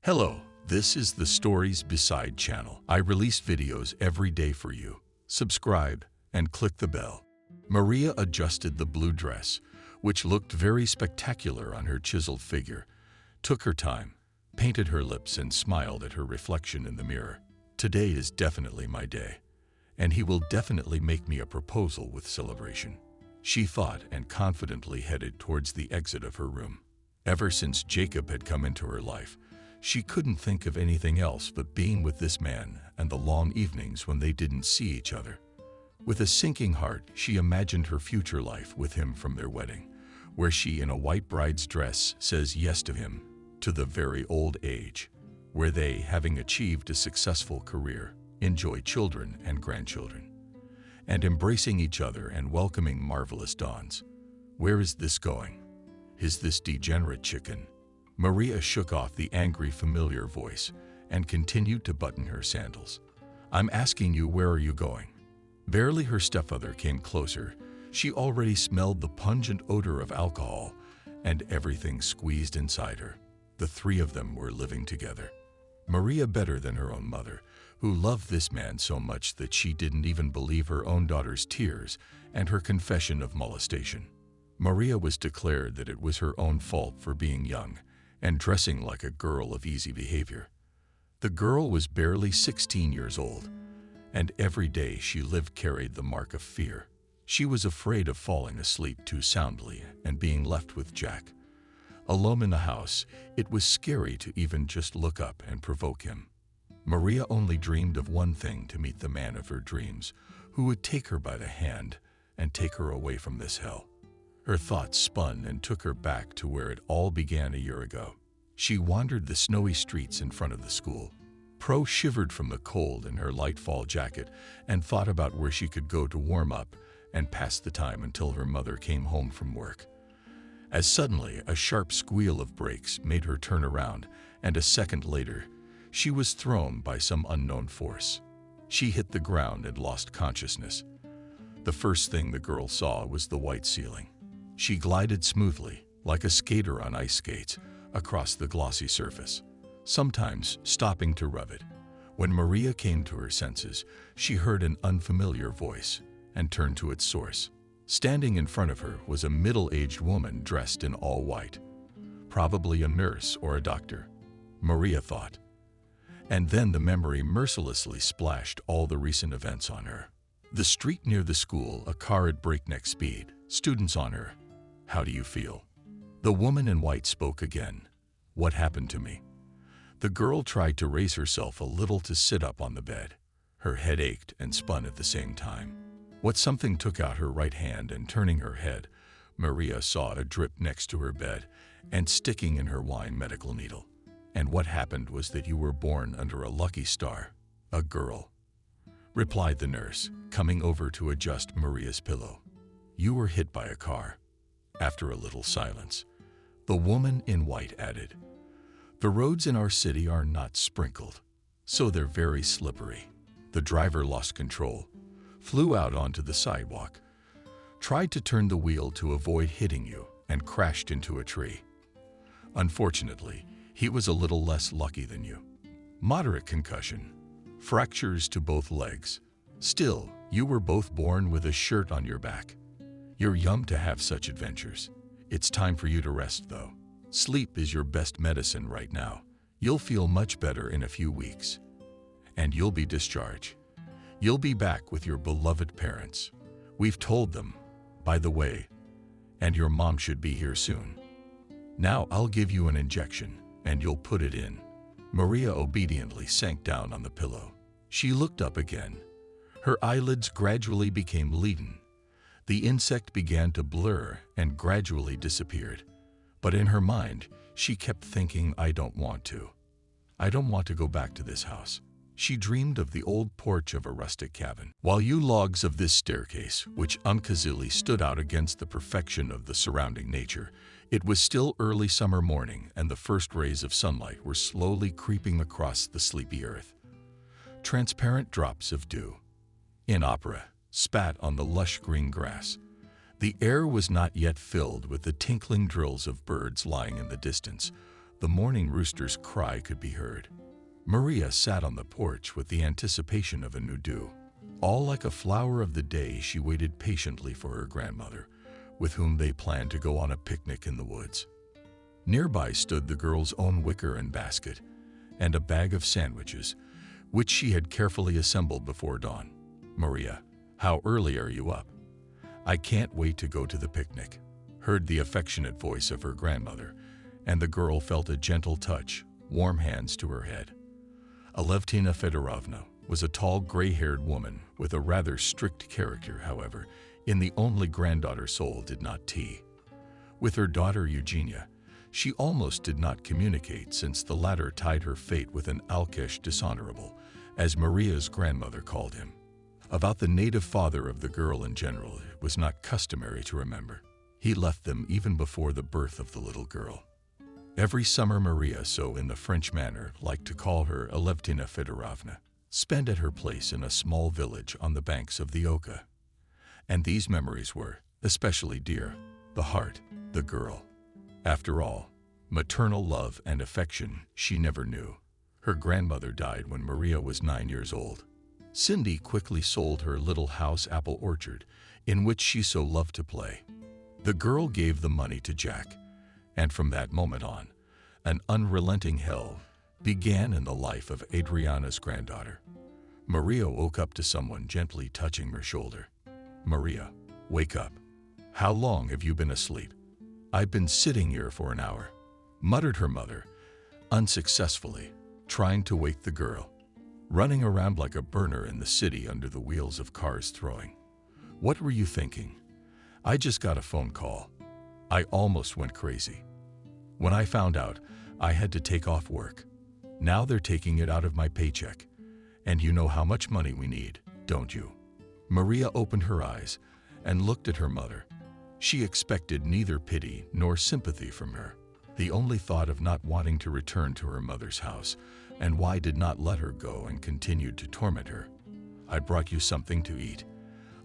Hello, this is the Stories Beside channel. I release videos every day for you. Subscribe and click the bell. Maria adjusted the blue dress, which looked very spectacular on her chiseled figure, took her time, painted her lips and smiled at her reflection in the mirror. Today is definitely my day, and he will definitely make me a proposal with celebration, she thought, and confidently headed towards the exit of her room. Ever since Jacob had come into her life, she couldn't think of anything else but being with this man and the long evenings when they didn't see each other. With a sinking heart, she imagined her future life with him from their wedding, where she in a white bride's dress says yes to him to the very old age, where they, having achieved a successful career, enjoy children and grandchildren, and embracing each other and welcoming marvelous dawns. Where is this going? Is this degenerate chicken? Maria shook off the angry familiar voice and continued to button her sandals. I'm asking you, where are you going? Barely her stepfather came closer, she already smelled the pungent odor of alcohol and everything squeezed inside her. The three of them were living together. Maria better than her own mother, who loved this man so much that she didn't even believe her own daughter's tears and her confession of molestation. Maria was declared that it was her own fault for being young and dressing like a girl of easy behavior. The girl was barely 16 years old, and every day she lived carried the mark of fear. She was afraid of falling asleep too soundly and being left with Jack. Alone in the house, it was scary to even just look up and provoke him. Maria only dreamed of one thing: to meet the man of her dreams, who would take her by the hand and take her away from this hell. Her thoughts spun and took her back to where it all began a year ago. She wandered the snowy streets in front of the school. Pro shivered from the cold in her light fall jacket and thought about where she could go to warm up and pass the time until her mother came home from work. As suddenly a sharp squeal of brakes made her turn around, and a second later, she was thrown by some unknown force. She hit the ground and lost consciousness. The first thing the girl saw was the white ceiling. She glided smoothly, like a skater on ice skates, across the glossy surface, sometimes stopping to rub it. When Maria came to her senses, she heard an unfamiliar voice and turned to its source. Standing in front of her was a middle-aged woman dressed in all white, probably a nurse or a doctor, Maria thought. And then the memory mercilessly splashed all the recent events on her. The street near the school, a car at breakneck speed, students on her. How do you feel? The woman in white spoke again. What happened to me? The girl tried to raise herself a little to sit up on the bed. Her head ached and spun at the same time. Something took out her right hand, and turning her head, Maria saw a drip next to her bed and sticking in her wine medical needle. And what happened was that you were born under a lucky star. A girl, replied the nurse, coming over to adjust Maria's pillow. You were hit by a car. After a little silence, the woman in white added, the roads in our city are not sprinkled, so they're very slippery. The driver lost control, flew out onto the sidewalk, tried to turn the wheel to avoid hitting you, and crashed into a tree. Unfortunately, he was a little less lucky than you. Moderate concussion, fractures to both legs. Still, you were both born with a shirt on your back. You're young to have such adventures. It's time for you to rest, though. Sleep is your best medicine right now. You'll feel much better in a few weeks, and you'll be discharged. You'll be back with your beloved parents. We've told them, by the way, and your mom should be here soon. Now I'll give you an injection, and you'll put it in. Maria obediently sank down on the pillow. She looked up again. Her eyelids gradually became leaden. The insect began to blur and gradually disappeared. But in her mind, she kept thinking, I don't want to. I don't want to go back to this house. She dreamed of the old porch of a rustic cabin, while logs of this staircase, which uncazily stood out against the perfection of the surrounding nature. It was still early summer morning, and the first rays of sunlight were slowly creeping across the sleepy earth. Transparent drops of dew, in opera, spat on the lush green grass. The air was not yet filled with the tinkling drills of birds lying in the distance, The morning rooster's cry could be heard. Maria sat on the porch with the anticipation of a new dew. All like a flower of the day, she waited patiently for her grandmother, with whom they planned to go on a picnic in the woods. Nearby stood the girl's own wicker and basket, and a bag of sandwiches, which she had carefully assembled before dawn. "Maria, how early are you up?" "I can't wait to go to the picnic," heard the affectionate voice of her grandmother, and the girl felt a gentle touch, warm hands to her head. Alevtina Fedorovna was a tall, gray-haired woman with a rather strict character. However, in the only granddaughter Soul did not tea. With her daughter Eugenia, she almost did not communicate, since the latter tied her fate with an Alkesh dishonorable, as Maria's grandmother called him. About the native father of the girl in general, it was not customary to remember. He left them even before the birth of the little girl. Every summer Maria, so in the French manner, liked to call her Alevtina Fedorovna, spent at her place in a small village on the banks of the Oka. And these memories were especially dear. The heart, the girl. After all, maternal love and affection she never knew. Her grandmother died when Maria was 9 years old. Cindy quickly sold her little house apple orchard, in which she so loved to play. The girl gave the money to Jack, and from that moment on, an unrelenting hell began in the life of Adriana's granddaughter. Maria woke up to someone gently touching her shoulder. "Maria, wake up. How long have you been asleep?" "I've been sitting here for an hour," muttered her mother, unsuccessfully, trying to wake the girl, running around like a burner in the city under the wheels of cars throwing. "What were you thinking?" "I just got a phone call. I almost went crazy. When I found out, I had to take off work. Now they're taking it out of my paycheck. And you know how much money we need, don't you?" Maria opened her eyes and looked at her mother. She expected neither pity nor sympathy from her. The only thought of not wanting to return to her mother's house, and why did not let her go, and continued to torment her. "I brought you something to eat."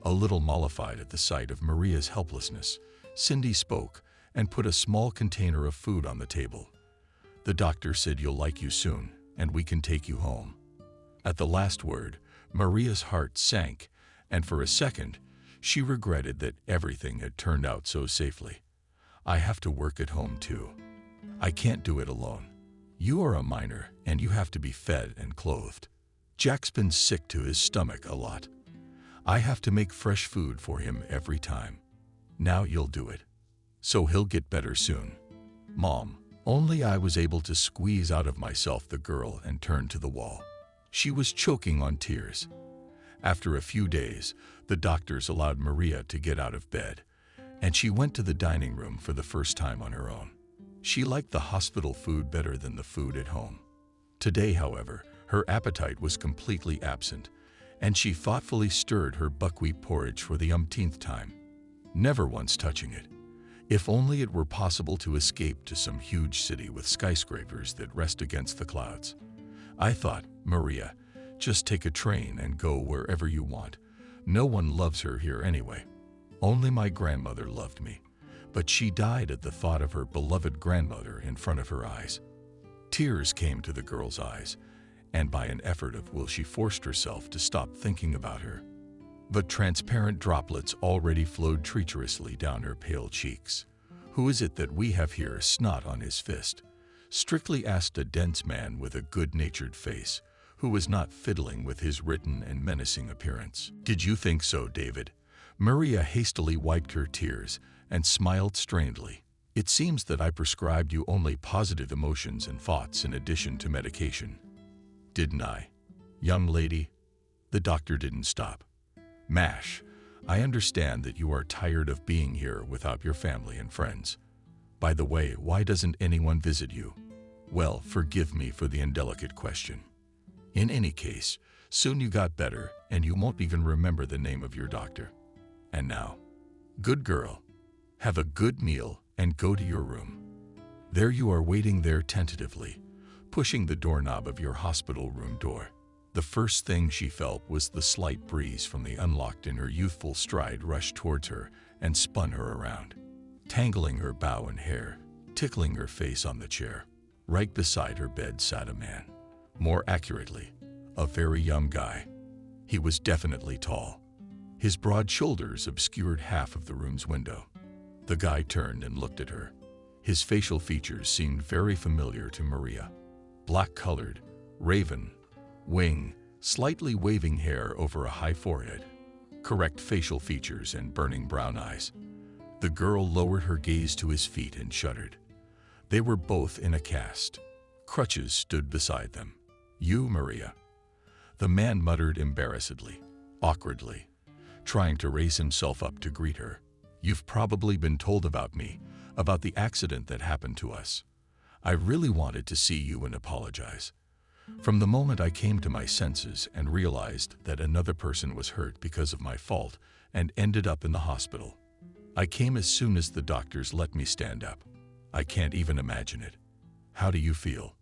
A little mollified at the sight of Maria's helplessness, Cindy spoke and put a small container of food on the table. "The doctor said you'll like you soon, and we can take you home." At the last word, Maria's heart sank, and for a second, she regretted that everything had turned out so safely. "I have to work at home too. I can't do it alone. You are a minor, and you have to be fed and clothed. Jack's been sick to his stomach a lot. I have to make fresh food for him every time. Now you'll do it. So he'll get better soon." "Mom," only I was able to squeeze out of myself the girl and turn to the wall. She was choking on tears. After a few days, the doctors allowed Maria to get out of bed, and she went to the dining room for the first time on her own. She liked the hospital food better than the food at home. Today, however, her appetite was completely absent, and she thoughtfully stirred her buckwheat porridge for the umpteenth time, never once touching it. If only it were possible to escape to some huge city with skyscrapers that rest against the clouds. I thought, "Maria, just take a train and go wherever you want. No one loves her here anyway. Only my grandmother loved me, but she died at the thought of her beloved grandmother in front of her eyes." Tears came to the girl's eyes, and by an effort of will she forced herself to stop thinking about her. But transparent droplets already flowed treacherously down her pale cheeks. "Who is it that we have here, snot on his fist?" strictly asked a dense man with a good-natured face, who was not fiddling with his written and menacing appearance. "Did you think so, David?" Maria hastily wiped her tears and smiled strainedly. "It seems that I prescribed you only positive emotions and thoughts in addition to medication. Didn't I, young lady?" The doctor didn't stop. "Mash, I understand that you are tired of being here without your family and friends. By the way, why doesn't anyone visit you?" "Well, forgive me for the indelicate question. In any case, soon you got better, and you won't even remember the name of your doctor. And now, good girl, have a good meal and go to your room. There you are waiting there tentatively, pushing the doorknob of your hospital room door." The first thing she felt was the slight breeze from the unlocked in her youthful stride rushed towards her and spun her around, tangling her bow and hair, tickling her face on the chair. Right beside her bed sat a man. More accurately, a very young guy. He was definitely tall. His broad shoulders obscured half of the room's window. The guy turned and looked at her. His facial features seemed very familiar to Maria. Black-colored, raven, wing, slightly waving hair over a high forehead, correct facial features and burning brown eyes. The girl lowered her gaze to his feet and shuddered. They were both in a cast. Crutches stood beside them. "You, Maria?" The man muttered embarrassedly, awkwardly, trying to raise himself up to greet her. "You've probably been told about me, about the accident that happened to us. I really wanted to see you and apologize. From the moment I came to my senses and realized that another person was hurt because of my fault and ended up in the hospital. I came as soon as the doctors let me stand up. I can't even imagine it. How do you feel?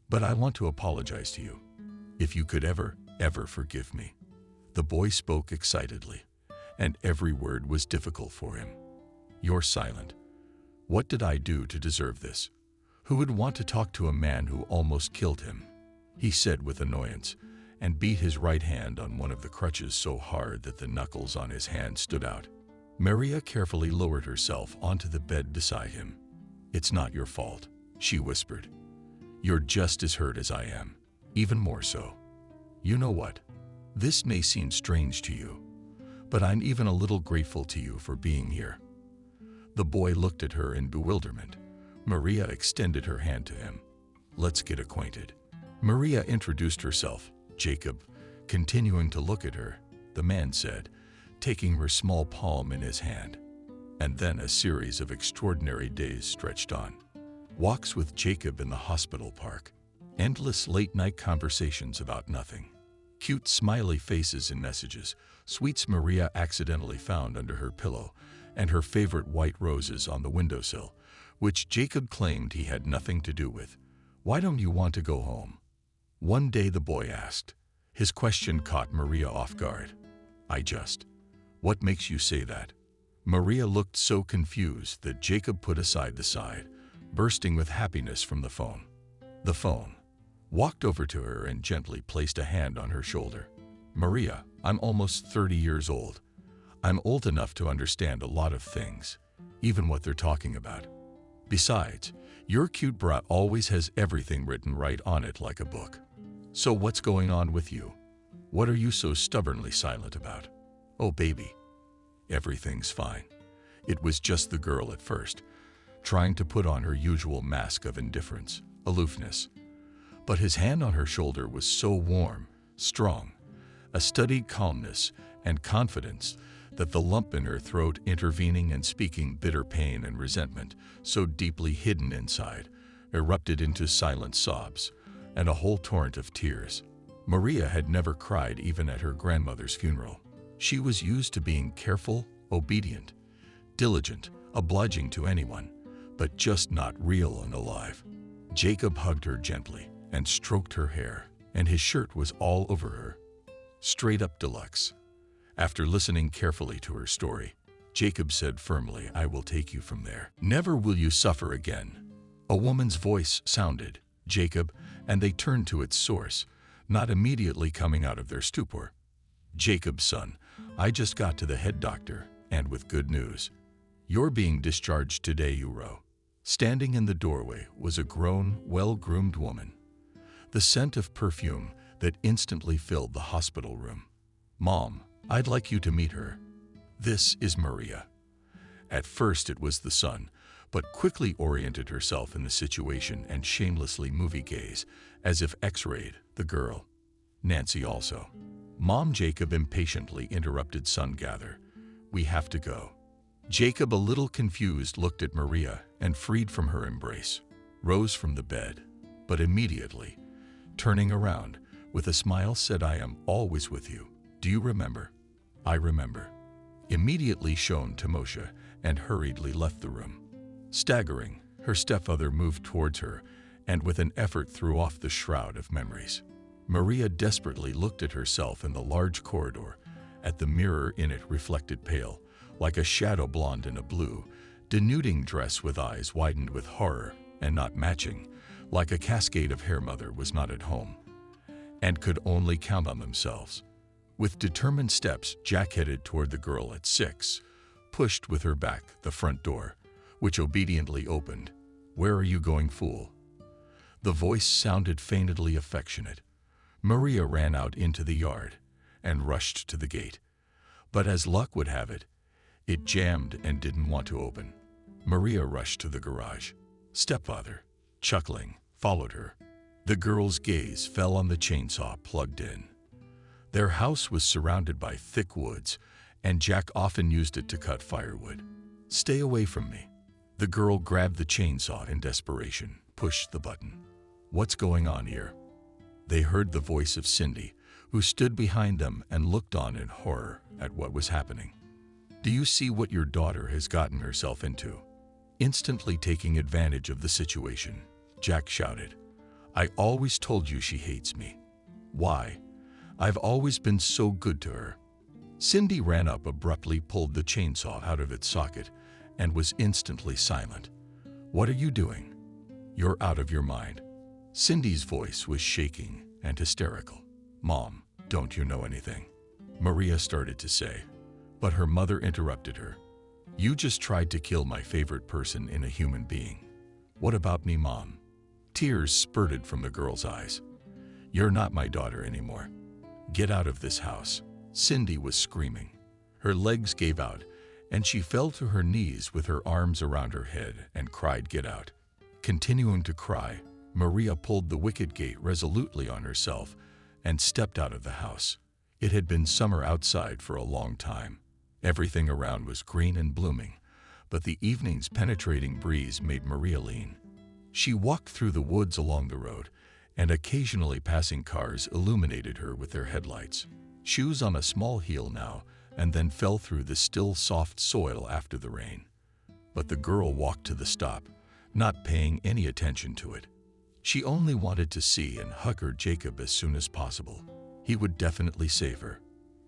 But I want to apologize to you. If you could ever forgive me." The boy spoke excitedly, and every word was difficult for him. "You're silent. What did I do to deserve this? Who would want to talk to a man who almost killed him?" he said with annoyance, and beat his right hand on one of the crutches so hard that the knuckles on his hand stood out. Maria carefully lowered herself onto the bed beside him. "It's not your fault," she whispered. "You're just as hurt as I am, even more so. You know what? This may seem strange to you, but I'm even a little grateful to you for being here." The boy looked at her in bewilderment. Maria extended her hand to him. "Let's get acquainted." Maria introduced herself. "Jacob," continuing to look at her, the man said, taking her small palm in his hand. And then a series of extraordinary days stretched on. Walks with Jacob in the hospital park. Endless late-night conversations about nothing. Cute smiley faces in messages, sweets Maria accidentally found under her pillow, and her favorite white roses on the windowsill, which Jacob claimed he had nothing to do with. "Why don't you want to go home?" One day the boy asked. His question caught Maria off guard. What makes you say that?" Maria looked so confused that Jacob put aside the side, bursting with happiness from the phone. The phone. Walked over to her and gently placed a hand on her shoulder. "Maria, I'm almost 30 years old. I'm old enough to understand a lot of things, even what they're talking about. Besides, your cute bra always has everything written right on it like a book. So what's going on with you? What are you so stubbornly silent about?" "Oh, baby, everything's fine." It was just the girl at first, trying to put on her usual mask of indifference, aloofness. But his hand on her shoulder was so warm, strong, a studied calmness and confidence that the lump in her throat intervening and speaking bitter pain and resentment, so deeply hidden inside, erupted into silent sobs and a whole torrent of tears. Maria had never cried even at her grandmother's funeral. She was used to being careful, obedient, diligent, obliging to anyone, but just not real and alive. Jacob hugged her gently and stroked her hair, and his shirt was all over her. Straight up deluxe. After listening carefully to her story, Jacob said firmly, "I will take you from there. Never will you suffer again." A woman's voice sounded, "Jacob," and they turned to its source, not immediately coming out of their stupor. "Jacob's son, I just got to the head doctor, and with good news. You're being discharged today, Uro." Standing in the doorway was a grown, well-groomed woman. The scent of perfume that instantly filled the hospital room. "Mom, I'd like you to meet her. This is Maria." At first it was the son, but quickly oriented herself in the situation and shamelessly movie-gaze, as if X-rayed the girl. Nancy also. "Mom," Jacob impatiently interrupted son gather. "We have to go." Jacob, a little confused, looked at Maria and, freed from her embrace, rose from the bed, but immediately, turning around, with a smile said, "I am always with you. Do you remember?" "I remember." Immediately shown to Moshe and hurriedly left the room. Staggering, her stepfather moved towards her and with an effort threw off the shroud of memories. Maria desperately looked at herself in the large corridor, at the mirror in it reflected pale, like a shadow blonde in a blue, denuding dress with eyes widened with horror and not matching, like a cascade of hair mother was not at home and could only count on themselves. With determined steps, Jack headed toward the girl at 6, pushed with her back the front door, which obediently opened. "Where are you going, fool?" The voice sounded faintly affectionate. Maria ran out into the yard and rushed to the gate. But as luck would have it, it jammed and didn't want to open. Maria rushed to the garage. Stepfather, chuckling, followed her. The girl's gaze fell on the chainsaw plugged in. Their house was surrounded by thick woods, and Jack often used it to cut firewood. "Stay away from me." The girl grabbed the chainsaw in desperation, pushed the button. "What's going on here?" They heard the voice of Cindy, who stood behind them and looked on in horror at what was happening. "Do you see what your daughter has gotten herself into?" Instantly taking advantage of the situation, Jack shouted, "I always told you she hates me. Why? I've always been so good to her." Cindy ran up abruptly, pulled the chainsaw out of its socket, and was instantly silent. "What are you doing? You're out of your mind." Cindy's voice was shaking and hysterical. "Mom, don't you know anything?" Maria started to say, but her mother interrupted her. "You just tried to kill my favorite person in a human being. What about me, Mom?" Tears spurted from the girl's eyes. "You're not my daughter anymore. Get out of this house." Cindy was screaming. Her legs gave out, and she fell to her knees with her arms around her head and cried, "Get out." Continuing to cry, Maria pulled the wicket gate resolutely on herself and stepped out of the house. It had been summer outside for a long time. Everything around was green and blooming, but the evening's penetrating breeze made Maria lean. She walked through the woods along the road, and occasionally passing cars illuminated her with their headlights. She was on a small hill now, and then fell through the still soft soil after the rain. But the girl walked to the stop, not paying any attention to it. She only wanted to see and hug her Jacob as soon as possible. He would definitely save her.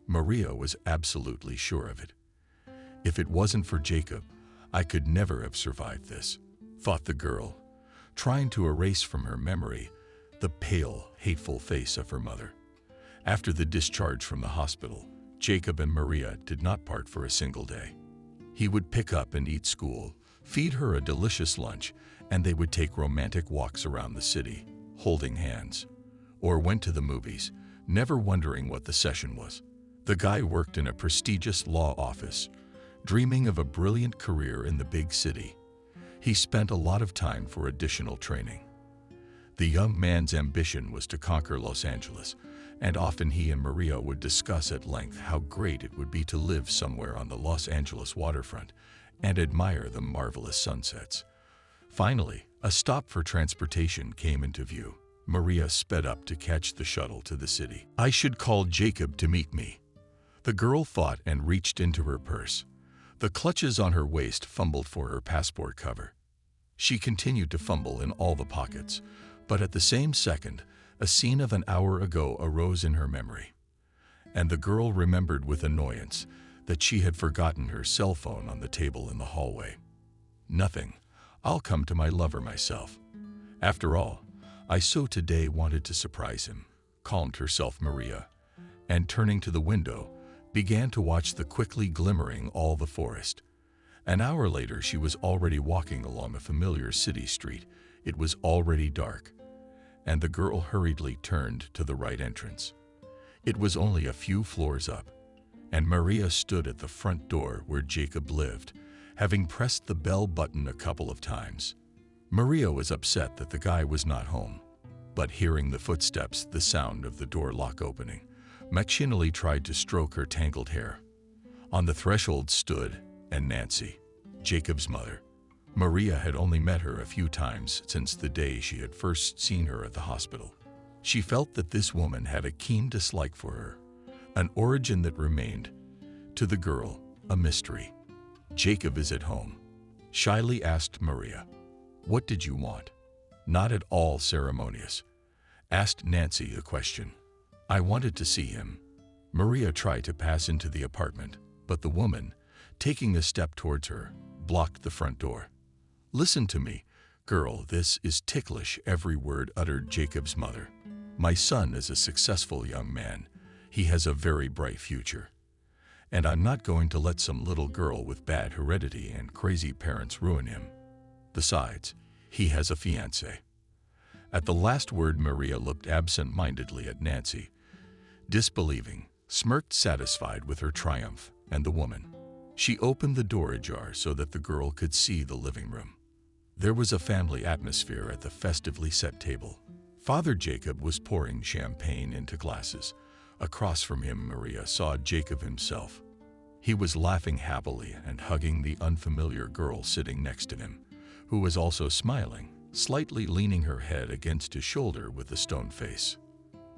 Maria was absolutely sure of it. "If it wasn't for Jacob, I could never have survived this," thought the girl, trying to erase from her memory the pale, hateful face of her mother. After the discharge from the hospital, Jacob and Maria did not part for a single day. He would pick up and eat school, feed her a delicious lunch, and they would take romantic walks around the city, holding hands, or went to the movies, never wondering what the session was. The guy worked in a prestigious law office, dreaming of a brilliant career in the big city. He spent a lot of time for additional training. The young man's ambition was to conquer Los Angeles, and often he and Maria would discuss at length how great it would be to live somewhere on the Los Angeles waterfront and admire the marvelous sunsets. Finally, a stop for transportation came into view. Maria sped up to catch the shuttle to the city. "I should call Jacob to meet me," the girl thought, and reached into her purse. The clutches on her waist fumbled for her passport cover. She continued to fumble in all the pockets, but at the same second, a scene of an hour ago arose in her memory, and the girl remembered with annoyance that she had forgotten her cell phone on the table in the hallway. "Nothing. I'll come to my lover myself. After all, I so today wanted to surprise him," calmed herself Maria, and turning to the window, began to watch the quickly glimmering all the forest. An hour later, she was already walking along a familiar city street. It was already dark, and the girl hurriedly turned to the right entrance. It was only a few floors up, and Maria stood at the front door where Jacob lived, having pressed the bell button a couple of times. Maria was upset that the guy was not home, but hearing the footsteps, the sound of the door lock opening, machinally tried to stroke her tangled hair. On the threshold stood Nancy, Jacob's mother. Maria had only met her a few times since the day she had first seen her at the hospital. She felt that this woman had a keen dislike for her, an origin that remained, to the girl, a mystery. "Jacob is at home?" shyly asked Maria. "What did you want?" Not at all ceremonious, asked Nancy the question. "I wanted to see him." Maria tried to pass into the apartment, but the woman, taking a step towards her, blocked the front door. "Listen to me," Girl, this is ticklish, every word uttered Jacob's mother. My son is a successful young man. He has a very bright future. And I'm not going to let some little girl with bad heredity and crazy parents ruin him. Besides, he has a fiancé. At the last word, Maria looked absent-mindedly at Nancy, disbelieving, smirked satisfied with her triumph, and the woman. She opened the door ajar so that the girl could see the living room. There was a family atmosphere at the festively set table. Father Jacob was pouring champagne into glasses. Across from him, Maria saw Jacob himself. He was laughing happily and hugging the unfamiliar girl sitting next to him, who was also smiling, slightly leaning her head against his shoulder with a stone face.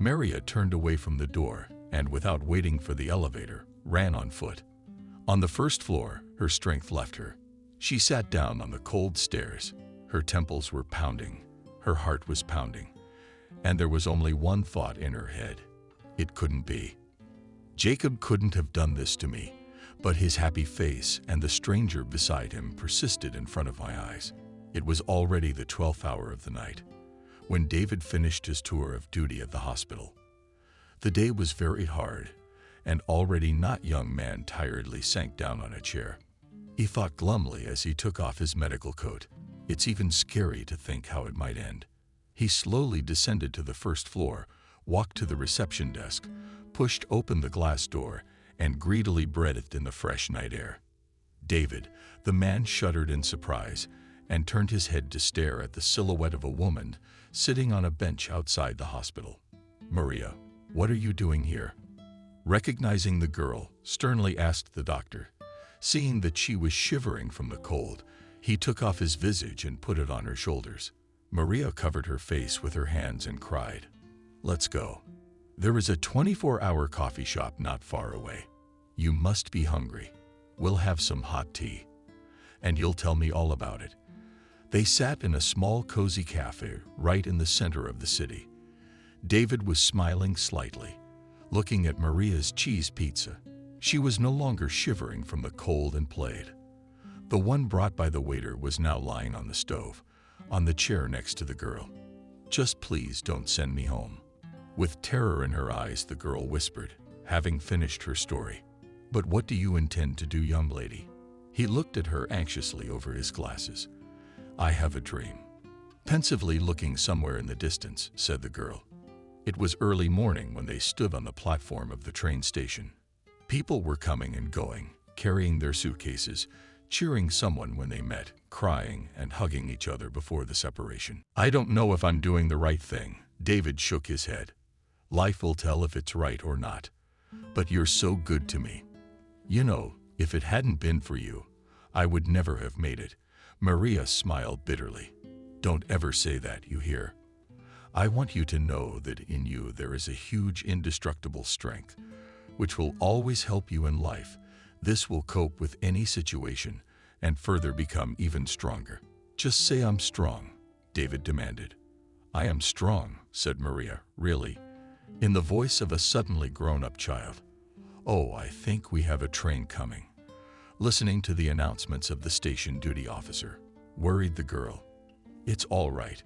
Maria turned away from the door and, without waiting for the elevator, ran on foot. On the first floor, her strength left her. She sat down on the cold stairs. Her temples were pounding, her heart was pounding, and there was only one thought in her head. It couldn't be. Jacob couldn't have done this to me, but his happy face and the stranger beside him persisted in front of my eyes. It was already the 12th hour of the night, when David finished his tour of duty at the hospital. The day was very hard, and already not young man tiredly sank down on a chair. He thought glumly as he took off his medical coat. It's even scary to think how it might end. He slowly descended to the first floor, walked to the reception desk, pushed open the glass door, and greedily breathed in the fresh night air. David, the man, shuddered in surprise and turned his head to stare at the silhouette of a woman sitting on a bench outside the hospital. Maria, what are you doing here? Recognizing the girl, sternly asked the doctor. Seeing that she was shivering from the cold, he took off his visage and put it on her shoulders. Maria covered her face with her hands and cried, "Let's go. There is a 24-hour coffee shop not far away. You must be hungry. We'll have some hot tea, and you'll tell me all about it." They sat in a small cozy cafe right in the center of the city. David was smiling slightly, looking at Maria's cheese pizza. She was no longer shivering from the cold and played. The one brought by the waiter was now lying on the stove, on the chair next to the girl. "Just please don't send me home." With terror in her eyes, the girl whispered, having finished her story. "But what do you intend to do, young lady?" He looked at her anxiously over his glasses. "I have a dream." Pensively looking somewhere in the distance, said the girl. It was early morning when they stood on the platform of the train station. People were coming and going, carrying their suitcases, cheering someone when they met, crying and hugging each other before the separation. "I don't know if I'm doing the right thing." David shook his head. "Life will tell if it's right or not. But you're so good to me. You know, if it hadn't been for you, I would never have made it." Maria smiled bitterly. "Don't ever say that, you hear? I want you to know that in you there is a huge indestructible strength, which will always help you in life. This will cope with any situation and further become even stronger." "Just say I'm strong," David demanded. "I am strong," said Maria, "really," in the voice of a suddenly grown-up child. "Oh, I think we have a train coming." Listening to the announcements of the station duty officer, worried the girl. "It's all right.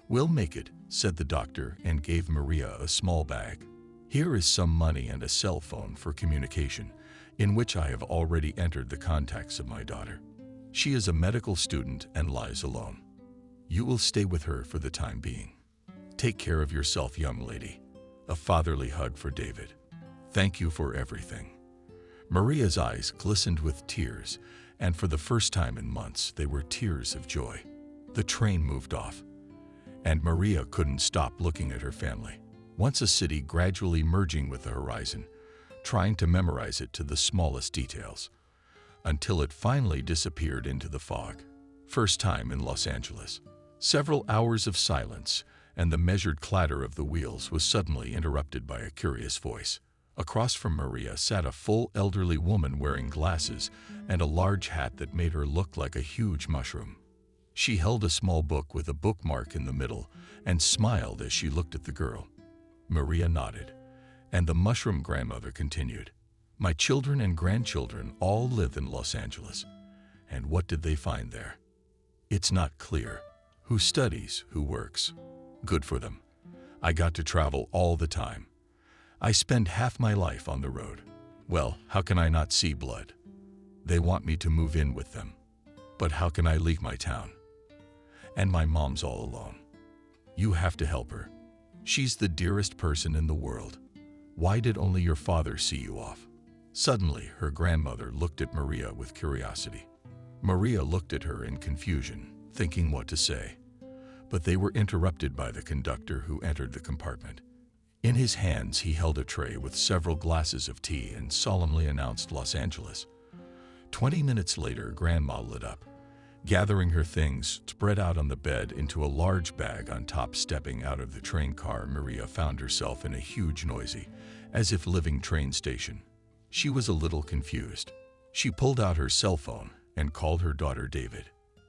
We'll make it," said the doctor and gave Maria a small bag. "Here is some money and a cell phone for communication, in which I have already entered the contacts of my daughter. She is a medical student and lies alone. You will stay with her for the time being. Take care of yourself, young lady." A fatherly hug for David. "Thank you for everything." Maria's eyes glistened with tears, and for the first time in months, they were tears of joy. The train moved off, and Maria couldn't stop looking at her family. Once a city gradually merging with the horizon, trying to memorize it to the smallest details, until it finally disappeared into the fog. First time in Los Angeles. Several hours of silence, and the measured clatter of the wheels was suddenly interrupted by a curious voice. Across from Maria sat a full elderly woman wearing glasses and a large hat that made her look like a huge mushroom. She held a small book with a bookmark in the middle and smiled as she looked at the girl. Maria nodded, and the mushroom grandmother continued. "My children and grandchildren all live in Los Angeles. And what did they find there? It's not clear. who studies, who works. Good for them. I got to travel all the time. I spend half my life on the road. Well, how can I not see blood? They want me to move in with them. But how can I leave my town? And my mom's all alone. You have to help her. She's the dearest person in the world. Why did only your father see you off? Suddenly, her grandmother looked at Maria with curiosity. Maria looked at her in confusion, thinking what to say. But they were interrupted by the conductor who entered the compartment. In his hands, he held a tray with several glasses of tea and solemnly announced Los Angeles. 20 minutes later, Grandma lit up. Gathering her things, spread out on the bed into a large bag on top. Stepping out of the train car, Maria found herself in a huge, noisy, as if living train station. She was a little confused. She pulled out her cell phone and called her daughter David.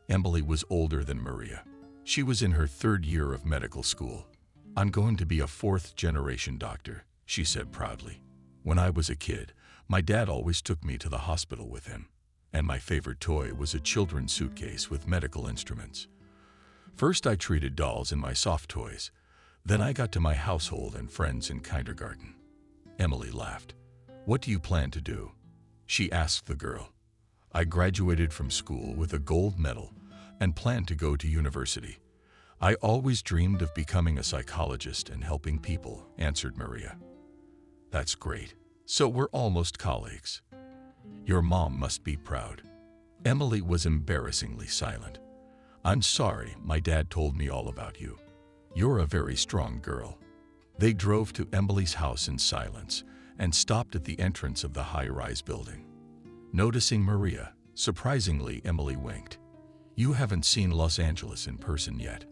Emily was older than Maria. She was in her 3rd year of medical school. "I'm going to be a 4th-generation doctor," she said proudly. "When I was a kid, my dad always took me to the hospital with him. And my favorite toy was a children's suitcase with medical instruments. First, I treated dolls and my soft toys. Then I got to my household and friends in kindergarten." Emily laughed. "What do you plan to do?" she asked the girl. "I graduated from school with a gold medal and plan to go to university. I always dreamed of becoming a psychologist and helping people," answered Maria. "That's great. So we're almost colleagues. Your mom must be proud." Emily was embarrassingly silent. "I'm sorry, my dad told me all about you. You're a very strong girl." They drove to Emily's house in silence and stopped at the entrance of the high-rise building. Noticing Maria, surprisingly, Emily winked. "You haven't seen Los Angeles in person yet."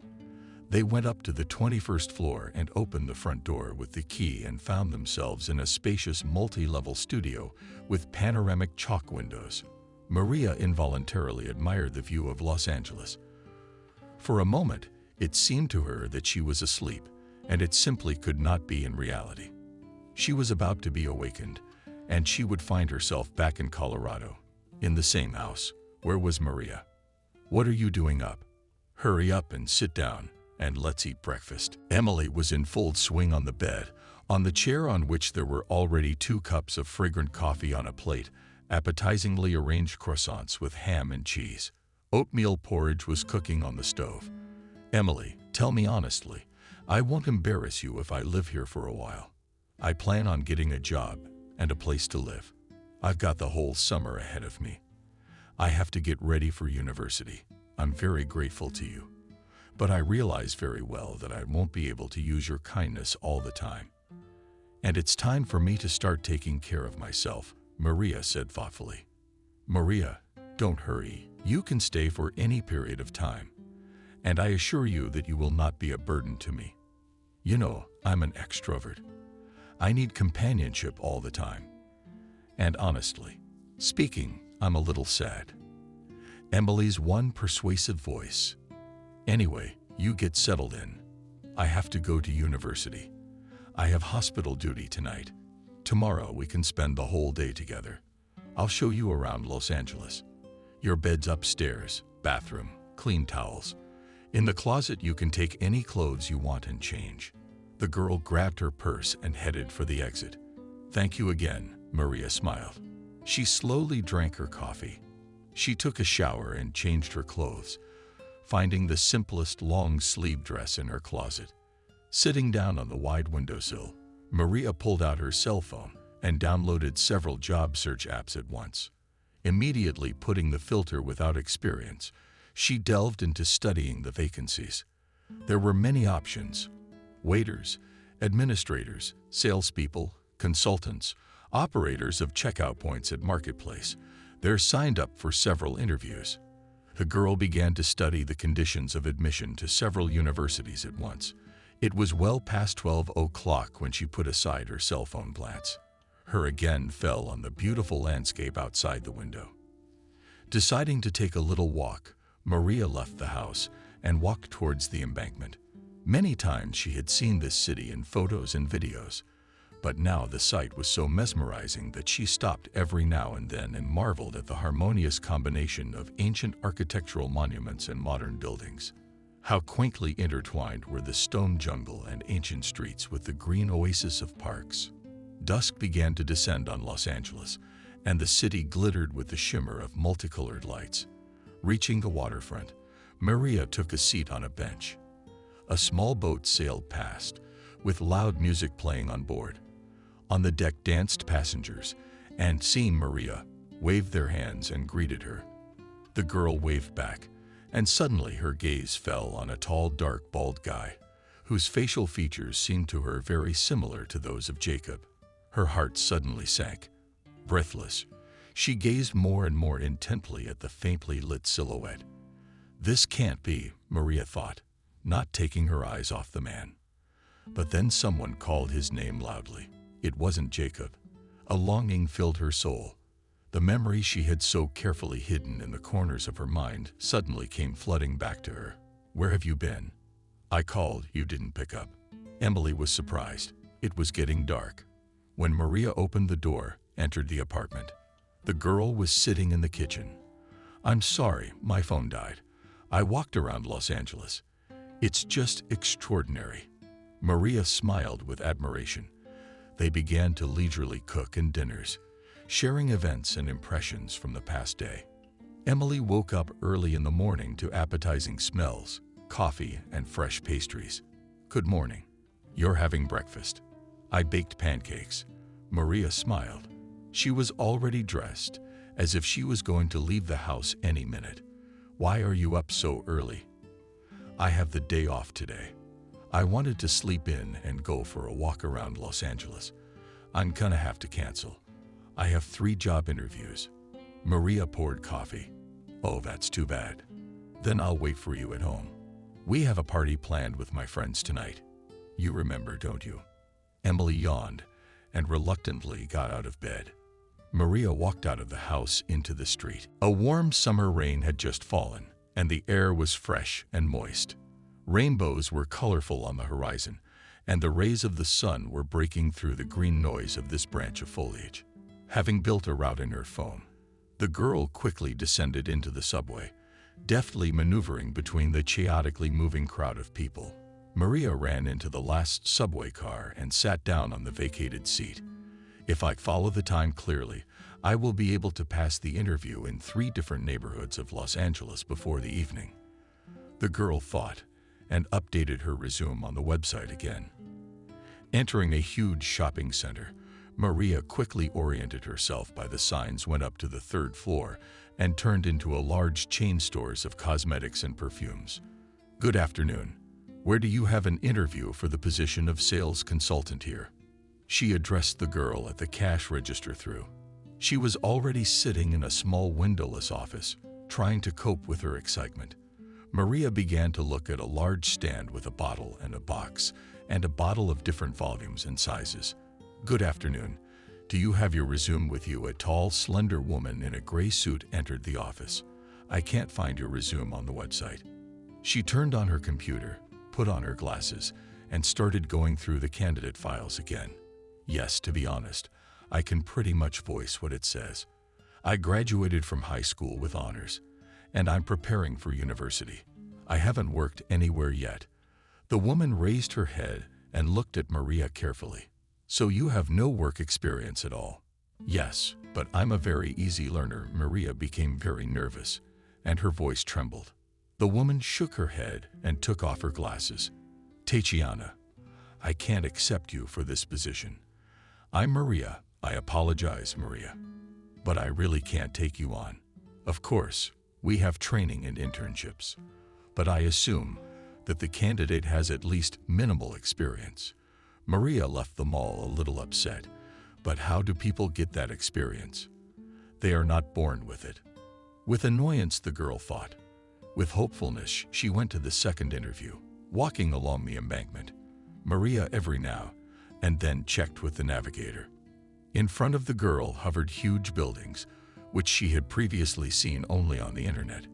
They went up to the 21st floor and opened the front door with the key and found themselves in a spacious multi-level studio with panoramic chalk windows. Maria involuntarily admired the view of Los Angeles. For a moment, it seemed to her that she was asleep, and it simply could not be in reality. She was about to be awakened, and she would find herself back in Colorado, in the same house. Where was Maria? "What are you doing up? Hurry up and sit down, and let's eat breakfast." Emily was in full swing on the bed, on the chair on which there were already 2 cups of fragrant coffee on a plate, appetizingly arranged croissants with ham and cheese. Oatmeal porridge was cooking on the stove. "Emily, tell me honestly, I won't embarrass you if I live here for a while. I plan on getting a job and a place to live. I've got the whole summer ahead of me. I have to get ready for university. I'm very grateful to you. But I realize very well that I won't be able to use your kindness all the time. And it's time for me to start taking care of myself," Maria said thoughtfully. "Maria, don't hurry. You can stay for any period of time. And I assure you that you will not be a burden to me. You know, I'm an extrovert. I need companionship all the time. And honestly speaking, I'm a little sad." Emily's one persuasive voice. "Anyway, you get settled in. I have to go to university. I have hospital duty tonight. Tomorrow we can spend the whole day together. I'll show you around Los Angeles. Your bed's upstairs, bathroom, clean towels. In the closet you can take any clothes you want and change." The girl grabbed her purse and headed for the exit. "Thank you again," Maria smiled. She slowly drank her coffee. She took a shower and changed her clothes, finding the simplest long-sleeve dress in her closet. Sitting down on the wide windowsill, Maria pulled out her cell phone and downloaded several job search apps at once. Immediately putting the filter without experience, she delved into studying the vacancies. There were many options: waiters, administrators, salespeople, consultants, operators of checkout points at marketplace. They're signed up for several interviews. The girl began to study the conditions of admission to several universities at once. It was well past 12 o'clock when she put aside her cell phone glance. Her again fell on the beautiful landscape outside the window. Deciding to take a little walk, Maria left the house and walked towards the embankment. Many times she had seen this city in photos and videos, but now the sight was so mesmerizing that she stopped every now and then and marveled at the harmonious combination of ancient architectural monuments and modern buildings. How quaintly intertwined were the stone jungle and ancient streets with the green oasis of parks. Dusk began to descend on Los Angeles, and the city glittered with the shimmer of multicolored lights. Reaching the waterfront, Maria took a seat on a bench. A small boat sailed past, with loud music playing on board. On the deck danced passengers, and seeing Maria, waved their hands and greeted her. The girl waved back, and suddenly her gaze fell on a tall, dark, bald guy, whose facial features seemed to her very similar to those of Jacob. Her heart suddenly sank. Breathless, she gazed more and more intently at the faintly lit silhouette. This can't be, Maria thought, not taking her eyes off the man. But then someone called his name loudly. It wasn't Jacob. A longing filled her soul. The memory she had so carefully hidden in the corners of her mind suddenly came flooding back to her. Where have you been? I called, you didn't pick up. Emily was surprised. It was getting dark. When Maria opened the door, entered the apartment, the girl was sitting in the kitchen. I'm sorry, my phone died. I walked around Los Angeles. It's just extraordinary. Maria smiled with admiration. They began to leisurely cook and dinners, sharing events and impressions from the past day. Emily woke up early in the morning to appetizing smells, coffee, and fresh pastries. Good morning. You're having breakfast. I baked pancakes. Maria smiled. She was already dressed, as if she was going to leave the house any minute. Why are you up so early? I have the day off today. I wanted to sleep in and go for a walk around Los Angeles. I'm gonna have to cancel. I have 3 job interviews. Maria poured coffee. Oh, that's too bad. Then I'll wait for you at home. We have a party planned with my friends tonight. You remember, don't you? Emily yawned and reluctantly got out of bed. Maria walked out of the house into the street. A warm summer rain had just fallen, and the air was fresh and moist. Rainbows were colorful on the horizon, and the rays of the sun were breaking through the green noise of this branch of foliage. Having built a route in her phone, the girl quickly descended into the subway, deftly maneuvering between the chaotically moving crowd of people. Maria ran into the last subway car and sat down on the vacated seat. If I follow the time clearly, I will be able to pass the interview in 3 different neighborhoods of Los Angeles before the evening. The girl thought, and updated her resume on the website again. Entering a huge shopping center, Maria quickly oriented herself by the signs, went up to the 3rd floor, and turned into a large chain stores of cosmetics and perfumes. Good afternoon. Where do you have an interview for the position of sales consultant here? She addressed the girl at the cash register through. She was already sitting in a small windowless office, trying to cope with her excitement. Maria began to look at a large stand with a bottle and a box, and a bottle of different volumes and sizes. Good afternoon. Do you have your resume with you? A tall, slender woman in a gray suit entered the office. I can't find your resume on the website. She turned on her computer, put on her glasses, and started going through the candidate files again. Yes, to be honest, I can pretty much voice what it says. I graduated from high school with honors, and I'm preparing for university. I haven't worked anywhere yet. The woman raised her head and looked at Maria carefully. So you have no work experience at all? Yes, but I'm a very easy learner. Maria became very nervous, and her voice trembled. The woman shook her head and took off her glasses. Tatiana, I can't accept you for this position. I'm Maria. I apologize, Maria. But I really can't take you on. Of course, we have training and internships, but I assume that the candidate has at least minimal experience. Maria left the mall a little upset, but how do people get that experience? They are not born with it. With annoyance, the girl thought. With hopefulness, she went to the 2nd interview, walking along the embankment. Maria every now and then checked with the navigator. In front of the girl hovered huge buildings, which she had previously seen only on the internet.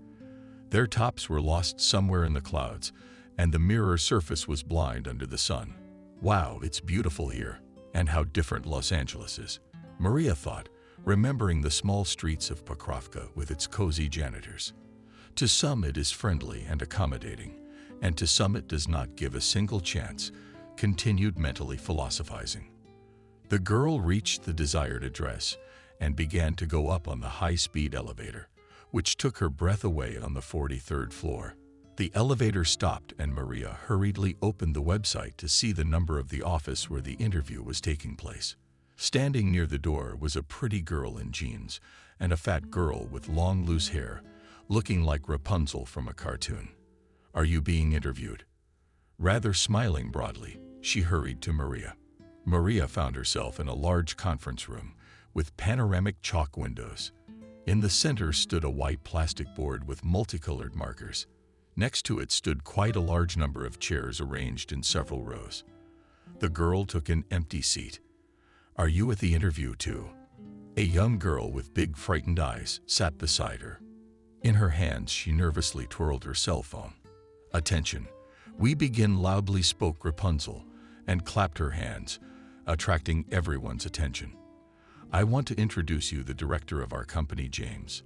Their tops were lost somewhere in the clouds, and the mirror surface was blind under the sun. Wow, it's beautiful here, and how different Los Angeles is, Maria thought, remembering the small streets of Pokrovka with its cozy janitors. To some it is friendly and accommodating, and to some it does not give a single chance, continued mentally philosophizing. The girl reached the desired address and began to go up on the high-speed elevator, which took her breath away on the 43rd floor. The elevator stopped and Maria hurriedly opened the website to see the number of the office where the interview was taking place. Standing near the door was a pretty girl in jeans and a fat girl with long loose hair, looking like Rapunzel from a cartoon. "Are you being interviewed?" Rather smiling broadly, she hurried to Maria. Maria found herself in a large conference room with panoramic chalk windows. In the center stood a white plastic board with multicolored markers. Next to it stood quite a large number of chairs arranged in several rows. The girl took an empty seat. "Are you at the interview too?" A young girl with big frightened eyes sat beside her. In her hands she nervously twirled her cell phone. "Attention, we begin," loudly spoke Rapunzel and clapped her hands, attracting everyone's attention. "I want to introduce you the director of our company, James.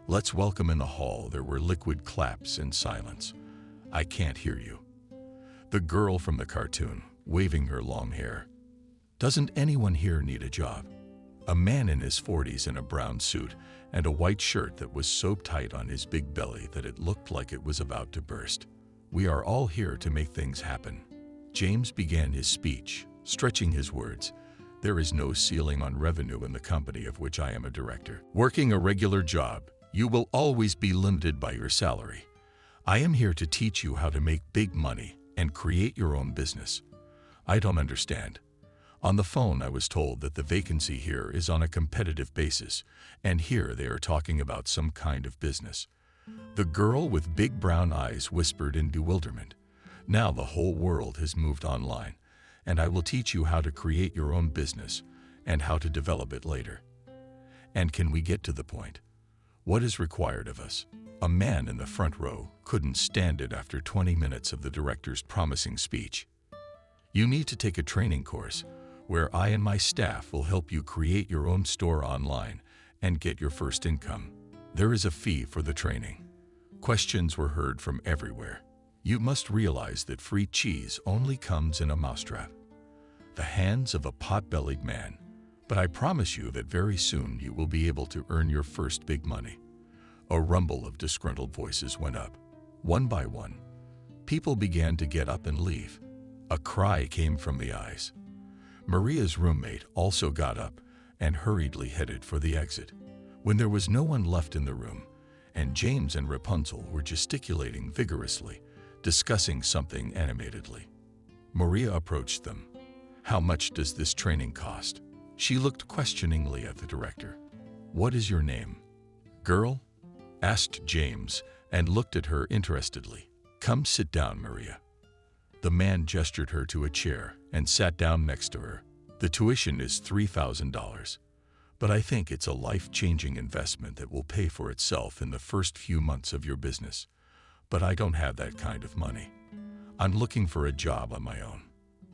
Let's welcome." In the hall there were liquid claps and silence. "I can't hear you." The girl from the cartoon, waving her long hair. "Doesn't anyone here need a job?" A man in his 40s in a brown suit and a white shirt that was so tight on his big belly that it looked like it was about to burst. "We are all here to make things happen." James began his speech, stretching his words. "There is no ceiling on revenue in the company of which I am a director. Working a regular job, you will always be limited by your salary. I am here to teach you how to make big money and create your own business." "I don't understand." On the phone I was told that the vacancy here is on a competitive basis, and here they are talking about some kind of business. The girl with big brown eyes whispered in bewilderment. "Now the whole world has moved online, and I will teach you how to create your own business and how to develop it later." "And can we get to the point? What is required of us?" A man in the front row couldn't stand it after 20 minutes of the director's promising speech. "You need to take a training course where I and my staff will help you create your own store online and get your first income. There is a fee for the training." Questions were heard from everywhere. "You must realize that free cheese only comes in a mousetrap." The hands of a pot-bellied man. "But I promise you that very soon you will be able to earn your first big money." A rumble of disgruntled voices went up. One by one, people began to get up and leave. A cry came from the eyes. Maria's roommate also got up and hurriedly headed for the exit. When there was no one left in the room, and James and Rapunzel were gesticulating vigorously, discussing something animatedly, Maria approached them. "How much does this training cost?" She looked questioningly at the director. "What is your name?" "Girl?" asked James and looked at her interestedly. "Come sit down, Maria." The man gestured her to a chair and sat down next to her. "The tuition is $3,000, but I think it's a life-changing investment that will pay for itself in the first few months of your business. But I don't have that kind of money. I'm looking for a job on my own.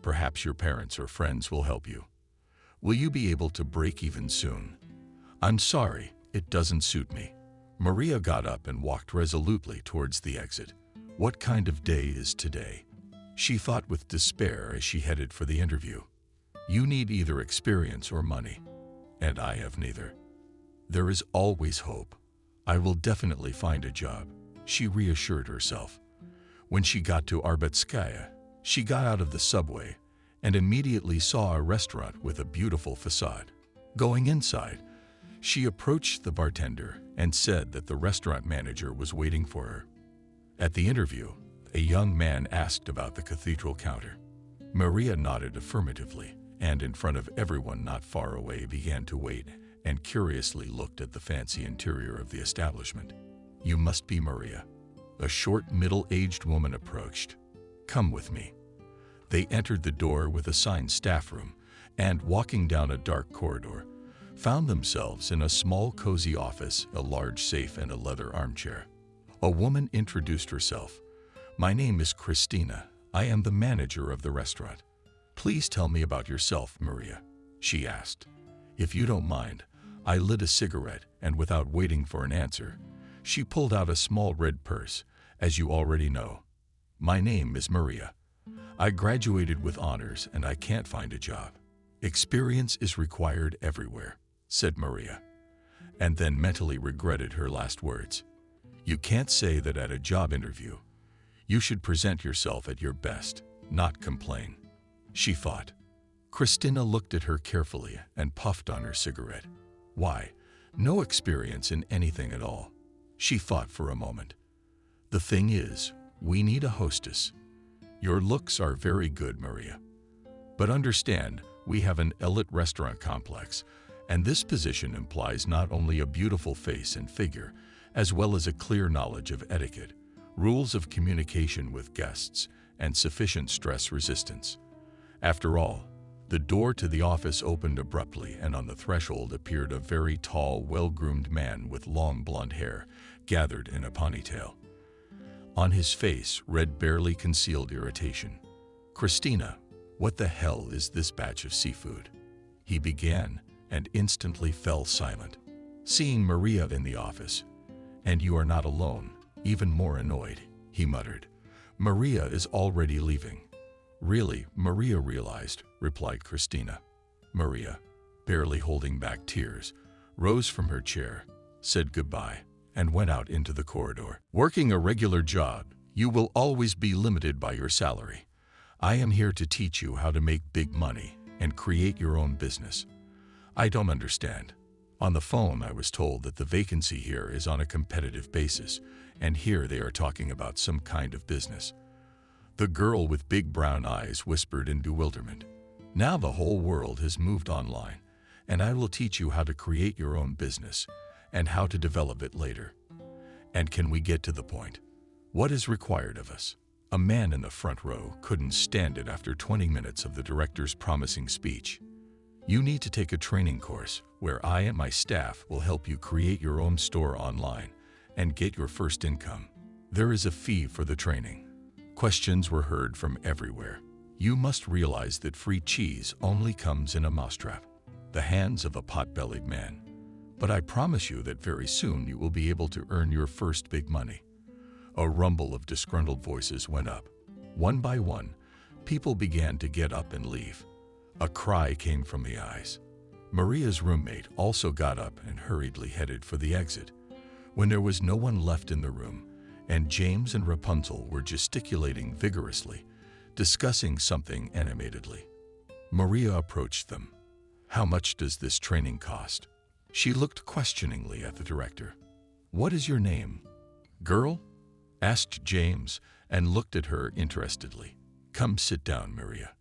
Perhaps your parents or friends will help you. Will you be able to break even soon?" "I'm sorry, it doesn't suit me." Maria got up and walked resolutely towards the exit. What kind of day is today? She thought with despair as she headed for the interview. You need either experience or money, and I have neither. There is always hope. I will definitely find a job, she reassured herself. When she got to Arbetskaya, she got out of the subway and immediately saw a restaurant with a beautiful facade. Going inside, she approached the bartender and said that the restaurant manager was waiting for her. At the interview, a young man asked about the cathedral counter. Maria nodded affirmatively, and in front of everyone not far away began to wait and curiously looked at the fancy interior of the establishment. You must be Maria. A short, middle-aged woman approached. Come with me. They entered the door with assigned staff room and, walking down a dark corridor, found themselves in a small, cozy office, a large safe, and a leather armchair. A woman introduced herself. My name is Christina. I am the manager of the restaurant. Please tell me about yourself, Maria, she asked. If you don't mind, I lit a cigarette, and without waiting for an answer, she pulled out a small red purse, as you already know. My name is Maria. I graduated with honors and I can't find a job. Experience is required everywhere, said Maria, and then mentally regretted her last words. You can't say that at a job interview. You should present yourself at your best, not complain. She thought. Christina looked at her carefully and puffed on her cigarette. Why? No experience in anything at all. She thought for a moment. The thing is, we need a hostess. Your looks are very good, Maria. But understand, we have an elite restaurant complex, and this position implies not only a beautiful face and figure, as well as a clear knowledge of etiquette, rules of communication with guests, and sufficient stress resistance. After all, the door to the office opened abruptly, and on the threshold appeared a very tall, well-groomed man with long blonde hair, gathered in a ponytail. On his face read barely concealed irritation. Christina, what the hell is this batch of seafood? He began, and instantly fell silent. Seeing Maria in the office, and you are not alone, even more annoyed, he muttered. Maria is already leaving. Really, Maria realized, replied Christina. Maria, barely holding back tears, rose from her chair, said goodbye, and went out into the corridor. Working a regular job, you will always be limited by your salary. I am here to teach you how to make big money and create your own business. I don't understand. On the phone, I was told that the vacancy here is on a competitive basis, and here they are talking about some kind of business. The girl with big brown eyes whispered in bewilderment. Now the whole world has moved online, and I will teach you how to create your own business and how to develop it later. And can we get to the point? What is required of us? A man in the front row couldn't stand it after 20 minutes of the director's promising speech. You need to take a training course where I and my staff will help you create your own store online and get your first income. There is a fee for the training. Questions were heard from everywhere. You must realize that free cheese only comes in a mousetrap, the hands of a pot-bellied man. But I promise you that very soon you will be able to earn your first big money. A rumble of disgruntled voices went up. One by one, people began to get up and leave. A cry came from the eyes. Maria's roommate also got up and hurriedly headed for the exit. When there was no one left in the room, and James and Rapunzel were gesticulating vigorously, discussing something animatedly, Maria approached them. How much does this training cost? She looked questioningly at the director. What is your name? Girl? Asked James and looked at her interestedly. Come sit down, Maria.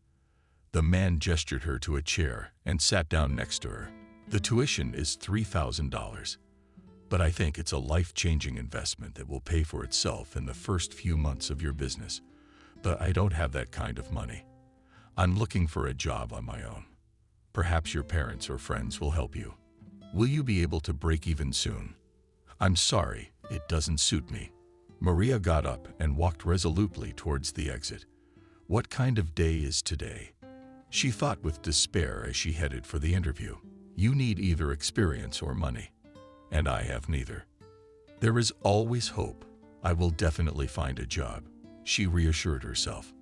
The man gestured her to a chair and sat down next to her. The tuition is $3,000. But I think it's a life-changing investment that will pay for itself in the first few months of your business. But I don't have that kind of money. I'm looking for a job on my own. Perhaps your parents or friends will help you. Will you be able to break even soon? I'm sorry, it doesn't suit me. Maria got up and walked resolutely towards the exit. What kind of day is today? She thought with despair as she headed for the interview. You need either experience or money. And I have neither. There is always hope. I will definitely find a job, she reassured herself.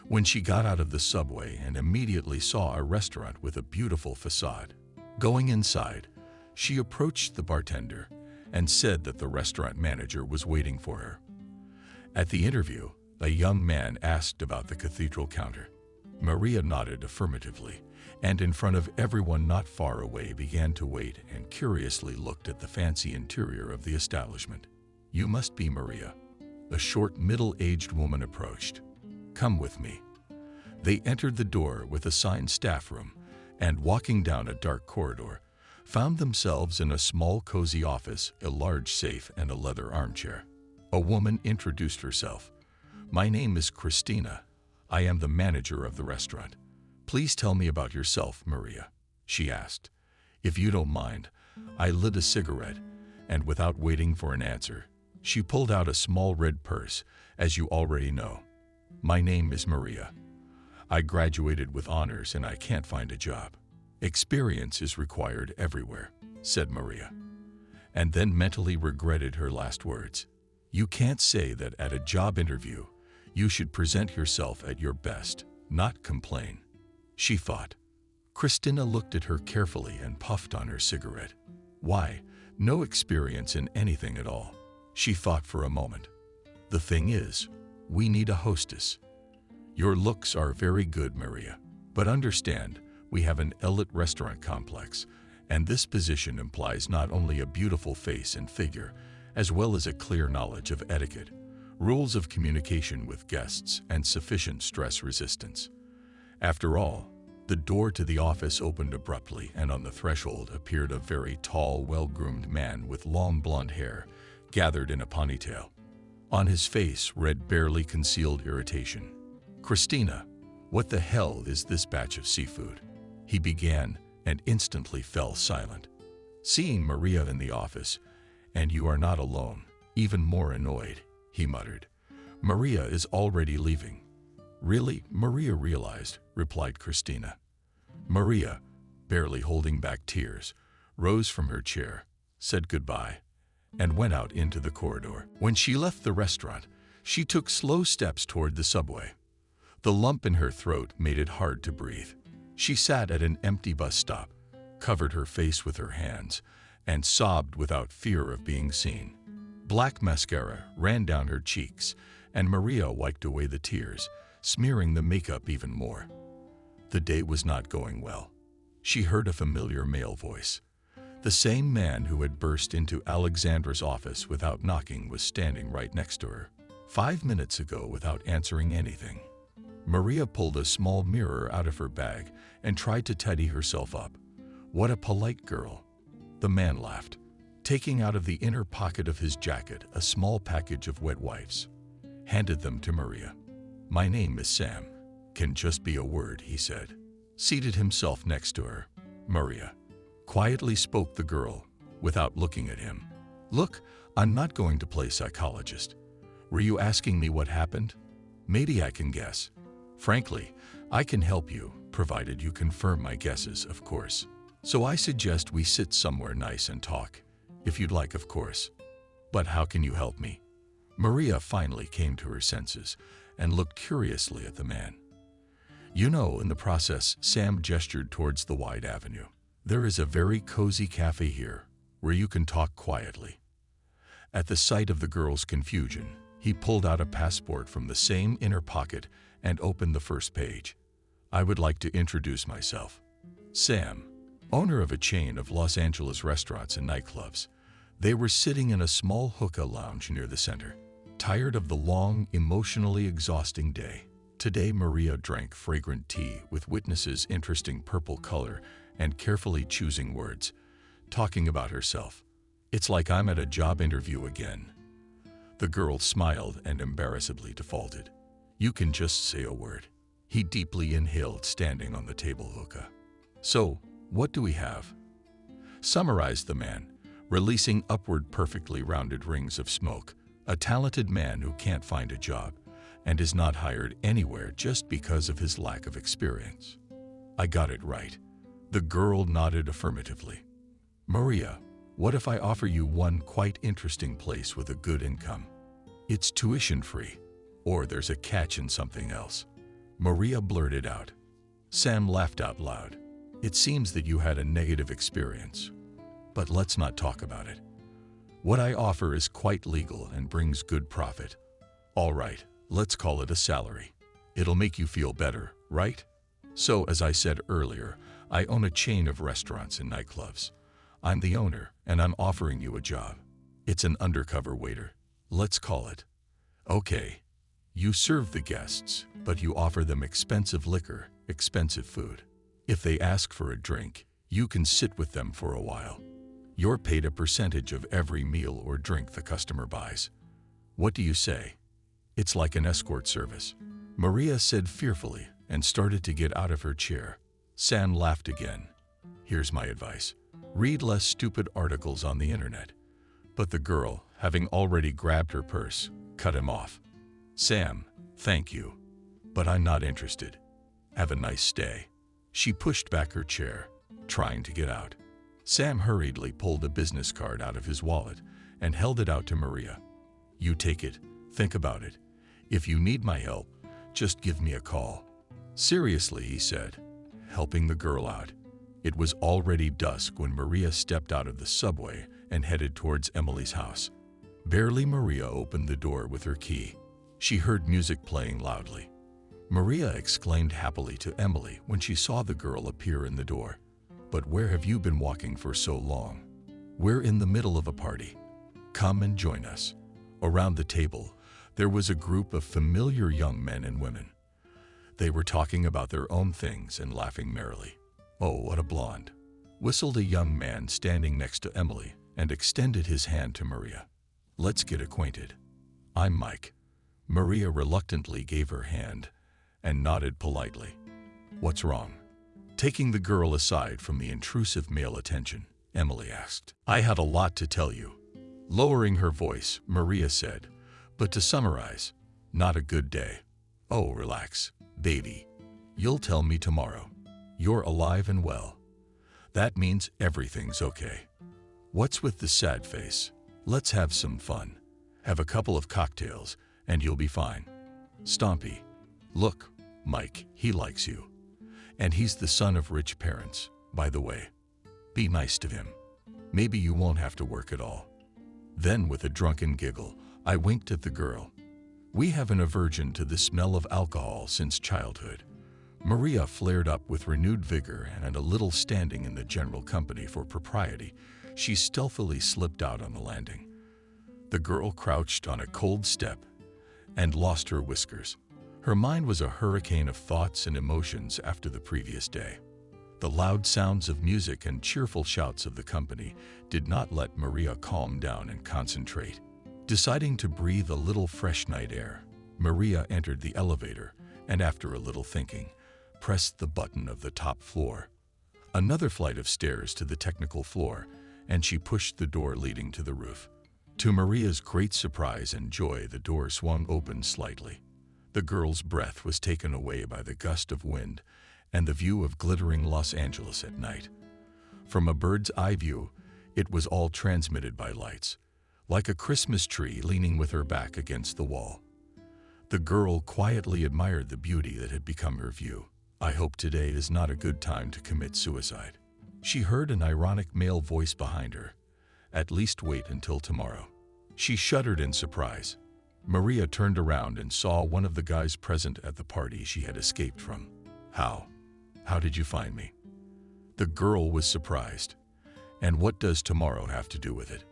When she got out of the subway and immediately saw a restaurant with a beautiful facade. Going inside, she approached the bartender and said that the restaurant manager was waiting for her. At the interview, a young man asked about the cathedral counter. Maria nodded affirmatively, and in front of everyone not far away began to wait and curiously looked at the fancy interior of the establishment. You must be Maria. A short, middle-aged woman approached. Come with me. They entered the door with assigned staff room and, walking down a dark corridor, found themselves in a small, cozy office, a large safe, and a leather armchair. A woman introduced herself. My name is Christina. I am the manager of the restaurant. Please tell me about yourself, Maria, she asked. If you don't mind, I lit a cigarette, and without waiting for an answer, she pulled out a small red purse, as you already know. My name is Maria. I graduated with honors and I can't find a job. Experience is required everywhere, said Maria, and then mentally regretted her last words. You can't say that at a job interview. You should present yourself at your best, not complain. She thought. Christina looked at her carefully and puffed on her cigarette. Why, no experience in anything at all. She thought for a moment. The thing is, we need a hostess. Your looks are very good, Maria. But understand, we have an elite restaurant complex, and this position implies not only a beautiful face and figure, as well as a clear knowledge of etiquette, rules of communication with guests, and sufficient stress resistance. After all, the door to the office opened abruptly, and on the threshold appeared a very tall, well-groomed man with long blonde hair, gathered in a ponytail. On his face read barely concealed irritation. Christina, what the hell is this batch of seafood? He began and instantly fell silent. Seeing Maria in the office, and you are not alone, even more annoyed, he muttered. Maria is already leaving. Really, Maria realized, replied Christina. Maria, barely holding back tears, rose from her chair, said goodbye, and went out into the corridor. When she left the restaurant, she took slow steps toward the subway. The lump in her throat made it hard to breathe. She sat at an empty bus stop, covered her face with her hands, and sobbed without fear of being seen. Black mascara ran down her cheeks, and Maria wiped away the tears, smearing the makeup even more. The day was not going well. She heard a familiar male voice. The same man who had burst into Alexandra's office without knocking was standing right next to her. 5 minutes ago, without answering anything. Maria pulled a small mirror out of her bag and tried to tidy herself up. What a polite girl. The man laughed, taking out of the inner pocket of his jacket a small package of wet wipes. Handed them to Maria. My name is Sam. Can just be a word, he said. Seated himself next to her. Maria. Quietly spoke the girl, without looking at him. Look, I'm not going to play psychologist. Were you asking me what happened? Maybe I can guess. Frankly, I can help you, provided you confirm my guesses, of course. So I suggest we sit somewhere nice and talk. If you'd like, of course. But how can you help me? Maria finally came to her senses and looked curiously at the man. You know, in the process, Sam gestured towards the wide avenue. There is a very cozy cafe here, where you can talk quietly. At the sight of the girl's confusion, he pulled out a passport from the same inner pocket and opened the first page. I would like to introduce myself. Sam, owner of a chain of Los Angeles restaurants and nightclubs. They were sitting in a small hookah lounge near the center, tired of the long, emotionally exhausting day. Today, Maria drank fragrant tea with witnesses' interesting purple color and carefully choosing words, talking about herself. It's like I'm at a job interview again. The girl smiled and embarrassedly defaulted. You can just say a word. He deeply inhaled, standing on the table hookah. So, what do we have? Summarized the man, releasing upward perfectly rounded rings of smoke. A talented man who can't find a job and is not hired anywhere just because of his lack of experience. I got it right. The girl nodded affirmatively. Maria, what if I offer you one quite interesting place with a good income? It's tuition-free, or there's a catch in something else. Maria blurted out. Sam laughed out loud. It seems that you had a negative experience, but let's not talk about it. What I offer is quite legal and brings good profit. All right, let's call it a salary. It'll make you feel better, right? So, as I said earlier, I own a chain of restaurants and nightclubs. I'm the owner, and I'm offering you a job. It's an undercover waiter. Let's call it. Okay, you serve the guests, but you offer them expensive liquor, expensive food. If they ask for a drink, you can sit with them for a while. You're paid a percentage of every meal or drink the customer buys. What do you say? It's like an escort service. Maria said fearfully and started to get out of her chair. Sam laughed again. Here's my advice. Read less stupid articles on the internet. But the girl, having already grabbed her purse, cut him off. Sam, thank you, but I'm not interested. Have a nice stay. She pushed back her chair, trying to get out. Sam hurriedly pulled a business card out of his wallet and held it out to Maria. You take it. Think about it. If you need my help, just give me a call. Seriously, he said, helping the girl out. It was already dusk when Maria stepped out of the subway and headed towards Emily's house. Barely Maria opened the door with her key. She heard music playing loudly. Maria exclaimed happily to Emily when she saw the girl appear in the door. But where have you been walking for so long? We're in the middle of a party. Come and join us. Around the table, there was a group of familiar young men and women. They were talking about their own things and laughing merrily. Oh, what a blonde, whistled a young man standing next to Emily and extended his hand to Maria. Let's get acquainted. I'm Mike. Maria reluctantly gave her hand and nodded politely. What's wrong? Taking the girl aside from the intrusive male attention, Emily asked. I had a lot to tell you. Lowering her voice, Maria said, but to summarize, not a good day. Oh, relax, baby. You'll tell me tomorrow. You're alive and well. That means everything's okay. What's with the sad face? Let's have some fun. Have a couple of cocktails and you'll be fine. Stompy. Look, Mike, he likes you. And he's the son of rich parents, by the way. Be nice to him. Maybe you won't have to work at all. Then, with a drunken giggle, I winked at the girl. We have an aversion to the smell of alcohol since childhood. Maria flared up with renewed vigor, and a little standing in the general company for propriety, she stealthily slipped out on the landing. The girl crouched on a cold step and lost her whiskers. Her mind was a hurricane of thoughts and emotions after the previous day. The loud sounds of music and cheerful shouts of the company did not let Maria calm down and concentrate. Deciding to breathe a little fresh night air, Maria entered the elevator and, after a little thinking, pressed the button of the top floor. Another flight of stairs to the technical floor, and she pushed the door leading to the roof. To Maria's great surprise and joy, the door swung open slightly. The girl's breath was taken away by the gust of wind and the view of glittering Los Angeles at night. From a bird's eye view, it was all transmitted by lights, like a Christmas tree leaning with her back against the wall. The girl quietly admired the beauty that had become her view. I hope today is not a good time to commit suicide. She heard an ironic male voice behind her. At least wait until tomorrow. She shuddered in surprise. Maria turned around and saw one of the guys present at the party she had escaped from. How did you find me? The girl was surprised. And what does tomorrow have to do with it?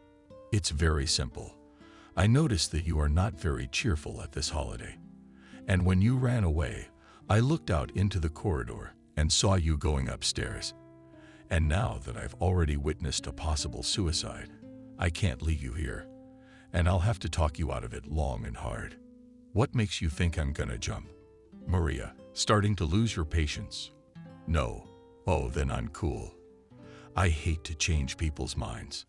It's very simple. I noticed that you are not very cheerful at this holiday. And when you ran away, I looked out into the corridor and saw you going upstairs. And now that I've already witnessed a possible suicide, I can't leave you here. And I'll have to talk you out of it long and hard. What makes you think I'm gonna jump? Maria, starting to lose your patience. No. Oh, then I'm cool. I hate to change people's minds.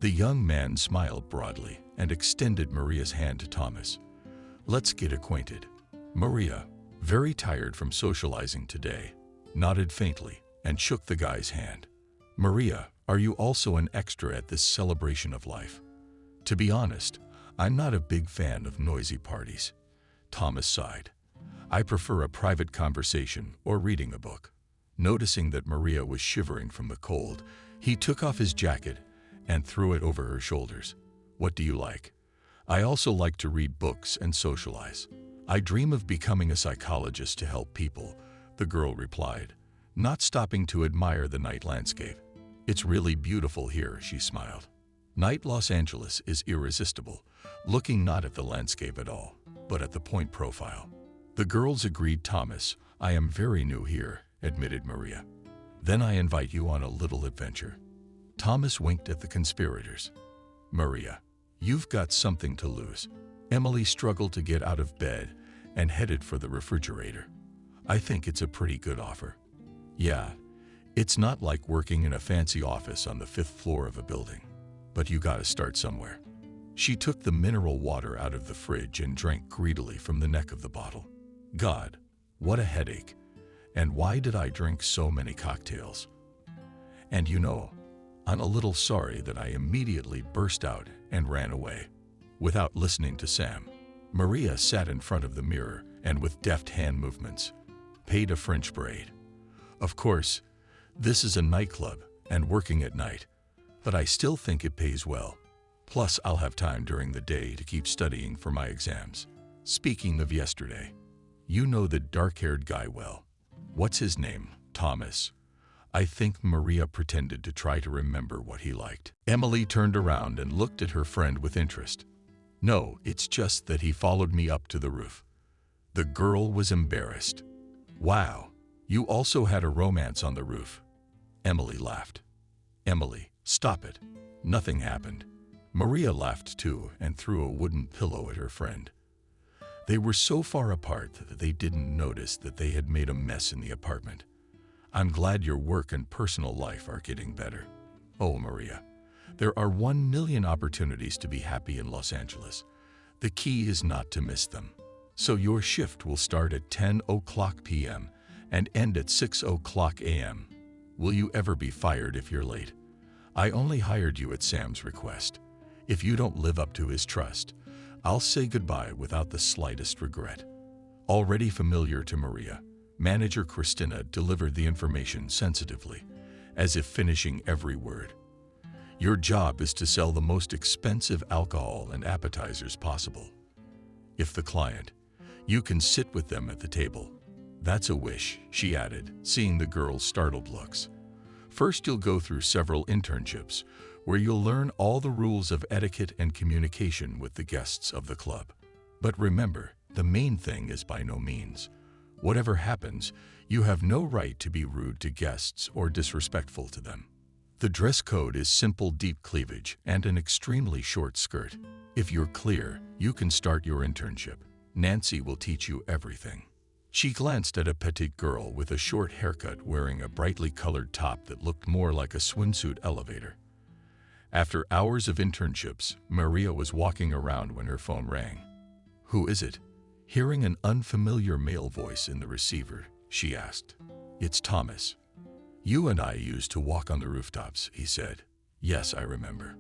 The young man smiled broadly and extended Maria's hand to Thomas. Let's get acquainted. Maria, very tired from socializing today, nodded faintly and shook the guy's hand. Maria, are you also an extra at this celebration of life? To be honest, I'm not a big fan of noisy parties. Thomas sighed. I prefer a private conversation or reading a book. Noticing that Maria was shivering from the cold, he took off his jacket and threw it over her shoulders. What do you like? I also like to read books and socialize. I dream of becoming a psychologist to help people, the girl replied, not stopping to admire the night landscape. It's really beautiful here, she smiled. Night Los Angeles is irresistible, looking not at the landscape at all, but at the point profile. The girls agreed. Thomas, I am very new here, admitted Maria. Then I invite you on a little adventure. Thomas winked at the conspirators. Maria, you've got something to lose. Emily struggled to get out of bed and headed for the refrigerator. I think it's a pretty good offer. Yeah, it's not like working in a fancy office on the 5th floor of a building, but you gotta start somewhere. She took the mineral water out of the fridge and drank greedily from the neck of the bottle. God, what a headache. And why did I drink so many cocktails? And you know, I'm a little sorry that I immediately burst out and ran away, without listening to Sam. Maria sat in front of the mirror and with deft hand movements, paid a French braid. Of course, this is a nightclub and working at night, but I still think it pays well. Plus, I'll have time during the day to keep studying for my exams. Speaking of yesterday, you know the dark-haired guy well. What's his name? Thomas. I think Maria pretended to try to remember what he liked. Emily turned around and looked at her friend with interest. No, it's just that he followed me up to the roof. The girl was embarrassed. Wow, you also had a romance on the roof. Emily laughed. Emily, stop it. Nothing happened. Maria laughed too and threw a wooden pillow at her friend. They were so far apart that they didn't notice that they had made a mess in the apartment. I'm glad your work and personal life are getting better. Oh, Maria, there are 1 million opportunities to be happy in Los Angeles. The key is not to miss them. So your shift will start at 10:00 p.m. and end at 6:00 a.m. Will you ever be fired if you're late? I only hired you at Sam's request. If you don't live up to his trust, I'll say goodbye without the slightest regret. Already familiar to Maria, Manager Christina delivered the information sensitively, as if finishing every word. Your job is to sell the most expensive alcohol and appetizers possible. If the client, you can sit with them at the table. That's a wish, she added, seeing the girl's startled looks. First, you'll go through several internships, where you'll learn all the rules of etiquette and communication with the guests of the club. But remember, the main thing is by no means. Whatever happens, you have no right to be rude to guests or disrespectful to them. The dress code is simple deep cleavage and an extremely short skirt. If you're clear, you can start your internship. Nancy will teach you everything. She glanced at a petite girl with a short haircut wearing a brightly colored top that looked more like a swimsuit elevator. After hours of internships, Maria was walking around when her phone rang. Who is it? Hearing an unfamiliar male voice in the receiver, she asked. It's Thomas. You and I used to walk on the rooftops, he said. Yes, I remember.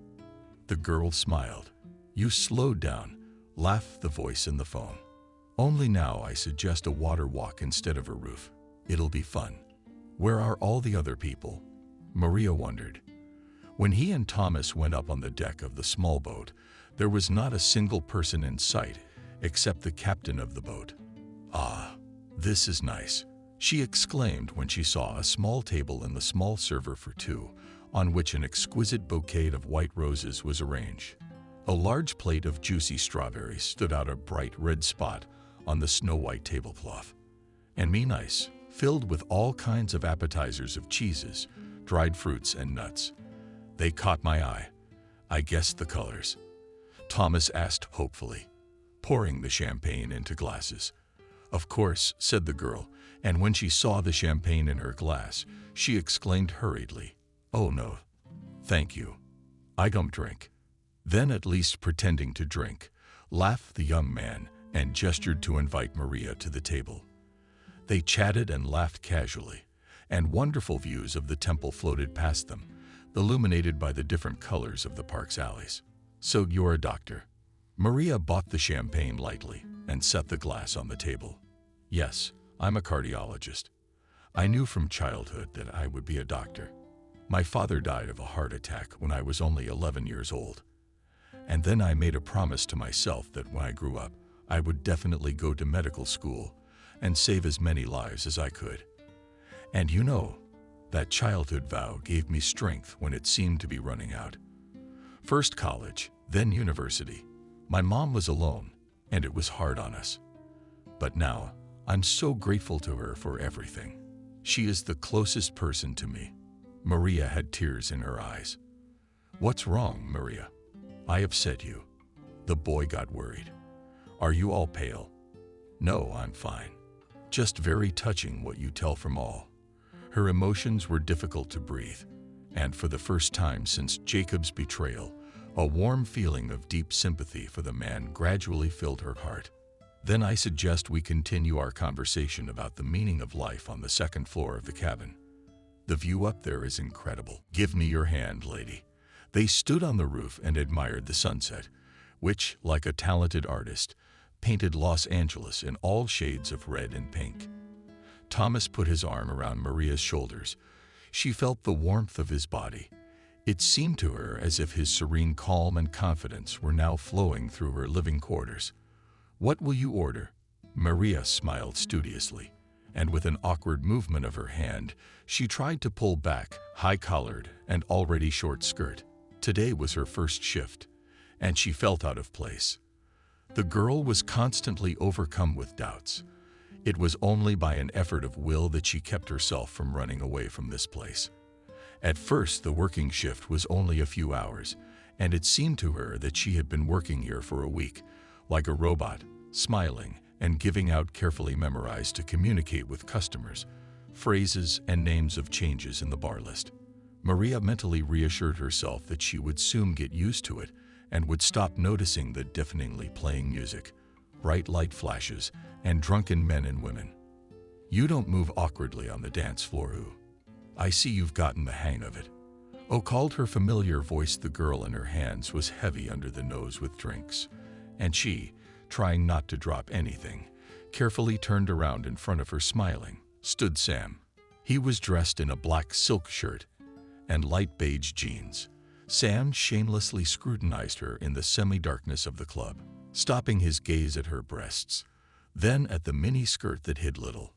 The girl smiled. You slowed down, laughed the voice in the phone. Only now I suggest a water walk instead of a roof. It'll be fun. Where are all the other people? Maria wondered. When he and Thomas went up on the deck of the small boat, there was not a single person in sight except the captain of the boat. Ah, this is nice, she exclaimed when she saw a small table and the small server for two, on which an exquisite bouquet of white roses was arranged. A large plate of juicy strawberries stood out a bright red spot on the snow-white tablecloth. And me nice, filled with all kinds of appetizers of cheeses, dried fruits, and nuts. They caught my eye. I guessed the colors. Thomas asked hopefully, pouring the champagne into glasses. Of course, said the girl, and when she saw the champagne in her glass, she exclaimed hurriedly, Oh no, thank you. I don't drink. Then, at least pretending to drink, laughed the young man and gestured to invite Maria to the table. They chatted and laughed casually, and wonderful views of the temple floated past them, illuminated by the different colors of the park's alleys. So you're a doctor? Maria bought the champagne lightly and set the glass on the table. Yes, I'm a cardiologist. I knew from childhood that I would be a doctor. My father died of a heart attack when I was only 11 years old. And then I made a promise to myself that when I grew up, I would definitely go to medical school and save as many lives as I could. And you know, that childhood vow gave me strength when it seemed to be running out. First college, then university. My mom was alone, and it was hard on us. But now, I'm so grateful to her for everything. She is the closest person to me. Maria had tears in her eyes. What's wrong, Maria? I upset you. The boy got worried. Are you all pale? No, I'm fine. Just very touching what you tell from all. Her emotions were difficult to breathe, and for the first time since Jacob's betrayal, a warm feeling of deep sympathy for the man gradually filled her heart. Then I suggest we continue our conversation about the meaning of life on the second floor of the cabin. The view up there is incredible. Give me your hand, lady. They stood on the roof and admired the sunset, which, like a talented artist, painted Los Angeles in all shades of red and pink. Thomas put his arm around Maria's shoulders. She felt the warmth of his body. It seemed to her as if his serene calm and confidence were now flowing through her living quarters. "What will you order?" Maria smiled studiously, and with an awkward movement of her hand, she tried to pull back high-collared and already short skirt. Today was her first shift, and she felt out of place. The girl was constantly overcome with doubts. It was only by an effort of will that she kept herself from running away from this place. At first, the working shift was only a few hours, and it seemed to her that she had been working here for a week, like a robot, smiling and giving out carefully memorized to communicate with customers, phrases and names of changes in the bar list. Maria mentally reassured herself that she would soon get used to it and would stop noticing the deafeningly playing music, bright light flashes, and drunken men and women. "You don't move awkwardly on the dance floor, who? I see you've gotten the hang of it." Oh, called her familiar voice. The girl in her hands was heavy under the nose with drinks, and she, trying not to drop anything, carefully turned around. In front of her, smiling, stood Sam. He was dressed in a black silk shirt and light beige jeans. Sam shamelessly scrutinized her in the semi-darkness of the club, stopping his gaze at her breasts, then at the mini skirt that hid little.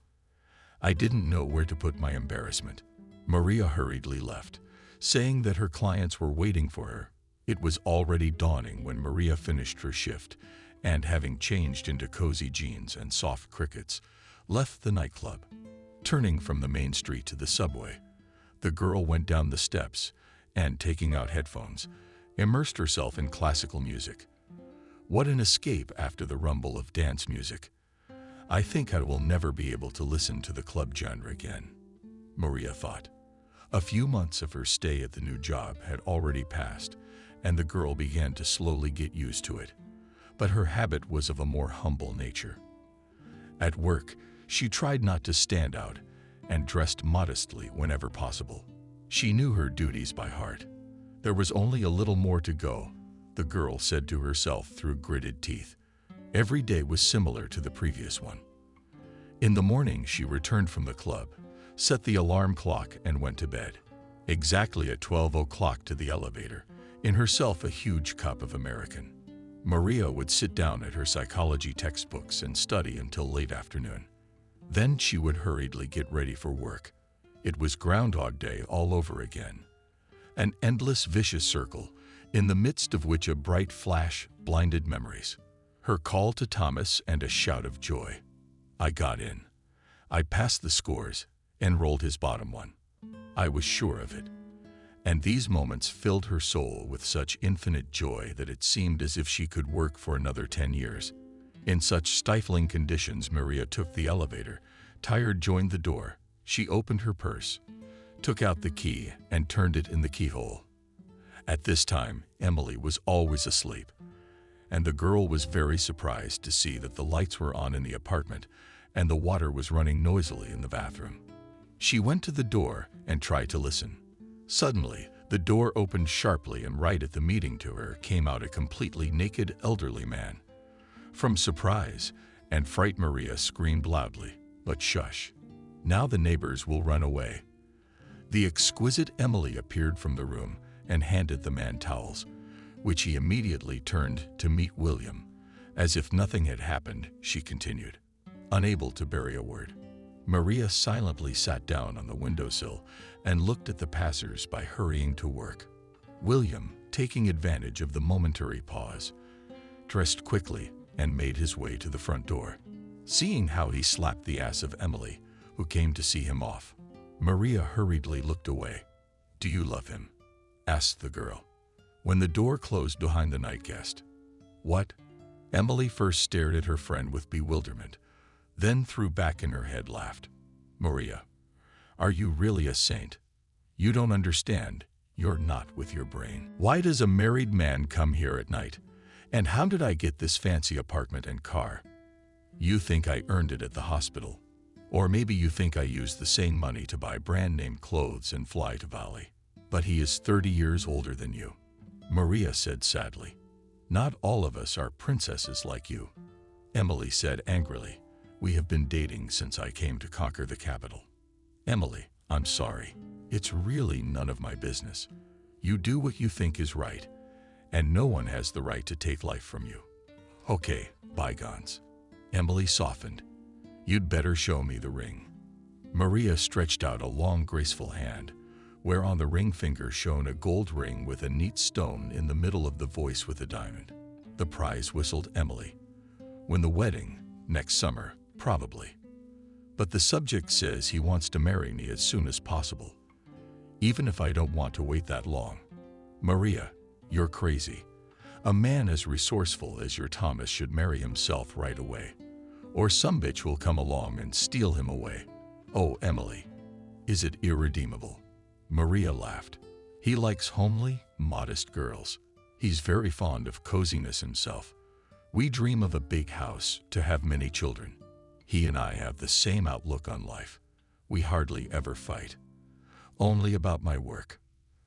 "I didn't know where to put my embarrassment." Maria hurriedly left, saying that her clients were waiting for her. It was already dawning when Maria finished her shift and, having changed into cozy jeans and soft crickets, left the nightclub. Turning from the main street to the subway, the girl went down the steps and, taking out headphones, immersed herself in classical music. What an escape after the rumble of dance music. "I think I will never be able to listen to the club genre again," Maria thought. A few months of her stay at the new job had already passed, and the girl began to slowly get used to it. But her habit was of a more humble nature. At work, she tried not to stand out and dressed modestly whenever possible. She knew her duties by heart. There was only a little more to go, the girl said to herself through gritted teeth. Every day was similar to the previous one. In the morning, she returned from the club, set the alarm clock, and went to bed. Exactly at 12 o'clock to the elevator, in herself a huge cup of American. Maria would sit down at her psychology textbooks and study until late afternoon. Then she would hurriedly get ready for work. It was Groundhog Day all over again. An endless vicious circle, in the midst of which a bright flash blinded memories. Her call to Thomas and a shout of joy. "I got in. I passed the scores, enrolled his bottom one. I was sure of it." And these moments filled her soul with such infinite joy that it seemed as if she could work for another 10 years. In such stifling conditions, Maria took the elevator. Tired, joined the door. She opened her purse, took out the key, and turned it in the keyhole. At this time, Emily was always asleep, and the girl was very surprised to see that the lights were on in the apartment and the water was running noisily in the bathroom. She went to the door and tried to listen. Suddenly, the door opened sharply, and right at the meeting to her came out a completely naked elderly man. From surprise and fright, Maria screamed loudly, "But shush. Now the neighbors will run away." The exquisite Emily appeared from the room and handed the man towels, which he immediately turned to meet William. As if nothing had happened, she continued, unable to bury a word. Maria silently sat down on the windowsill and looked at the passers-by hurrying to work. William, taking advantage of the momentary pause, dressed quickly and made his way to the front door. Seeing how he slapped the ass of Emily, who came to see him off, Maria hurriedly looked away. "Do you love him?" asked the girl, when the door closed behind the night guest. "What?" Emily first stared at her friend with bewilderment, then threw back in her head, laughed. "Maria, are you really a saint? You don't understand. You're not with your brain. Why does a married man come here at night? And how did I get this fancy apartment and car? You think I earned it at the hospital. Or maybe you think I used the same money to buy brand-name clothes and fly to Bali. But he is 30 years older than you," Maria said sadly. "Not all of us are princesses like you." Emily said angrily. We have been dating since I came to conquer the capital. Emily, I'm sorry. It's really none of my business. You do what you think is right, and no one has the right to take life from you. Okay, bygones. Emily softened. You'd better show me the ring. Maria stretched out a long, graceful hand, where on the ring finger shone a gold ring with a neat stone in the middle of the voice with a diamond. The prize, whistled Emily. When the wedding? Next summer, probably. But the subject says he wants to marry me as soon as possible, even if I don't want to wait that long. Maria, you're crazy. A man as resourceful as your Thomas should marry himself right away, or some bitch will come along and steal him away. Oh, Emily, is it irredeemable? Maria laughed. He likes homely, modest girls. He's very fond of coziness himself. We dream of a big house, to have many children. He and I have the same outlook on life. We hardly ever fight. Only about my work.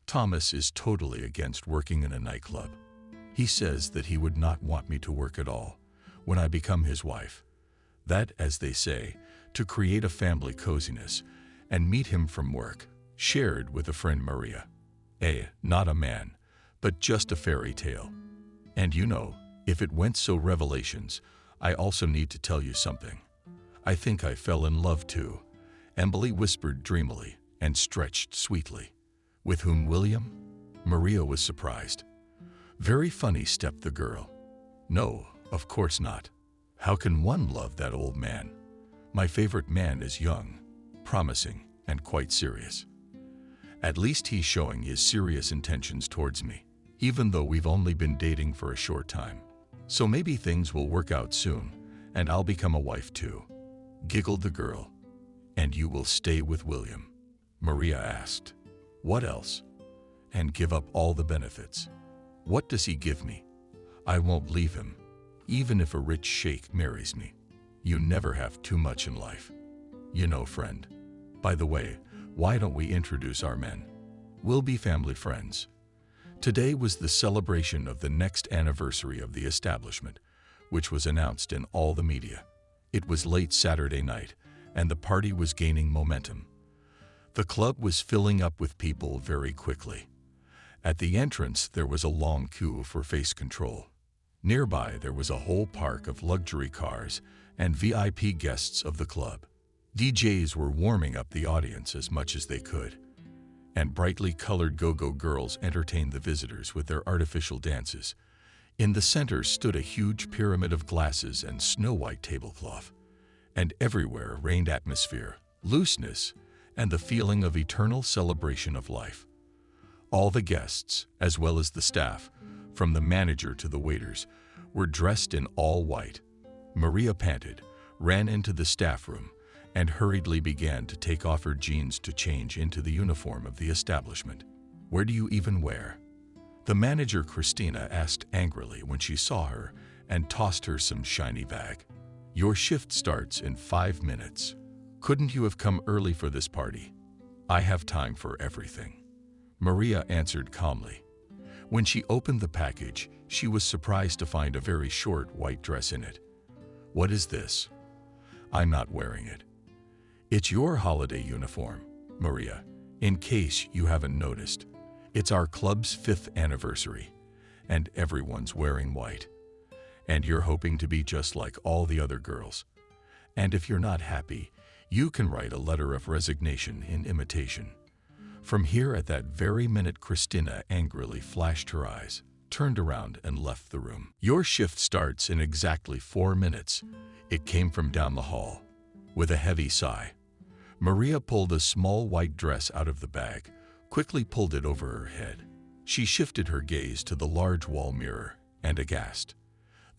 Thomas is totally against working in a nightclub. He says that he would not want me to work at all when I become his wife. That, as they say, to create a family coziness and meet him from work, shared with a friend Maria. Not a man, but just a fairy tale. And you know, if it went so revelations, I also need to tell you something. I think I fell in love too, Emily whispered dreamily and stretched sweetly. With whom, William? Maria was surprised. Very funny, stepped the girl. No, of course not. How can one love that old man? My favorite man is young, promising, and quite serious. At least he's showing his serious intentions towards me, even though we've only been dating for a short time. So maybe things will work out soon, and I'll become a wife too, giggled the girl. And you will stay with William? Maria asked. What else? And give up all the benefits. What does he give me? I won't leave him, even if a rich sheikh marries me. You never have too much in life. You know, friend. By the way, why don't we introduce our men? We'll be family friends. Today was the celebration of the next anniversary of the establishment, which was announced in all the media. It was late Saturday night, and the party was gaining momentum. The club was filling up with people very quickly. At the entrance, there was a long queue for face control. Nearby, there was a whole park of luxury cars and VIP guests of the club. DJs were warming up the audience as much as they could, and brightly colored go-go girls entertained the visitors with their artificial dances. In the center stood a huge pyramid of glasses and snow-white tablecloth, and everywhere reigned atmosphere, looseness, and the feeling of eternal celebration of life. All the guests, as well as the staff, from the manager to the waiters, were dressed in all white. Maria panted, ran into the staff room, and hurriedly began to take off her jeans to change into the uniform of the establishment. Where do you even wear? The manager, Christina, asked angrily when she saw her and tossed her some shiny bag. Your shift starts in 5 minutes. Couldn't you have come early for this party? I have time for everything. Maria answered calmly. When she opened the package, she was surprised to find a very short white dress in it. What is this? I'm not wearing it. It's your holiday uniform, Maria, in case you haven't noticed. It's our club's 5th anniversary, and everyone's wearing white. And you're hoping to be just like all the other girls. And if you're not happy, you can write a letter of resignation in imitation. From here, at that very minute, Christina angrily flashed her eyes, turned around, and left the room. Your shift starts in exactly 4 minutes. It came from down the hall. With a heavy sigh, Maria pulled a small white dress out of the bag, quickly pulled it over her head. She shifted her gaze to the large wall mirror, and aghast.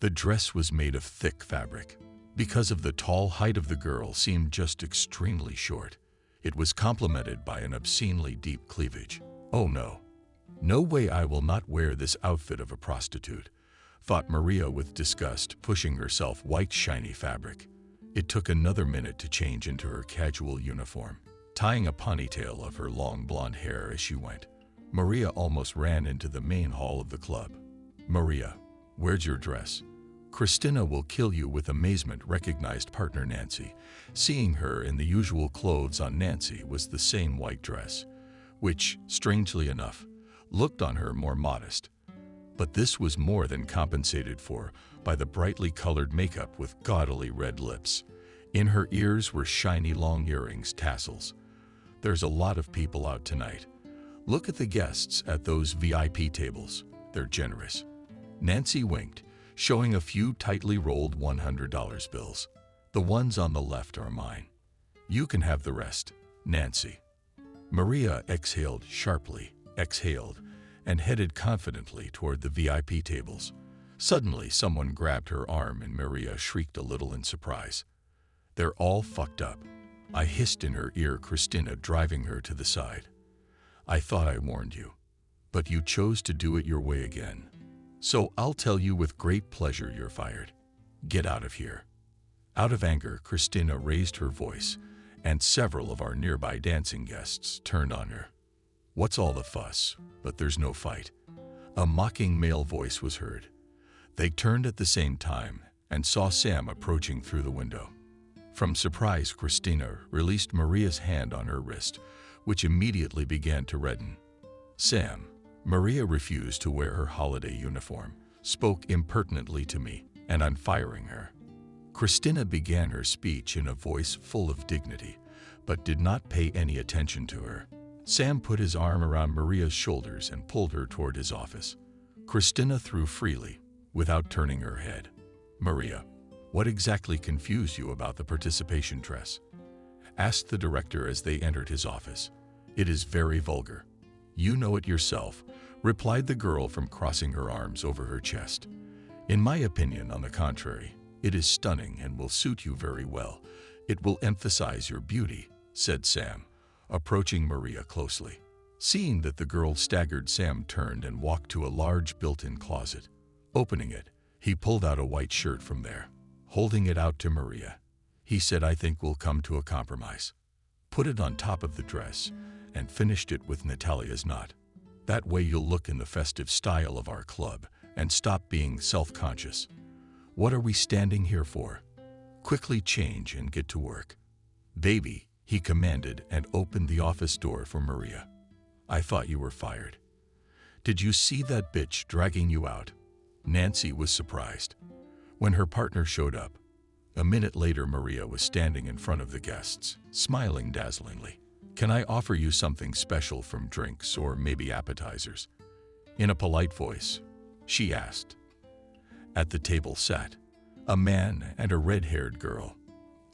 The dress was made of thick fabric. Because of the tall height of the girl seemed just extremely short. It was complemented by an obscenely deep cleavage. Oh no. No way, I will not wear this outfit of a prostitute, thought Maria with disgust, pushing herself white shiny fabric. It took another minute to change into her casual uniform, tying a ponytail of her long blonde hair as she went. Maria almost ran into the main hall of the club. Maria, where's your dress? Christina will kill you with amazement, recognized partner Nancy. Seeing her in the usual clothes on Nancy was the same white dress, which, strangely enough, looked on her more modest. But this was more than compensated for by the brightly colored makeup with gaudily red lips. In her ears were shiny long earrings, tassels. There's a lot of people out tonight. Look at the guests at those VIP tables. They're generous. Nancy winked, showing a few tightly rolled $100 bills. The ones on the left are mine. You can have the rest, Nancy. Maria exhaled sharply, and headed confidently toward the VIP tables. Suddenly, someone grabbed her arm and Maria shrieked a little in surprise. They're all fucked up, I hissed in her ear, Christina driving her to the side. I thought I warned you, but you chose to do it your way again. So I'll tell you with great pleasure, you're fired. Get out of here. Out of anger, Christina raised her voice, and several of our nearby dancing guests turned on her. What's all the fuss? But there's no fight. A mocking male voice was heard. They turned at the same time and saw Sam approaching through the window. From surprise, Christina released Maria's hand on her wrist, which immediately began to redden. Sam, Maria refused to wear her holiday uniform, spoke impertinently to me, and I'm firing her. Christina began her speech in a voice full of dignity, but did not pay any attention to her. Sam put his arm around Maria's shoulders and pulled her toward his office. Christina threw freely, without turning her head. Maria, what exactly confused you about the participation dress? Asked the director as they entered his office. It is very vulgar. You know it yourself, replied the girl from crossing her arms over her chest. In my opinion, on the contrary, it is stunning and will suit you very well. It will emphasize your beauty, said Sam, approaching Maria closely. Seeing that the girl staggered, Sam turned and walked to a large built-in closet. Opening it, he pulled out a white shirt from there. Holding it out to Maria, he said, I think we'll come to a compromise. Put it on top of the dress and finished it with Natalia's knot. That way you'll look in the festive style of our club and stop being self-conscious. What are we standing here for? Quickly change and get to work. Baby, he commanded and opened the office door for Maria. I thought you were fired. Did you see that bitch dragging you out? Nancy was surprised. When her partner showed up, a minute later, Maria was standing in front of the guests, smiling dazzlingly. Can I offer you something special, from drinks or maybe appetizers? In a polite voice, she asked. At the table sat a man and a red-haired girl.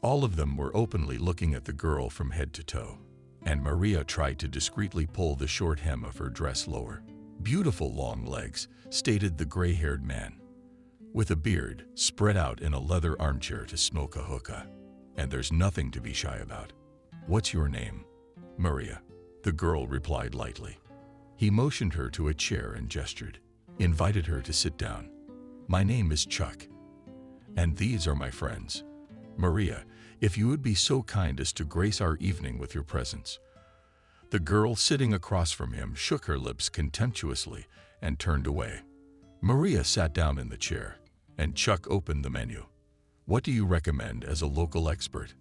All of them were openly looking at the girl from head to toe, and Maria tried to discreetly pull the short hem of her dress lower. Beautiful long legs, stated the gray-haired man, with a beard spread out in a leather armchair to smoke a hookah. And there's nothing to be shy about. What's your name? Maria, the girl replied lightly. He motioned her to a chair and gestured, invited her to sit down. My name is Chuck, and these are my friends. Maria, if you would be so kind as to grace our evening with your presence. The girl sitting across from him shook her lips contemptuously and turned away. Maria sat down in the chair, and Chuck opened the menu. What do you recommend as a local expert?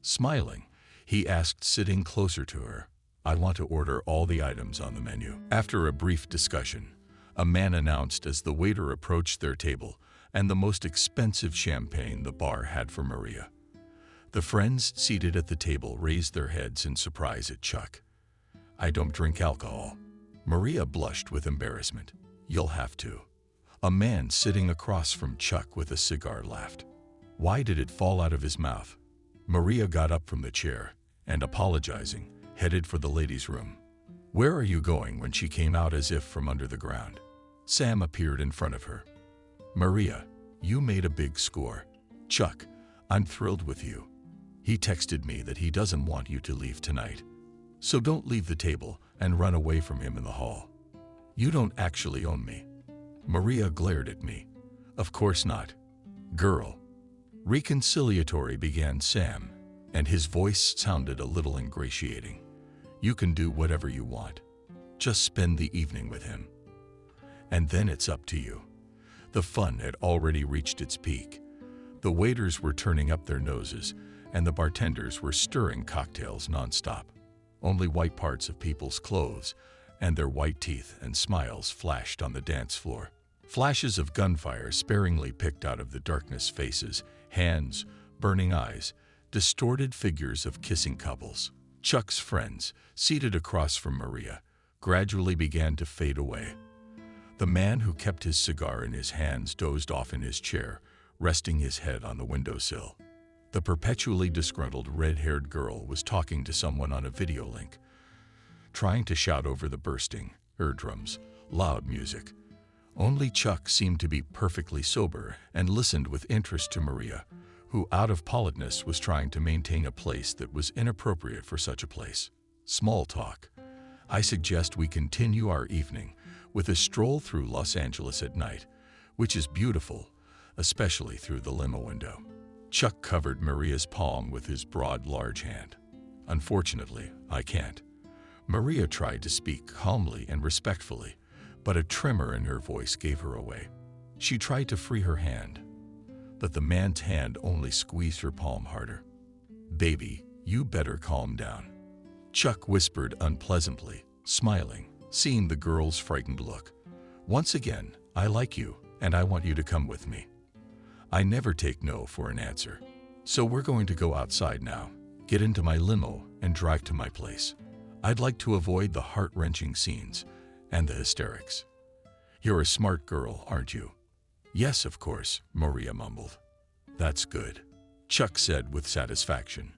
Smiling, he asked, sitting closer to her. I want to order all the items on the menu. After a brief discussion, a man announced as the waiter approached their table and the most expensive champagne the bar had for Maria. The friends seated at the table raised their heads in surprise at Chuck. I don't drink alcohol. Maria blushed with embarrassment. You'll have to. A man sitting across from Chuck with a cigar laughed. Why did it fall out of his mouth? Maria got up from the chair and, apologizing, headed for the ladies' room. Where are you going? When she came out as if from under the ground, Sam appeared in front of her. Maria, you made a big score. Chuck, I'm thrilled with you. He texted me that he doesn't want you to leave tonight. So don't leave the table and run away from him in the hall. You don't actually own me. Maria glared at me. Of course not. Girl. Reconciliatory began Sam, and his voice sounded a little ingratiating. You can do whatever you want. Just spend the evening with him. And then it's up to you. The fun had already reached its peak. The waiters were turning up their noses, and the bartenders were stirring cocktails nonstop. Only white parts of people's clothes and their white teeth and smiles flashed on the dance floor. Flashes of gunfire sparingly picked out of the darkness, faces, hands, burning eyes, distorted figures of kissing couples. Chuck's friends, seated across from Maria, gradually began to fade away. The man who kept his cigar in his hands dozed off in his chair, resting his head on the windowsill. The perpetually disgruntled red-haired girl was talking to someone on a video link, trying to shout over the bursting eardrums, loud music. Only Chuck seemed to be perfectly sober and listened with interest to Maria, who, out of politeness, was trying to maintain a place that was inappropriate for such a place. Small talk. I suggest we continue our evening with a stroll through Los Angeles at night, which is beautiful, especially through the limo window. Chuck covered Maria's palm with his broad, large hand. Unfortunately, I can't. Maria tried to speak calmly and respectfully, but a tremor in her voice gave her away. She tried to free her hand, but the man's hand only squeezed her palm harder. "Baby, you better calm down," Chuck whispered unpleasantly, smiling, seeing the girl's frightened look. "Once again, I like you, and I want you to come with me. I never take no for an answer. So we're going to go outside now, get into my limo, and drive to my place. I'd like to avoid the heart-wrenching scenes and the hysterics. You're a smart girl, aren't you?" "Yes, of course," Maria mumbled. "That's good," Chuck said with satisfaction.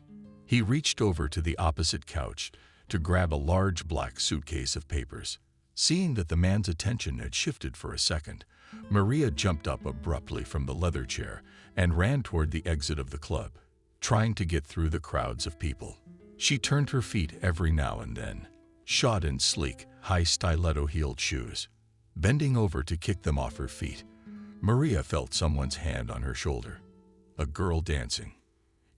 He reached over to the opposite couch to grab a large black suitcase of papers. Seeing that the man's attention had shifted for a second, Maria jumped up abruptly from the leather chair and ran toward the exit of the club, trying to get through the crowds of people. She turned her feet every now and then, shod in sleek, high stiletto-heeled shoes. Bending over to kick them off her feet, Maria felt someone's hand on her shoulder. A girl dancing.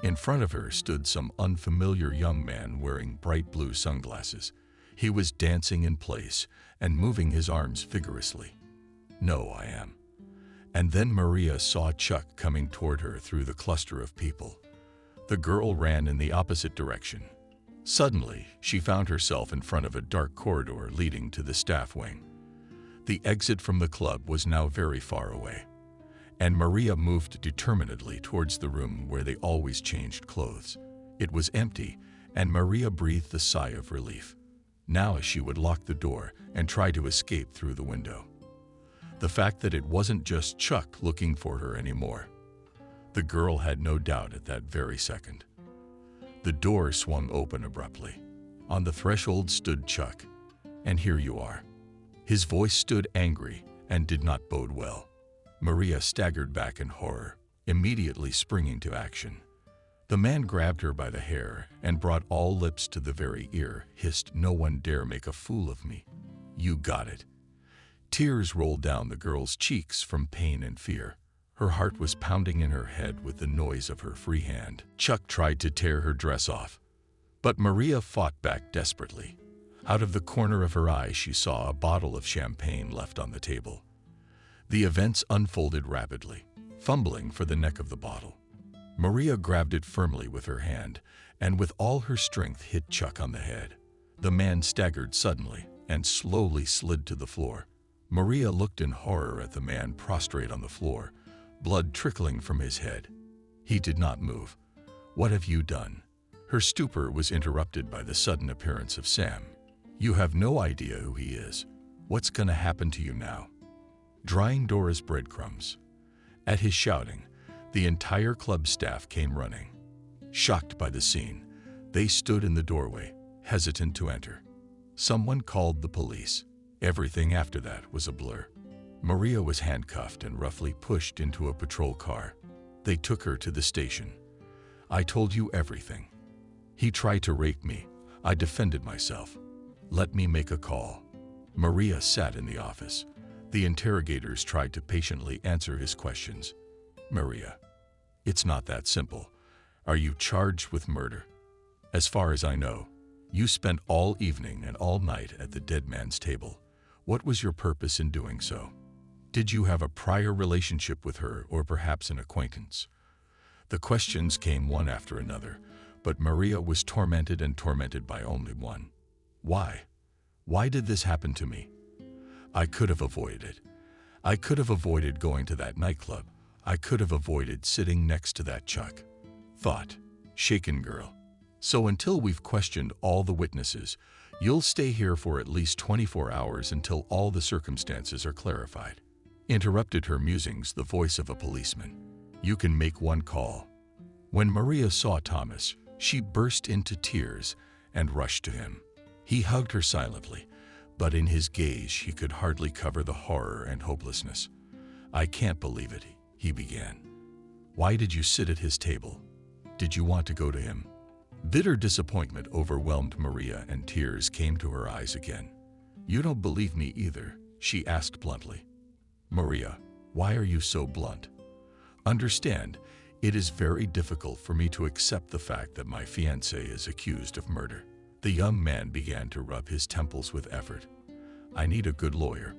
In front of her stood some unfamiliar young man wearing bright blue sunglasses. He was dancing in place and moving his arms vigorously. "No, I am." And then Maria saw Chuck coming toward her through the cluster of people. The girl ran in the opposite direction. Suddenly, she found herself in front of a dark corridor leading to the staff wing. The exit from the club was now very far away, and Maria moved determinedly towards the room where they always changed clothes. It was empty, and Maria breathed a sigh of relief. Now she would lock the door and try to escape through the window. The fact that it wasn't just Chuck looking for her anymore. The girl had no doubt at that very second. The door swung open abruptly. On the threshold stood Chuck. "And here you are." His voice stood angry and did not bode well. Maria staggered back in horror, immediately springing to action. The man grabbed her by the hair and brought all lips to the very ear, hissed, "No one dare make a fool of me." "You got it." Tears rolled down the girl's cheeks from pain and fear. Her heart was pounding in her head with the noise of her free hand. Chuck tried to tear her dress off, but Maria fought back desperately. Out of the corner of her eye, she saw a bottle of champagne left on the table. The events unfolded rapidly. Fumbling for the neck of the bottle, Maria grabbed it firmly with her hand and with all her strength hit Chuck on the head. The man staggered suddenly and slowly slid to the floor. Maria looked in horror at the man prostrate on the floor, blood trickling from his head. He did not move. "What have you done?" Her stupor was interrupted by the sudden appearance of Sam. "You have no idea who he is. What's gonna happen to you now?" Drying Dora's breadcrumbs. At his shouting, the entire club staff came running. Shocked by the scene, they stood in the doorway, hesitant to enter. Someone called the police. Everything after that was a blur. Maria was handcuffed and roughly pushed into a patrol car. They took her to the station. "I told you everything. He tried to rape me. I defended myself. Let me make a call." Maria sat in the office. The interrogators tried to patiently answer his questions. "Maria, it's not that simple. Are you charged with murder? As far as I know, you spent all evening and all night at the dead man's table. What was your purpose in doing so? Did you have a prior relationship with her or perhaps an acquaintance? The questions came one after another, but Maria was tormented and tormented by only one. Why? Why did this happen to me? I could have avoided it. I could have avoided going to that nightclub. I could have avoided sitting next to that Chuck. Thought. Shaken girl. So until we've questioned all the witnesses, you'll stay here for at least 24 hours until all the circumstances are clarified. Interrupted her musings the voice of a policeman. You can make one call. When Maria saw Thomas, she burst into tears and rushed to him. He hugged her silently, but in his gaze she could hardly cover the horror and hopelessness. I can't believe it, he began. Why did you sit at his table? Did you want to go to him? Bitter disappointment overwhelmed Maria and tears came to her eyes again. You don't believe me either, she asked bluntly. Maria, why are you so blunt? Understand, it is very difficult for me to accept the fact that my fiancé is accused of murder. The young man began to rub his temples with effort. I need a good lawyer.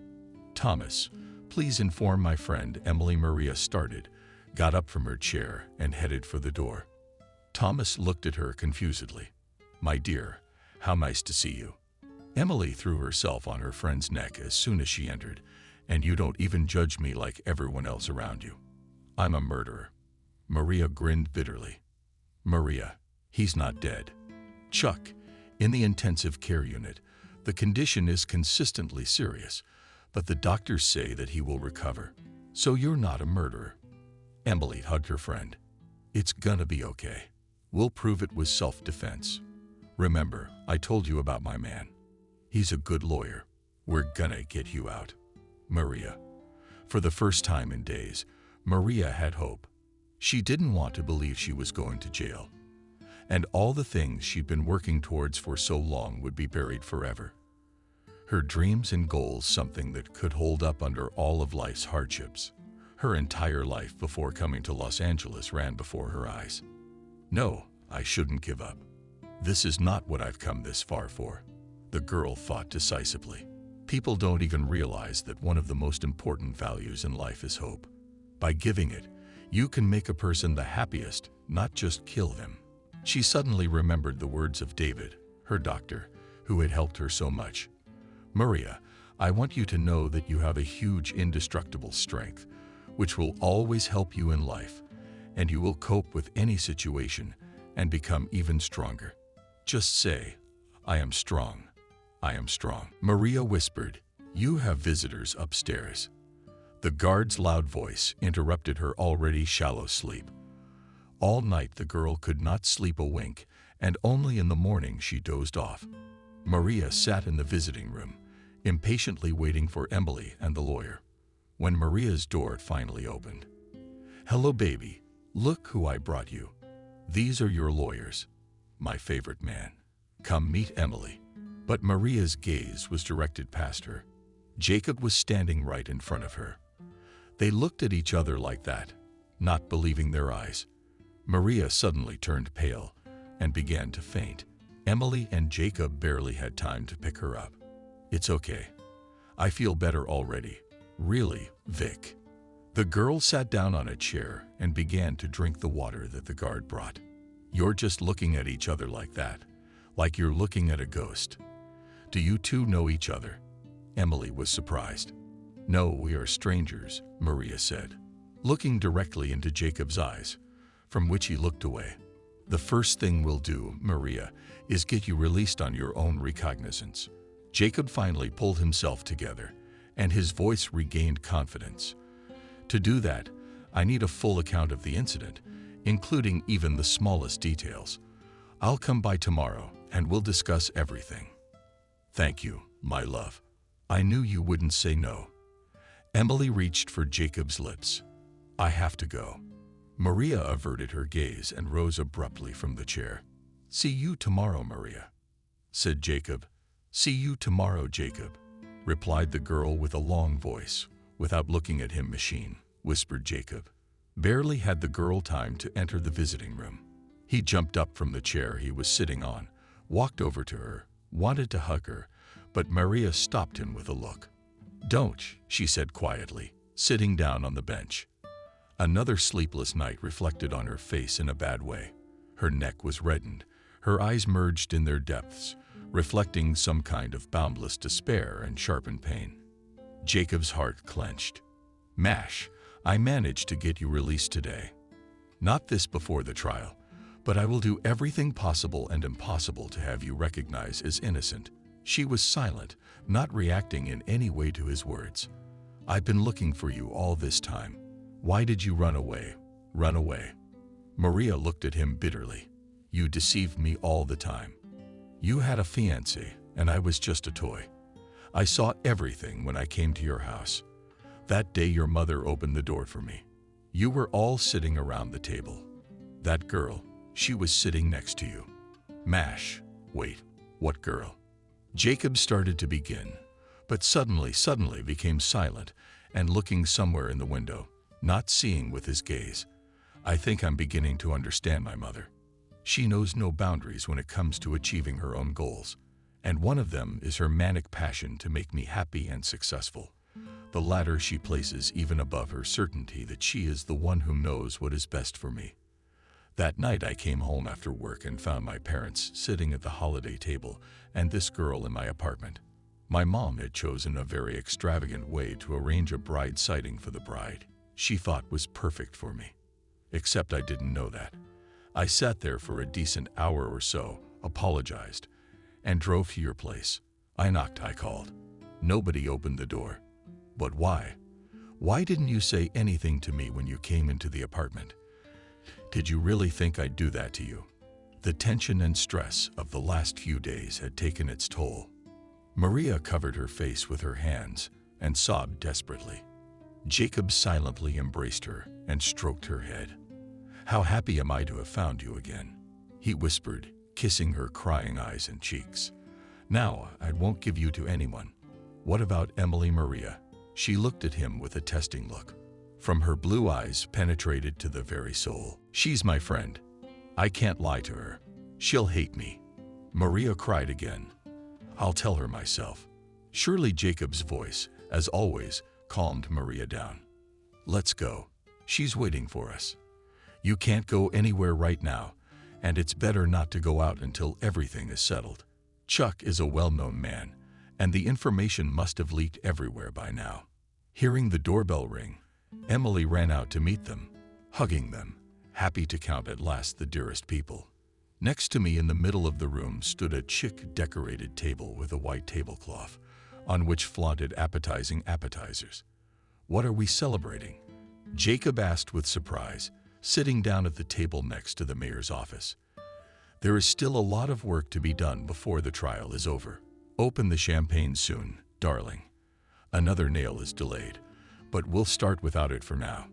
Thomas, please inform my friend Emily. Maria started, got up from her chair, and headed for the door. Thomas looked at her confusedly. My dear, how nice to see you. Emily threw herself on her friend's neck as soon as she entered, and you don't even judge me like everyone else around you. I'm a murderer. Maria grinned bitterly. Maria, he's not dead. Chuck, in the intensive care unit, the condition is consistently serious, but the doctors say that he will recover. So you're not a murderer. Emily hugged her friend. It's gonna be okay. We'll prove it was self-defense. Remember, I told you about my man. He's a good lawyer. We're gonna get you out. Maria. For the first time in days, Maria had hope. She didn't want to believe she was going to jail, and all the things she'd been working towards for so long would be buried forever. Her dreams and goals, something that could hold up under all of life's hardships. Her entire life before coming to Los Angeles ran before her eyes. No, I shouldn't give up. This is not what I've come this far for. The girl thought decisively. People don't even realize that one of the most important values in life is hope. By giving it, you can make a person the happiest, not just kill them. She suddenly remembered the words of David, her doctor, who had helped her so much. Maria, I want you to know that you have a huge indestructible strength, which will always help you in life, and you will cope with any situation and become even stronger. Just say, I am strong. I am strong. Maria whispered, You have visitors upstairs. The guard's loud voice interrupted her already shallow sleep. All night the girl could not sleep a wink, and only in the morning she dozed off. Maria sat in the visiting room, impatiently waiting for Emily and the lawyer. When Maria's door finally opened. Hello, baby. Look who I brought you. These are your lawyers. My favorite man. Come meet Emily. But Maria's gaze was directed past her. Jacob was standing right in front of her. They looked at each other like that, not believing their eyes. Maria suddenly turned pale and began to faint. Emily and Jacob barely had time to pick her up. It's okay. I feel better already. Really, Vic. The girl sat down on a chair and began to drink the water that the guard brought. You're just looking at each other like that, like you're looking at a ghost. Do you two know each other? Emily was surprised. No, we are strangers, Maria said, looking directly into Jacob's eyes, from which he looked away. The first thing we'll do, Maria, is get you released on your own recognizance. Jacob finally pulled himself together, and his voice regained confidence. To do that, I need a full account of the incident, including even the smallest details. I'll come by tomorrow, and we'll discuss everything. Thank you, my love. I knew you wouldn't say no. Emily reached for Jacob's lips. I have to go. Maria averted her gaze and rose abruptly from the chair. See you tomorrow, Maria, said Jacob. See you tomorrow, Jacob, replied the girl with a long voice. Without looking at him, machine, whispered Jacob. Barely had the girl time to enter the visiting room. He jumped up from the chair he was sitting on, walked over to her, wanted to hug her, but Maria stopped him with a look. Don't, she said quietly. sitting down on the bench. Another sleepless night reflected on her face in a bad way. Her neck was reddened, her eyes merged in their depths, reflecting some kind of boundless despair and sharpened pain. Jacob's heart clenched. "Mash, I managed to get you released today. Not this before the trial, but I will do everything possible and impossible to have you recognized as innocent." She was silent, not reacting in any way to his words. "I've been looking for you all this time. Why did you run away? Run away?" Maria looked at him bitterly. "You deceived me all the time. You had a fiancé, and I was just a toy. I saw everything when I came to your house. That day your mother opened the door for me. You were all sitting around the table. That girl, she was sitting next to you." Mash, wait, what girl? Jacob started to begin, but suddenly became silent and looking somewhere in the window, not seeing with his gaze. "I think I'm beginning to understand my mother. She knows no boundaries when it comes to achieving her own goals, and one of them is her manic passion to make me happy and successful. The latter she places even above her certainty that she is the one who knows what is best for me. That night I came home after work and found my parents sitting at the holiday table and this girl in my apartment. My mom had chosen a very extravagant way to arrange a bride sighting for the bride she thought was perfect for me. Except I didn't know that. I sat there for a decent hour or so, apologized, and drove to your place. I knocked, I called. Nobody opened the door. But why? Why didn't you say anything to me when you came into the apartment? Did you really think I'd do that to you?" The tension and stress of the last few days had taken its toll. Maria covered her face with her hands and sobbed desperately. Jacob silently embraced her and stroked her head. "How happy am I to have found you again," he whispered, kissing her crying eyes and cheeks. "Now I won't give you to anyone. What about Emily Maria?" She looked at him with a testing look. From her blue eyes penetrated to the very soul. "She's my friend. I can't lie to her. She'll hate me." Maria cried again. "I'll tell her myself." Surely Jacob's voice, as always, calmed Maria down. "Let's go. She's waiting for us. You can't go anywhere right now, and it's better not to go out until everything is settled. Chuck is a well-known man, and the information must have leaked everywhere by now." Hearing the doorbell ring, Emily ran out to meet them, hugging them, happy to count at last the dearest people. Next to me in the middle of the room stood a chic-decorated table with a white tablecloth, on which flaunted appetizing appetizers. "What are we celebrating?" Jacob asked with surprise, sitting down at the table next to the mayor's office. "There is still a lot of work to be done before the trial is over. Open the champagne soon, darling. Another nail is delayed, but we'll start without it for now."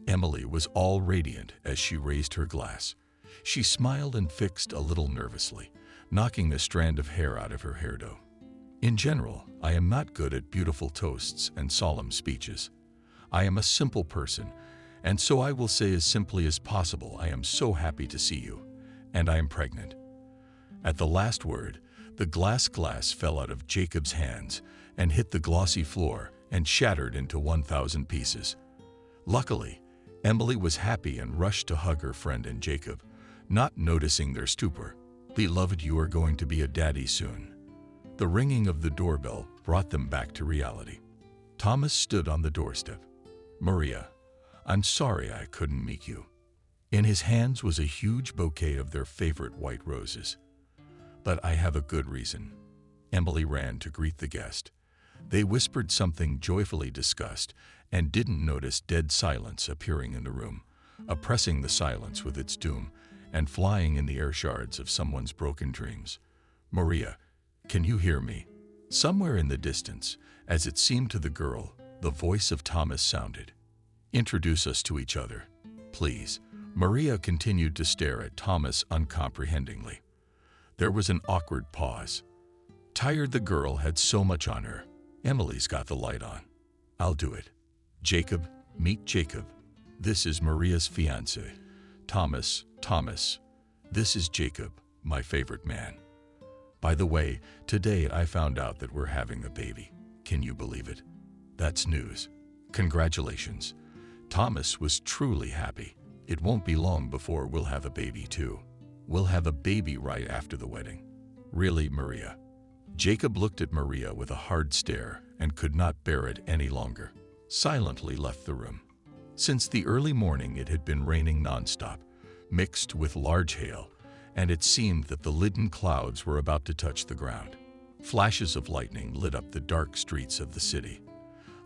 Emily was all radiant as she raised her glass. She smiled and fixed a little nervously, knocking a strand of hair out of her hairdo. "In general, I am not good at beautiful toasts and solemn speeches. I am a simple person, and so I will say as simply as possible, I am so happy to see you, and I am pregnant." At the last word, the glass fell out of Jacob's hands and hit the glossy floor and shattered into 1,000 pieces. Luckily, Emily was happy and rushed to hug her friend and Jacob, not noticing their stupor. "Beloved, you are going to be a daddy soon." The ringing of the doorbell brought them back to reality. Thomas stood on the doorstep. "Maria, I'm sorry I couldn't meet you." In his hands was a huge bouquet of their favorite white roses. "But I have a good reason." Emily ran to greet the guest. They whispered something joyfully discussed and didn't notice dead silence appearing in the room, oppressing the silence with its doom and flying in the air shards of someone's broken dreams. "Maria, can you hear me?" Somewhere in the distance, as it seemed to the girl, the voice of Thomas sounded. "Introduce us to each other, please." Maria continued to stare at Thomas uncomprehendingly. There was an awkward pause. Tired the girl had so much on her. Emily's got the light on. "I'll do it. Jacob, meet Jacob. This is Maria's fiancé. Thomas, this is Jacob, my favorite man. By the way, today I found out that we're having a baby. Can you believe it? That's news. Congratulations. Thomas was truly happy. It won't be long before we'll have a baby too. We'll have a baby right after the wedding. Really, Maria? Jacob looked at Maria with a hard stare and could not bear it any longer. Silently left the room. Since the early morning it had been raining nonstop, mixed with large hail, and it seemed that the leaden clouds were about to touch the ground. Flashes of lightning lit up the dark streets of the city.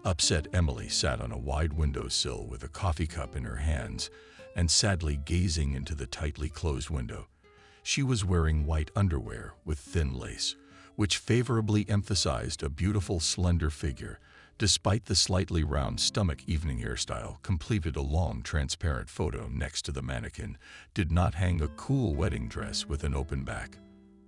Upset Emily sat on a wide windowsill with a coffee cup in her hands and sadly gazing into the tightly closed window. She was wearing white underwear with thin lace, which favorably emphasized a beautiful, slender figure. Despite the slightly round stomach, evening hairstyle completed a long, transparent photo next to the mannequin did not hang a cool wedding dress with an open back,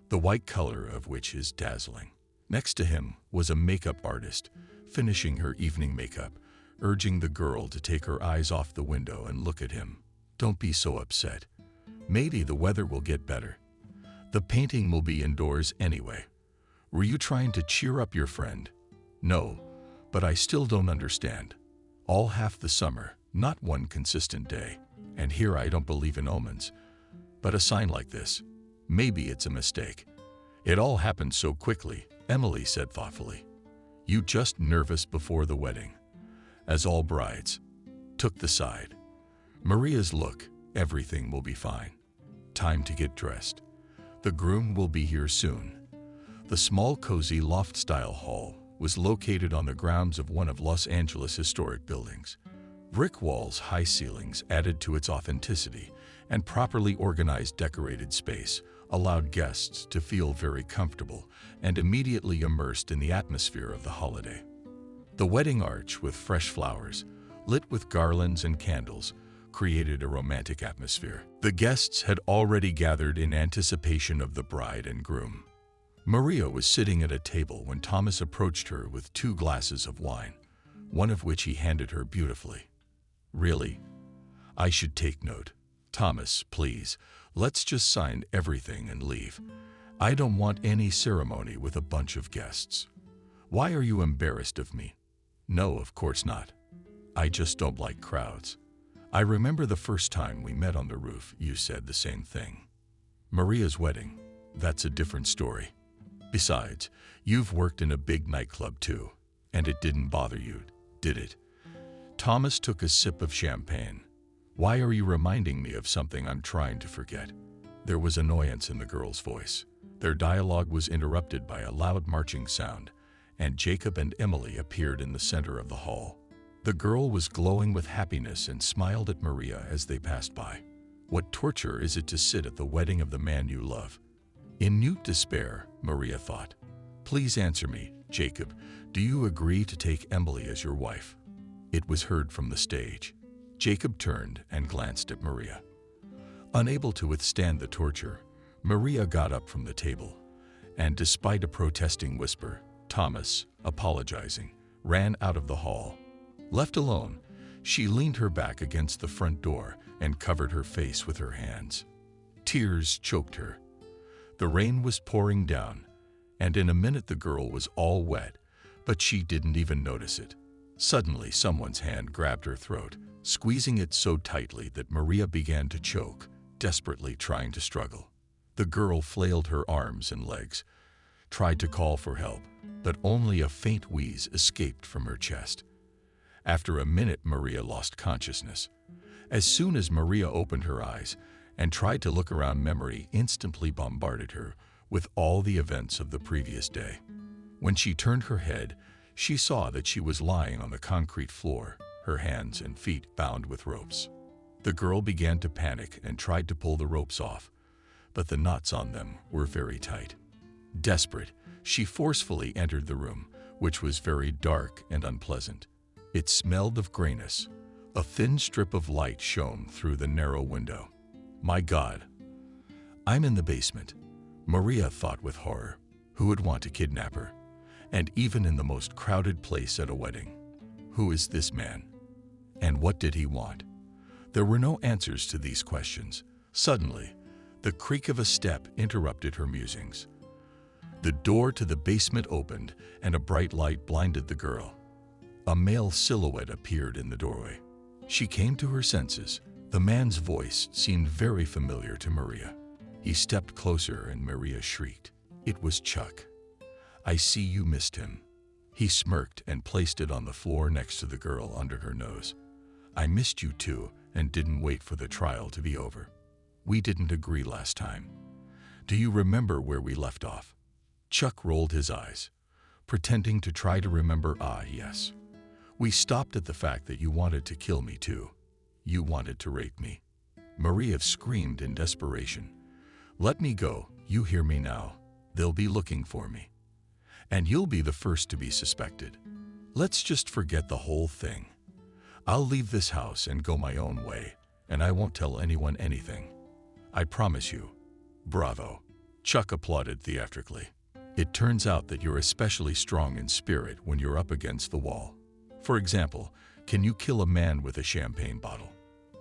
the white color of which is dazzling. Next to him was a makeup artist, finishing her evening makeup, urging the girl to take her eyes off the window and look at him. Don't be so upset. Maybe the weather will get better. The painting will be indoors anyway. Were you trying to cheer up your friend? No, but I still don't understand. All half the summer, not one consistent day. And here I don't believe in omens. But a sign like this, maybe it's a mistake. It all happened so quickly, Emily said thoughtfully. You just nervous before the wedding. As all brides took the side. Maria's look, everything will be fine. Time to get dressed. The groom will be here soon. The small, cozy loft-style hall was located on the grounds of one of Los Angeles' historic buildings. Brick walls, high ceilings added to its authenticity, and properly organized decorated space allowed guests to feel very comfortable and immediately immersed in the atmosphere of the holiday. The wedding arch with fresh flowers, lit with garlands and candles, created a romantic atmosphere. The guests had already gathered in anticipation of the bride and groom. Maria was sitting at a table when Thomas approached her with 2 glasses of wine, one of which he handed her beautifully. Really? I should take note. Thomas, please, let's just sign everything and leave. I don't want any ceremony with a bunch of guests. Why are you embarrassed of me? No, of course not. I just don't like crowds. I remember the first time we met on the roof, you said the same thing. Maria's wedding, that's a different story. Besides, you've worked in a big nightclub too, and it didn't bother you, did it? Thomas took a sip of champagne. Why are you reminding me of something I'm trying to forget? There was annoyance in the girl's voice. Their dialogue was interrupted by a loud marching sound, and Jacob and Emily appeared in the center of the hall. The girl was glowing with happiness and smiled at Maria as they passed by. What torture is it to sit at the wedding of the man you love? In mute despair, Maria thought. Please answer me, Jacob. Do you agree to take Emily as your wife? It was heard from the stage. Jacob turned and glanced at Maria. Unable to withstand the torture, Maria got up from the table, and despite a protesting whisper, Thomas, apologizing, ran out of the hall. Left alone, she leaned her back against the front door and covered her face with her hands. Tears choked her. The rain was pouring down, and in a minute the girl was all wet, but she didn't even notice it. Suddenly, someone's hand grabbed her throat, squeezing it so tightly that Maria began to choke, desperately trying to struggle. The girl flailed her arms and legs, tried to call for help, but only a faint wheeze escaped from her chest. After a minute, Maria lost consciousness. As soon as Maria opened her eyes and tried to look around, memory instantly bombarded her with all the events of the previous day. When she turned her head, she saw that she was lying on the concrete floor, her hands and feet bound with ropes. The girl began to panic and tried to pull the ropes off, but the knots on them were very tight. Desperate, she forcefully entered the room, which was very dark and unpleasant. It smelled of grayness. A thin strip of light shone through the narrow window. My God, I'm in the basement, Maria thought with horror. Who would want to kidnap her? And even in the most crowded place at a wedding. Who is this man? And what did he want? There were no answers to these questions. Suddenly, the creak of a step interrupted her musings. The door to the basement opened, and a bright light blinded the girl. A male silhouette appeared in the doorway. She came to her senses. The man's voice seemed very familiar to Maria. He stepped closer and Maria shrieked. It was Chuck. I see you missed him. He smirked and placed it on the floor next to the girl under her nose. I missed you too and didn't wait for the trial to be over. We didn't agree last time. Do you remember where we left off? Chuck rolled his eyes, pretending to try to remember. Yes. We stopped at the fact that you wanted to kill me too. You wanted to rape me. Maria screamed in desperation. Let me go. You hear me now. They'll be looking for me. And you'll be the first to be suspected. Let's just forget the whole thing. I'll leave this house and go my own way, and I won't tell anyone anything. I promise you. Bravo. Chuck applauded theatrically. It turns out that you're especially strong in spirit when you're up against the wall. For example, can you kill a man with a champagne bottle?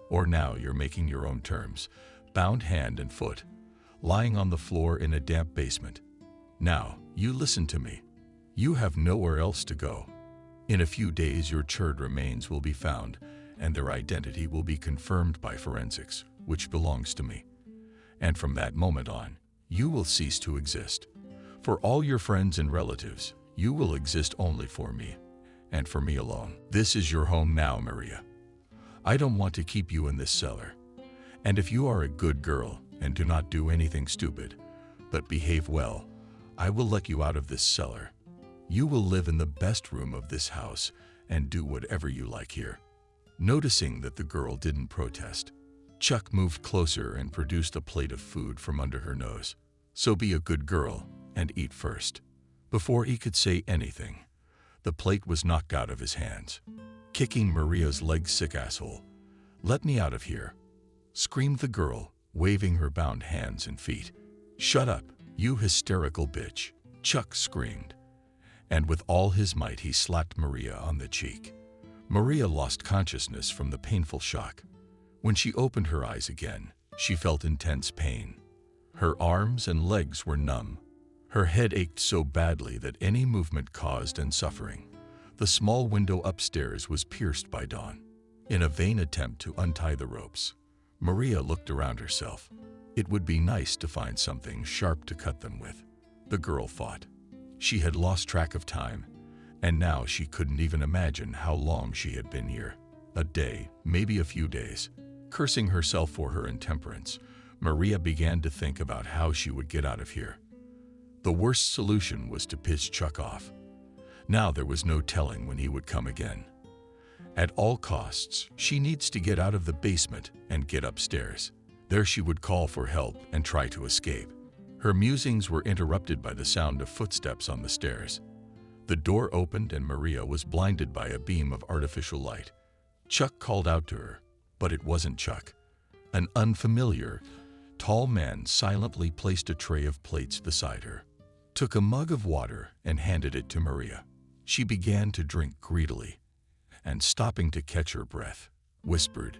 Or now you're making your own terms, bound hand and foot, lying on the floor in a damp basement. Now, you listen to me. You have nowhere else to go. In a few days, your charred remains will be found, and their identity will be confirmed by forensics, which belongs to me. And from that moment on, you will cease to exist. For all your friends and relatives, you will exist only for me, and for me alone. This is your home now, Maria. I don't want to keep you in this cellar. And if you are a good girl and do not do anything stupid, but behave well, I will let you out of this cellar. You will live in the best room of this house and do whatever you like here. Noticing that the girl didn't protest, Chuck moved closer and produced a plate of food from under her nose. So be a good girl and eat first. Before he could say anything, the plate was knocked out of his hands. Kicking Maria's leg, sick asshole. Let me out of here, screamed the girl, waving her bound hands and feet. Shut up, you hysterical bitch, Chuck screamed. And with all his might he slapped Maria on the cheek. Maria lost consciousness from the painful shock. When she opened her eyes again, she felt intense pain. Her arms and legs were numb. Her head ached so badly that any movement caused and suffering. The small window upstairs was pierced by dawn. In a vain attempt to untie the ropes, Maria looked around herself. It would be nice to find something sharp to cut them with, the girl thought. She had lost track of time, and now she couldn't even imagine how long she had been here. A day, maybe a few days. Cursing herself for her intemperance, Maria began to think about how she would get out of here. The worst solution was to piss Chuck off. Now there was no telling when he would come again. At all costs, she needs to get out of the basement and get upstairs. There she would call for help and try to escape. Her musings were interrupted by the sound of footsteps on the stairs. The door opened and Maria was blinded by a beam of artificial light. Chuck called out to her, but it wasn't Chuck. An unfamiliar, tall man silently placed a tray of plates beside her, took a mug of water and handed it to Maria. She began to drink greedily, and stopping to catch her breath, whispered,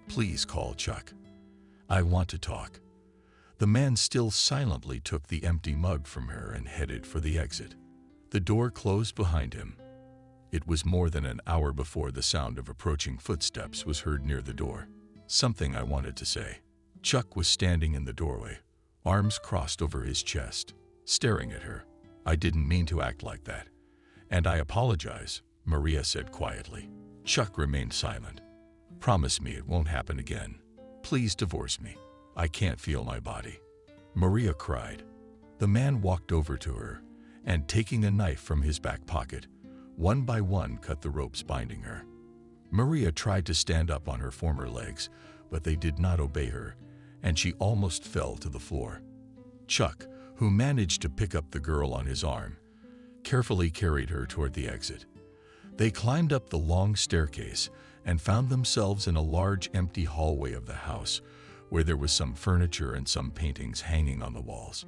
"Please call Chuck. I want to talk." The man still silently took the empty mug from her and headed for the exit. The door closed behind him. It was more than an hour before the sound of approaching footsteps was heard near the door. Something I wanted to say. Chuck was standing in the doorway, arms crossed over his chest, staring at her. "I didn't mean to act like that, and I apologize," Maria said quietly. Chuck remained silent. "Promise me it won't happen again. Please divorce me. I can't feel my body," Maria cried. The man walked over to her and, taking a knife from his back pocket, one by one cut the ropes binding her. Maria tried to stand up on her former legs, but they did not obey her, and she almost fell to the floor. Chuck, who managed to pick up the girl on his arm, carefully carried her toward the exit. They climbed up the long staircase and found themselves in a large empty hallway of the house, where there was some furniture and some paintings hanging on the walls.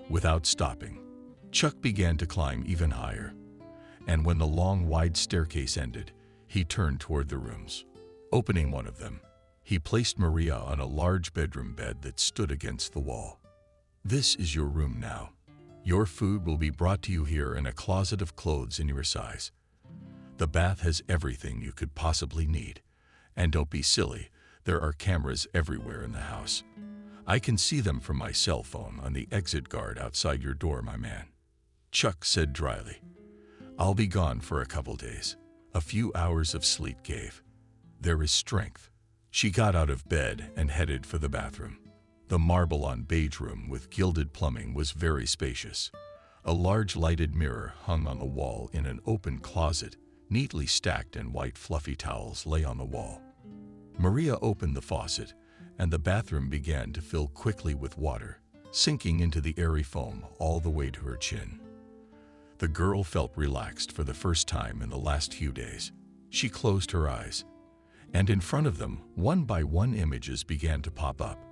Without stopping, Chuck began to climb even higher, and when the long, wide staircase ended, he turned toward the rooms. Opening one of them, he placed Maria on a large bedroom bed that stood against the wall. "This is your room now. Your food will be brought to you here in a closet of clothes in your size." The bath has everything you could possibly need. And don't be silly, there are cameras everywhere in the house. I can see them from my cell phone on the exit guard outside your door, my man. Chuck said dryly. I'll be gone for a couple days. A few hours of sleep gave. There is strength. She got out of bed and headed for the bathroom. The marble-on beige room with gilded plumbing was very spacious. A large lighted mirror hung on the wall in an open closet, neatly stacked, and white fluffy towels lay on the wall. Maria opened the faucet, and the bathroom began to fill quickly with water, sinking into the airy foam all the way to her chin. The girl felt relaxed for the first time in the last few days. She closed her eyes, and in front of them, one by one, images began to pop up.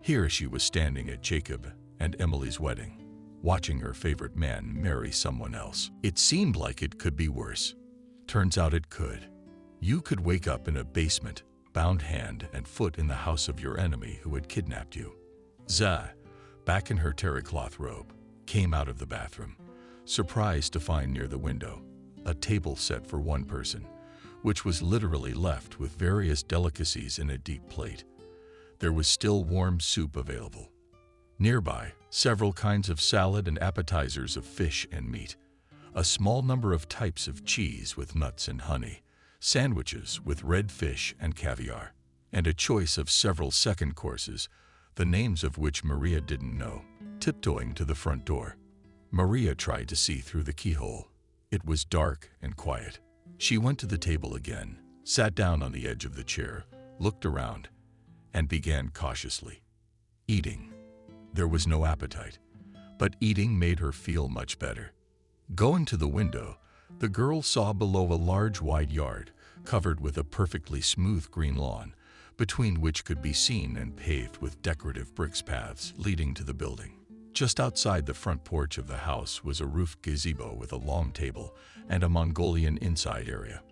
Here she was standing at Jacob and Emily's wedding, watching her favorite man marry someone else. It seemed like it could be worse. Turns out it could. You could wake up in a basement, bound hand and foot in the house of your enemy who had kidnapped you. Zah, back in her terry cloth robe, came out of the bathroom, surprised to find near the window a table set for one person, which was literally left with various delicacies in a deep plate. There was still warm soup available. Nearby, several kinds of salad and appetizers of fish and meat, a small number of types of cheese with nuts and honey, sandwiches with red fish and caviar, and a choice of several second courses, the names of which Maria didn't know. Tiptoeing to the front door, Maria tried to see through the keyhole. It was dark and quiet. She went to the table again, sat down on the edge of the chair, looked around, and began cautiously eating. There was no appetite, but eating made her feel much better. Going to the window, the girl saw below a large wide yard covered with a perfectly smooth green lawn, between which could be seen and paved with decorative bricks paths leading to the building. Just outside the front porch of the house was a roofed gazebo with a long table and a Mongolian inside area.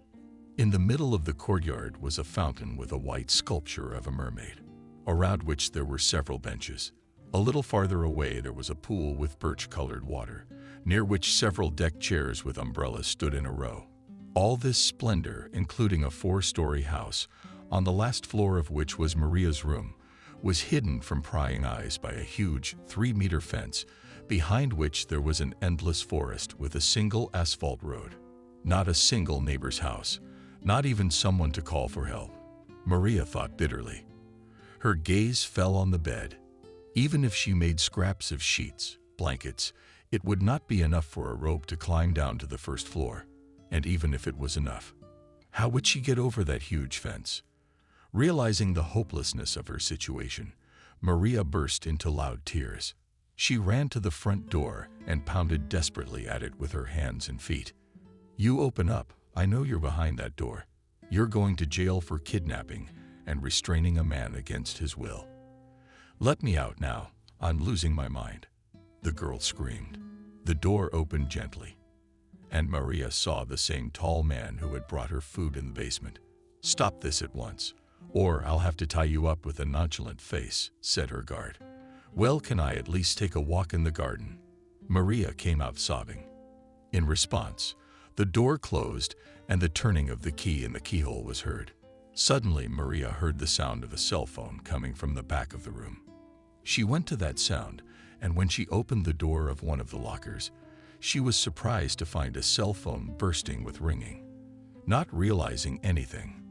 In the middle of the courtyard was a fountain with a white sculpture of a mermaid, around which there were several benches. A little farther away there was a pool with birch-colored water, near which several deck chairs with umbrellas stood in a row. All this splendor, including a 4-story house, on the last floor of which was Maria's room, was hidden from prying eyes by a huge 3-meter fence, behind which there was an endless forest with a single asphalt road. Not a single neighbor's house, not even someone to call for help. Maria thought bitterly. Her gaze fell on the bed. Even if she made scraps of sheets, blankets, it would not be enough for a rope to climb down to the first floor. And even if it was enough, how would she get over that huge fence? Realizing the hopelessness of her situation, Maria burst into loud tears. She ran to the front door and pounded desperately at it with her hands and feet. You open up. I know you're behind that door. You're going to jail for kidnapping and restraining a man against his will. Let me out now. I'm losing my mind. The girl screamed. The door opened gently, and Maria saw the same tall man who had brought her food in the basement. Stop this at once, or I'll have to tie you up with a nonchalant face, said her guard. Well, can I at least take a walk in the garden? Maria came out sobbing. In response, the door closed and the turning of the key in the keyhole was heard. Suddenly, Maria heard the sound of a cell phone coming from the back of the room. She went to that sound, and when she opened the door of one of the lockers, she was surprised to find a cell phone bursting with ringing. Not realizing anything,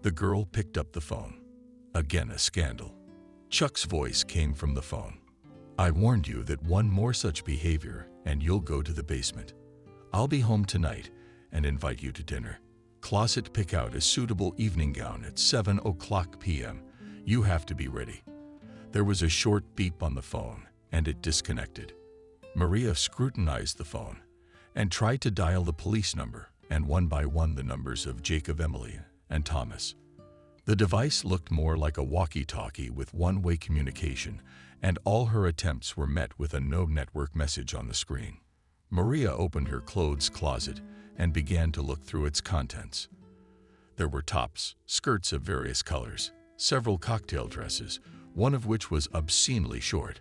the girl picked up the phone. Again, a scandal. Chuck's voice came from the phone. I warned you that one more such behavior and you'll go to the basement. I'll be home tonight and invite you to dinner. Closet, pick out a suitable evening gown at 7:00 p.m. You have to be ready. There was a short beep on the phone and it disconnected. Maria scrutinized the phone and tried to dial the police number and one by one the numbers of Jacob, Emily, and Thomas. The device looked more like a walkie-talkie with one-way communication, and all her attempts were met with a no-network message on the screen. Maria opened her clothes closet and began to look through its contents. There were tops, skirts of various colors, several cocktail dresses, one of which was obscenely short,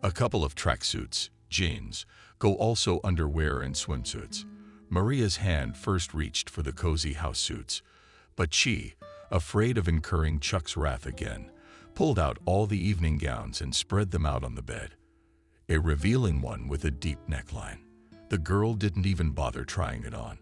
a couple of tracksuits, jeans, also underwear and swimsuits. Maria's hand first reached for the cozy house suits, but she, afraid of incurring Chuck's wrath again, pulled out all the evening gowns and spread them out on the bed. A revealing one with a deep neckline. The girl didn't even bother trying it on,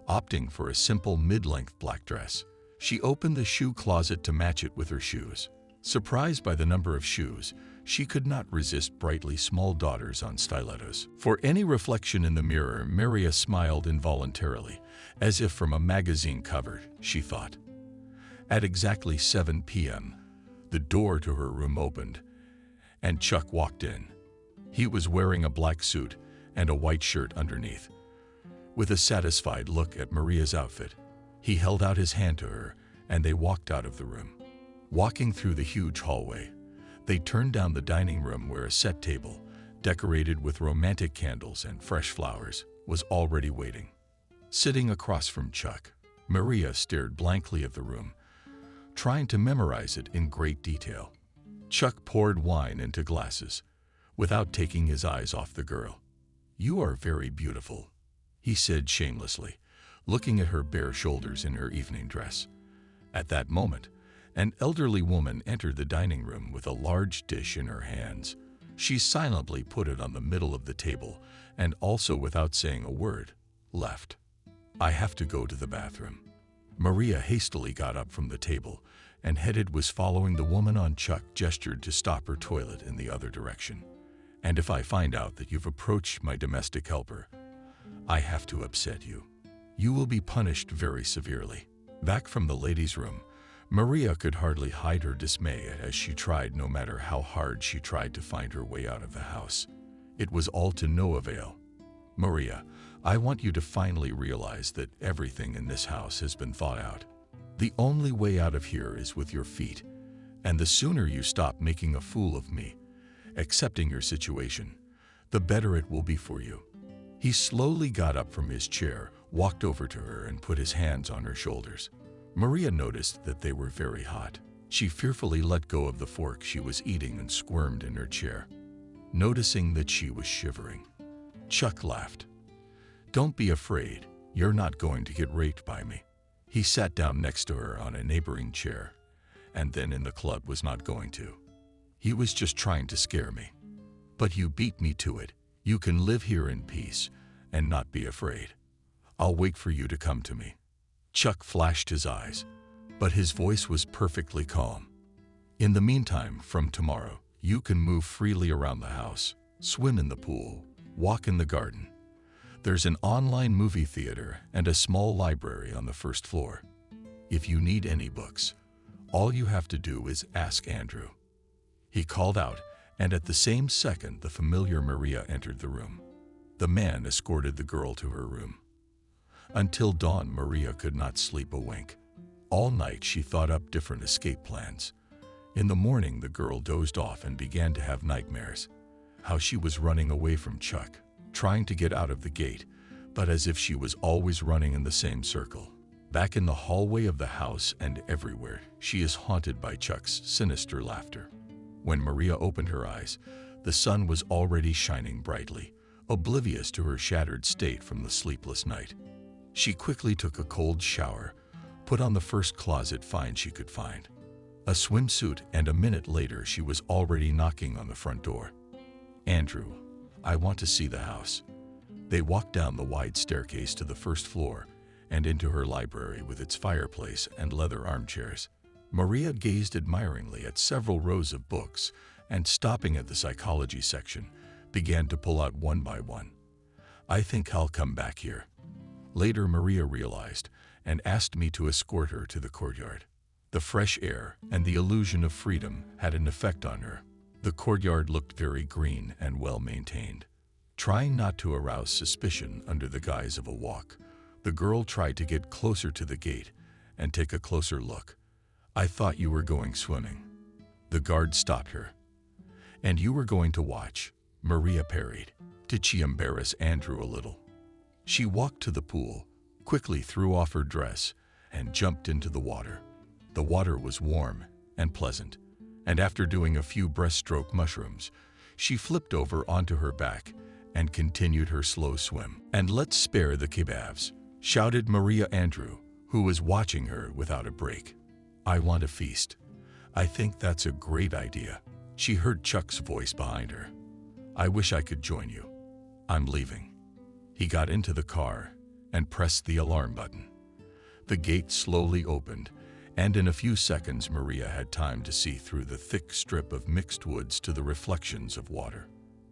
opting for a simple mid-length black dress. She opened the shoe closet to match it with her shoes. Surprised by the number of shoes, she could not resist brightly small daughters on stilettos. For any reflection in the mirror, Maria smiled involuntarily, as if from a magazine cover, she thought. At exactly 7 p.m., the door to her room opened, and Chuck walked in. He was wearing a black suit and a white shirt underneath. With a satisfied look at Maria's outfit, he held out his hand to her, and they walked out of the room. Walking through the huge hallway, they turned down the dining room where a set table, decorated with romantic candles and fresh flowers, was already waiting. Sitting across from Chuck, Maria stared blankly at the room, trying to memorize it in great detail. Chuck poured wine into glasses, without taking his eyes off the girl. "You are very beautiful," he said shamelessly, looking at her bare shoulders in her evening dress. At that moment, an elderly woman entered the dining room with a large dish in her hands. She silently put it on the middle of the table and also, without saying a word, left. "I have to go to the bathroom." Maria hastily got up from the table and headed was following the woman on. Chuck gestured to stop her toilet in the other direction. "And if I find out that you've approached my domestic helper, I have to upset you. You will be punished very severely." Back from the ladies' room, Maria could hardly hide her dismay as she tried, no matter how hard she tried to find her way out of the house. It was all to no avail. "Maria, I want you to finally realize that everything in this house has been thought out. The only way out of here is with your feet, and the sooner you stop making a fool of me, accepting your situation, the better it will be for you." He slowly got up from his chair, walked over to her, and put his hands on her shoulders. Maria noticed that they were very hot. She fearfully let go of the fork she was eating and squirmed in her chair, noticing that she was shivering. Chuck laughed. "Don't be afraid. You're not going to get raped by me." He sat down next to her on a neighboring chair, and then in the club was not going to. "He was just trying to scare me. But you beat me to it. You can live here in peace and not be afraid. I'll wait for you to come to me." Chuck flashed his eyes, but his voice was perfectly calm. "In the meantime, from tomorrow, you can move freely around the house, swim in the pool, walk in the garden. There's an online movie theater and a small library on the first floor. If you need any books, all you have to do is ask Andrew." He called out, and at the same second the familiar Maria entered the room. The man escorted the girl to her room. Until dawn, Maria could not sleep a wink. All night she thought up different escape plans. In the morning, the girl dozed off and began to have nightmares. How she was running away from Chuck, trying to get out of the gate, but as if she was always running in the same circle. Back in the hallway of the house and everywhere, she is haunted by Chuck's sinister laughter. When Maria opened her eyes, the sun was already shining brightly, oblivious to her shattered state from the sleepless night. She quickly took a cold shower, put on the first closet find she could find, a swimsuit, and a minute later she was already knocking on the front door. "Andrew, I want to see the house." They walked down the wide staircase to the first floor and into her library with its fireplace and leather armchairs. Maria gazed admiringly at several rows of books and, stopping at the psychology section, began to pull out one by one. "I think I'll come back here." Later, Maria realized and asked me to escort her to the courtyard. The fresh air and the illusion of freedom had an effect on her. The courtyard looked very green and well maintained. Trying not to arouse suspicion under the guise of a walk, the girl tried to get closer to the gate and take a closer look. "I thought you were going swimming." The guard stopped her. "And you were going to watch," Maria parried. Did she embarrass Andrew a little? She walked to the pool, quickly threw off her dress, and jumped into the water. The water was warm and pleasant, and after doing a few breaststroke mushrooms, she flipped over onto her back and continued her slow swim. "And let's spare the kebabs," shouted Maria Andrew, who was watching her without a break. "I want a feast." "I think that's a great idea." She heard Chuck's voice behind her. "I wish I could join you. I'm leaving." He got into the car and pressed the alarm button. The gate slowly opened, and in a few seconds Maria had time to see through the thick strip of mixed woods to the reflections of water.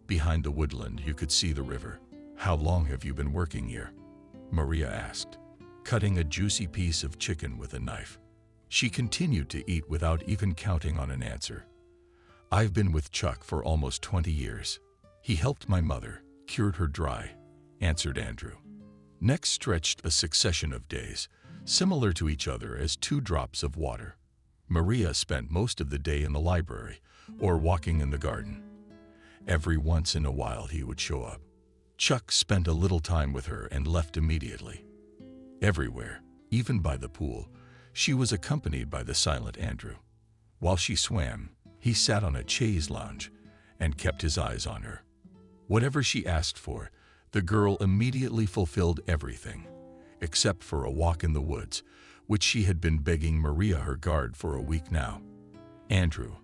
Behind the woodland you could see the river. "How long have you been working here?" Maria asked, cutting a juicy piece of chicken with a knife. She continued to eat without even counting on an answer. "I've been with Chuck for almost 20 years. He helped my mother, cured her dry," answered Andrew. Next stretched a succession of days, similar to each other as two drops of water. Maria spent most of the day in the library or walking in the garden. Every once in a while he would show up. Chuck spent a little time with her and left immediately. Everywhere, even by the pool, she was accompanied by the silent Andrew. While she swam, he sat on a chaise lounge and kept his eyes on her. Whatever she asked for, the girl immediately fulfilled everything, except for a walk in the woods, which she had been begging Maria, her guard, for a week now. "Andrew,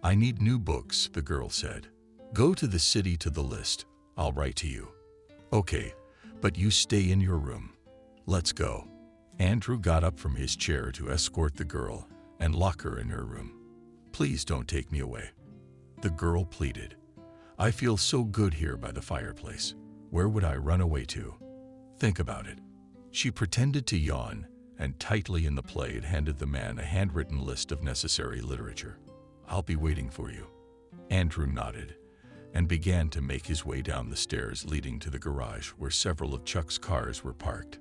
I need new books," the girl said. "Go to the city to the list. I'll write to you." "Okay, but you stay in your room. Let's go." Andrew got up from his chair to escort the girl and lock her in her room. "Please don't take me away," the girl pleaded. "I feel so good here by the fireplace. Where would I run away to? Think about it." She pretended to yawn and tightly in the plate handed the man a handwritten list of necessary literature. "I'll be waiting for you." Andrew nodded and began to make his way down the stairs leading to the garage where several of Chuck's cars were parked.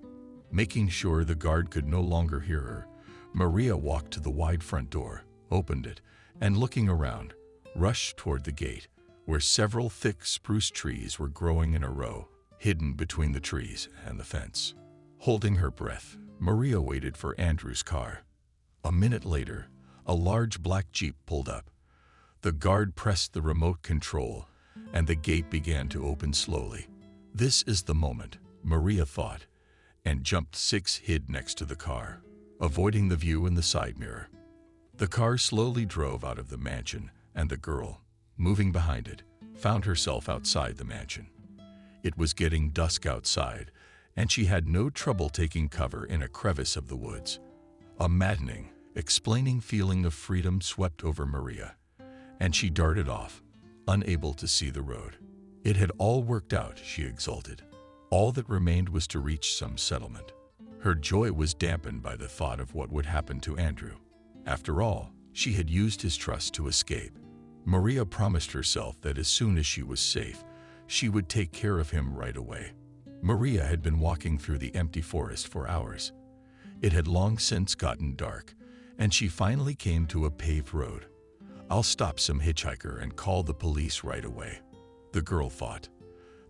Making sure the guard could no longer hear her, Maria walked to the wide front door, opened it, and looking around, rushed toward the gate, where several thick spruce trees were growing in a row, hidden between the trees and the fence. Holding her breath, Maria waited for Andrew's car. A minute later, a large black Jeep pulled up. The guard pressed the remote control, and the gate began to open slowly. "This is the moment," Maria thought, and jumped 6 hid next to the car, avoiding the view in the side mirror. The car slowly drove out of the mansion, and the girl, moving behind it, found herself outside the mansion. It was getting dusk outside, and she had no trouble taking cover in a crevice of the woods. A maddening, explaining feeling of freedom swept over Maria, and she darted off, unable to see the road. It had all worked out, she exulted. All that remained was to reach some settlement. Her joy was dampened by the thought of what would happen to Andrew. After all, she had used his trust to escape. Maria promised herself that as soon as she was safe, she would take care of him right away. Maria had been walking through the empty forest for hours. It had long since gotten dark, and she finally came to a paved road. "I'll stop some hitchhiker and call the police right away," the girl thought.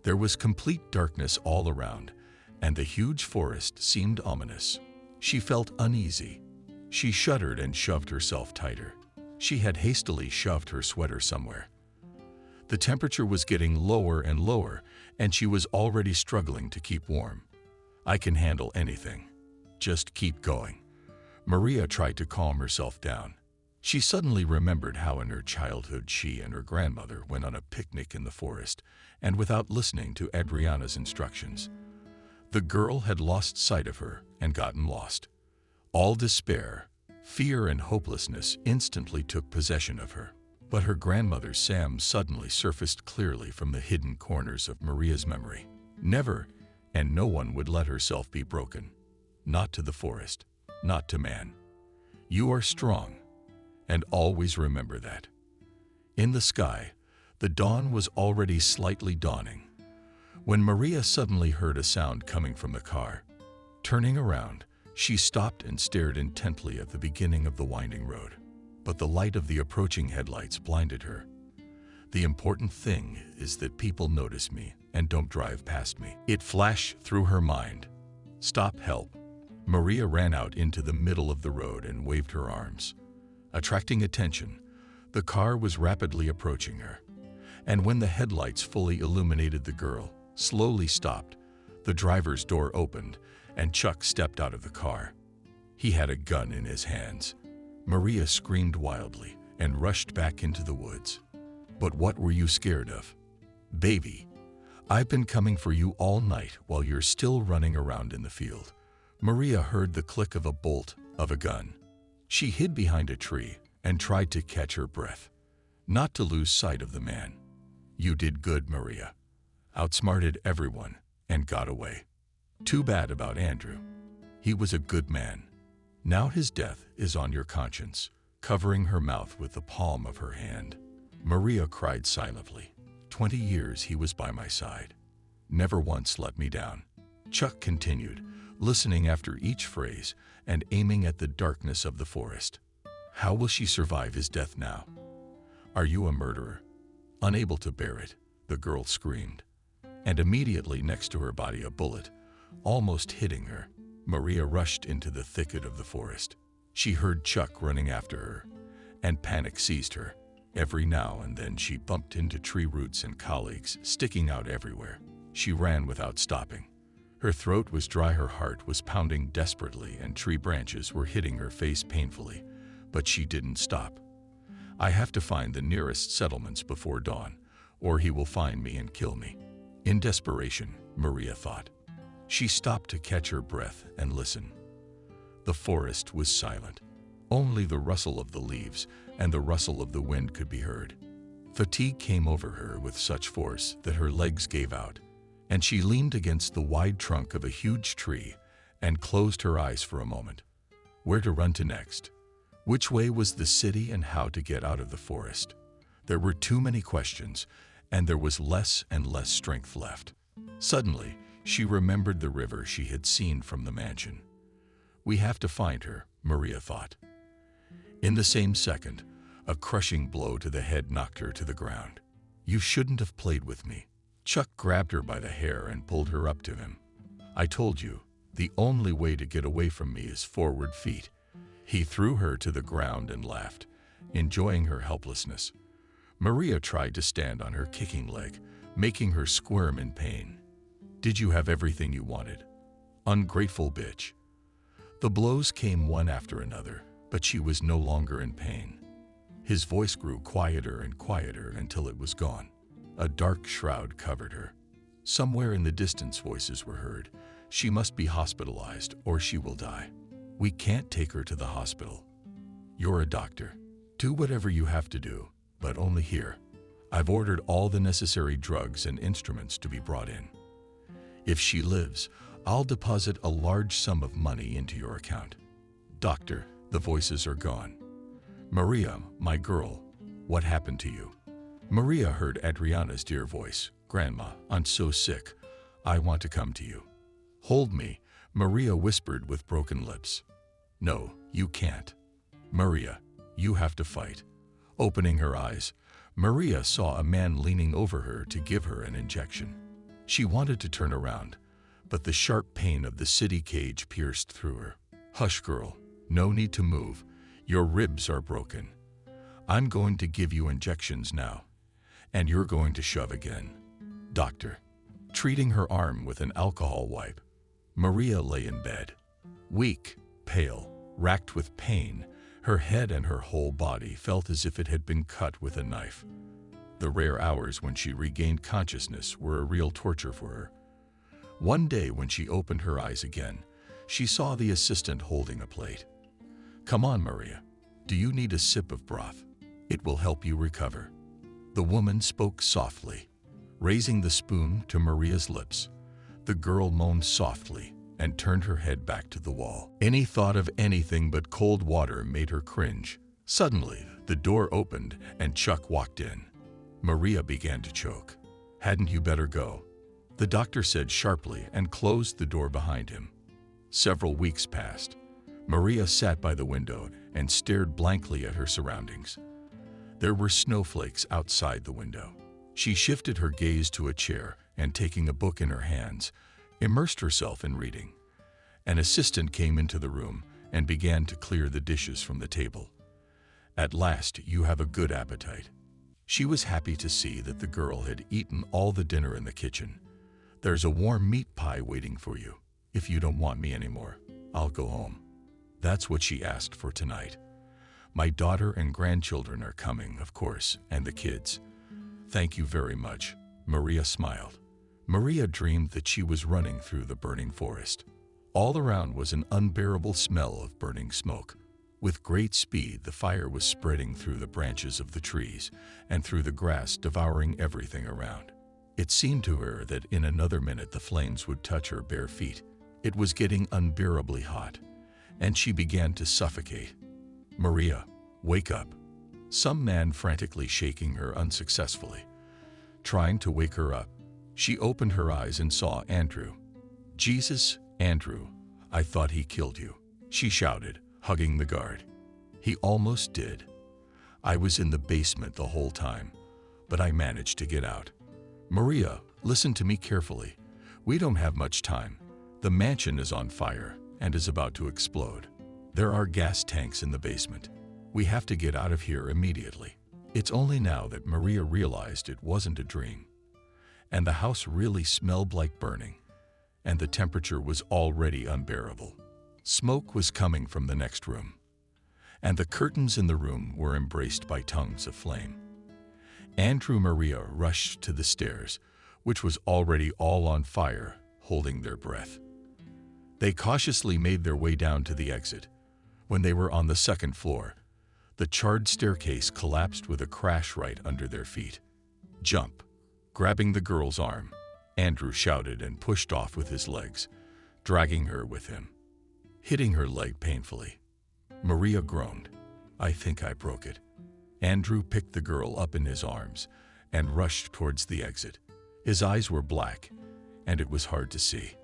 There was complete darkness all around, and the huge forest seemed ominous. She felt uneasy. She shuddered and shoved herself tighter. She had hastily shoved her sweater somewhere. The temperature was getting lower and lower, and she was already struggling to keep warm. "I can handle anything. Just keep going." Maria tried to calm herself down. She suddenly remembered how in her childhood she and her grandmother went on a picnic in the forest, and without listening to Adriana's instructions. The girl had lost sight of her and gotten lost. All despair, fear, and hopelessness instantly took possession of her. But her grandmother Sam suddenly surfaced clearly from the hidden corners of Maria's memory. Never, and no one would let herself be broken. Not to the forest, not to man. You are strong, and always remember that. In the sky, the dawn was already slightly dawning, when Maria suddenly heard a sound coming from the car. Turning around, she stopped and stared intently at the beginning of the winding road. But the light of the approaching headlights blinded her. "The important thing is that people notice me and don't drive past me," it flashed through her mind. "Stop, help." Maria ran out into the middle of the road and waved her arms. Attracting attention, the car was rapidly approaching her. And when the headlights fully illuminated the girl, slowly stopped, the driver's door opened, and Chuck stepped out of the car. He had a gun in his hands. Maria screamed wildly and rushed back into the woods. But what were you scared of? Baby, I've been coming for you all night while you're still running around in the field. Maria heard the click of a bolt of a gun. She hid behind a tree and tried to catch her breath, not to lose sight of the man. You did good, Maria. Outsmarted everyone and got away. Too bad about Andrew. He was a good man. Now his death is on your conscience. Covering her mouth with the palm of her hand, Maria cried silently. 20 years he was by my side. Never once let me down. Chuck continued, listening after each phrase and aiming at the darkness of the forest. How will she survive his death now? Are you a murderer? Unable to bear it, the girl screamed. And immediately next to her body a bullet, almost hitting her. Maria rushed into the thicket of the forest. She heard Chuck running after her, and panic seized her. Every now and then she bumped into tree roots and colleagues sticking out everywhere. She ran without stopping. Her throat was dry, her heart was pounding desperately, and tree branches were hitting her face painfully, but she didn't stop. I have to find the nearest settlements before dawn, or he will find me and kill me. In desperation, Maria thought. She stopped to catch her breath and listen. The forest was silent. Only the rustle of the leaves and the rustle of the wind could be heard. Fatigue came over her with such force that her legs gave out, and she leaned against the wide trunk of a huge tree and closed her eyes for a moment. Where to run to next? Which way was the city and how to get out of the forest? There were too many questions, and there was less and less strength left. Suddenly, she remembered the river she had seen from the mansion. We have to find her, Maria thought. In the same second, a crushing blow to the head knocked her to the ground. You shouldn't have played with me. Chuck grabbed her by the hair and pulled her up to him. I told you, the only way to get away from me is forward feet. He threw her to the ground and laughed, enjoying her helplessness. Maria tried to stand on her kicking leg, making her squirm in pain. Did you have everything you wanted? Ungrateful bitch. The blows came one after another, but she was no longer in pain. His voice grew quieter and quieter until it was gone. A dark shroud covered her. Somewhere in the distance voices were heard. She must be hospitalized or she will die. We can't take her to the hospital. You're a doctor. Do whatever you have to do, but only here. I've ordered all the necessary drugs and instruments to be brought in. If she lives, I'll deposit a large sum of money into your account. Doctor, the voices are gone. Maria, my girl, what happened to you? Maria heard Adriana's dear voice. Grandma, I'm so sick. I want to come to you. Hold me, Maria whispered with broken lips. No, you can't. Maria, you have to fight. Opening her eyes, Maria saw a man leaning over her to give her an injection. She wanted to turn around, but the sharp pain of the city cage pierced through her. Hush, girl. No need to move. Your ribs are broken. I'm going to give you injections now, and you're going to shove again. Doctor, treating her arm with an alcohol wipe. Maria lay in bed. Weak, pale, racked with pain, her head and her whole body felt as if it had been cut with a knife. The rare hours when she regained consciousness were a real torture for her. One day when she opened her eyes again, she saw the assistant holding a plate. Come on, Maria. Do you need a sip of broth? It will help you recover. The woman spoke softly, raising the spoon to Maria's lips. The girl moaned softly and turned her head back to the wall. Any thought of anything but cold water made her cringe. Suddenly, the door opened and Chuck walked in. Maria began to choke. Hadn't you better go? The doctor said sharply and closed the door behind him. Several weeks passed. Maria sat by the window and stared blankly at her surroundings. There were snowflakes outside the window. She shifted her gaze to a chair and, taking a book in her hands, immersed herself in reading. An assistant came into the room and began to clear the dishes from the table. At last, you have a good appetite. She was happy to see that the girl had eaten all the dinner in the kitchen. "There's a warm meat pie waiting for you. If you don't want me anymore, I'll go home." That's what she asked for tonight. "My daughter and grandchildren are coming, of course, and the kids." "Thank you very much," Maria smiled. Maria dreamed that she was running through the burning forest. All around was an unbearable smell of burning smoke. With great speed, the fire was spreading through the branches of the trees and through the grass, devouring everything around. It seemed to her that in another minute the flames would touch her bare feet. It was getting unbearably hot, and she began to suffocate. "Maria, wake up." Some man frantically shaking her unsuccessfully. Trying to wake her up, she opened her eyes and saw Andrew. "Jesus, Andrew, I thought he killed you," she shouted, hugging the guard. "He almost did. I was in the basement the whole time, but I managed to get out." "Maria, listen to me carefully. We don't have much time. The mansion is on fire and is about to explode. There are gas tanks in the basement. We have to get out of here immediately." It's only now that Maria realized it wasn't a dream, and the house really smelled like burning, and the temperature was already unbearable. Smoke was coming from the next room, and the curtains in the room were embraced by tongues of flame. Andrew and Maria rushed to the stairs, which was already all on fire, holding their breath. They cautiously made their way down to the exit. When they were on the second floor, the charred staircase collapsed with a crash right under their feet. "Jump!" Grabbing the girl's arm, Andrew shouted and pushed off with his legs, dragging her with him, hitting her leg painfully. Maria groaned. "I think I broke it." Andrew picked the girl up in his arms and rushed towards the exit. His eyes were black, and it was hard to see.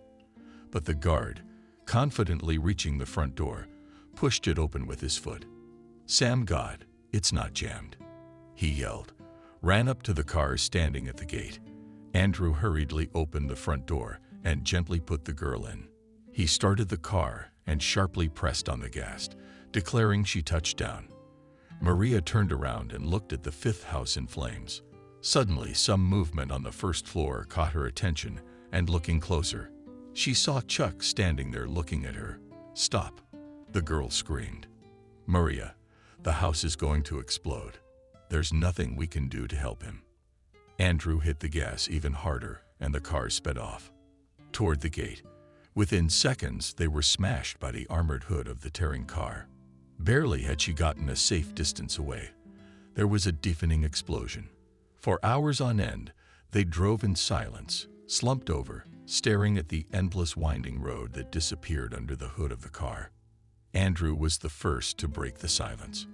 But the guard, confidently reaching the front door, pushed it open with his foot. "Sam, God, it's not jammed," he yelled, ran up to the car standing at the gate. Andrew hurriedly opened the front door and gently put the girl in. He started the car and sharply pressed on the gas, declaring she touched down. Maria turned around and looked at the fifth house in flames. Suddenly, some movement on the first floor caught her attention, and looking closer, she saw Chuck standing there looking at her. "Stop!" the girl screamed. "Maria, the house is going to explode. There's nothing we can do to help him." Andrew hit the gas even harder, and the car sped off toward the gate. Within seconds, they were smashed by the armored hood of the tearing car. Barely had she gotten a safe distance away, there was a deafening explosion. For hours on end, they drove in silence, slumped over, staring at the endless winding road that disappeared under the hood of the car. Andrew was the first to break the silence.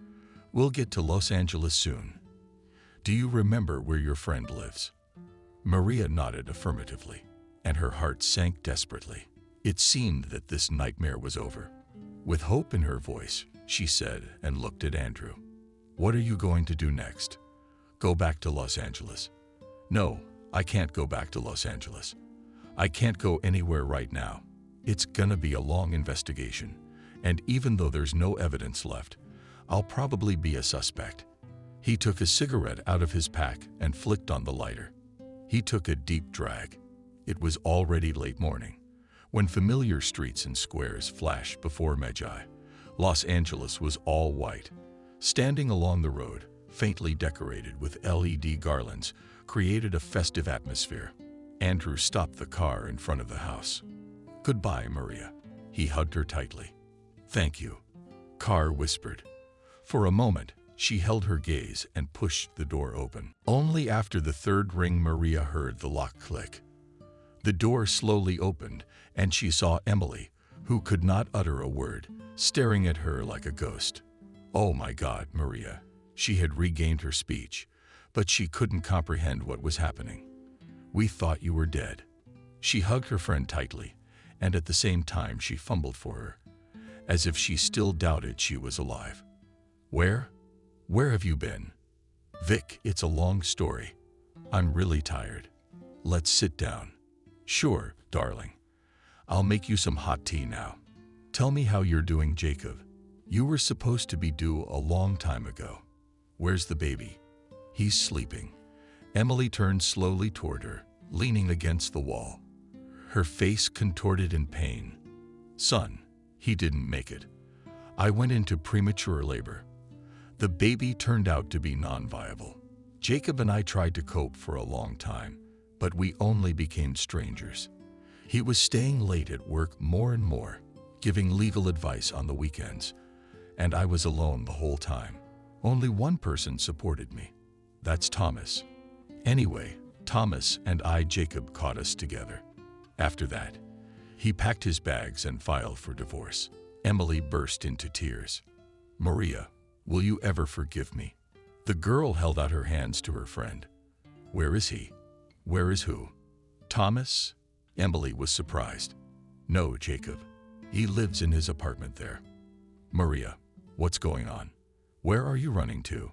"We'll get to Los Angeles soon. Do you remember where your friend lives?" Maria nodded affirmatively, and her heart sank desperately. It seemed that this nightmare was over. With hope in her voice, she said and looked at Andrew. "What are you going to do next? Go back to Los Angeles?" "No, I can't go back to Los Angeles. I can't go anywhere right now. It's gonna be a long investigation, and even though there's no evidence left, I'll probably be a suspect." He took a cigarette out of his pack and flicked on the lighter. He took a deep drag. It was already late morning, when familiar streets and squares flashed before Magi. Los Angeles was all white. Standing along the road, faintly decorated with LED garlands, created a festive atmosphere. Andrew stopped the car in front of the house. "Goodbye, Maria." He hugged her tightly. "Thank you," Carr whispered. For a moment, she held her gaze and pushed the door open. Only after the third ring Maria heard the lock click. The door slowly opened, and she saw Emily, who could not utter a word, staring at her like a ghost. "Oh my God, Maria." She had regained her speech, but she couldn't comprehend what was happening. "We thought you were dead." She hugged her friend tightly, and at the same time she fumbled for her, as if she still doubted she was alive. Where have you been?" "Vic, it's a long story. I'm really tired. Let's sit down." "Sure, darling. I'll make you some hot tea now. Tell me how you're doing, Jacob. You were supposed to be due a long time ago. Where's the baby?" He's sleeping. Emily turned slowly toward her, leaning against the wall. Her face contorted in pain. Son, he didn't make it. I went into premature labor. The baby turned out to be non-viable. Jacob and I tried to cope for a long time, but we only became strangers. He was staying late at work more and more, giving legal advice on the weekends, and I was alone the whole time. Only one person supported me. That's Thomas. Anyway, Thomas and Jacob caught us together. After that, he packed his bags and filed for divorce. Emily burst into tears. Maria, will you ever forgive me? The girl held out her hands to her friend. Where is he? Where is who? Thomas? Emily was surprised. No, Jacob. He lives in his apartment there. Maria, what's going on? Where are you running to?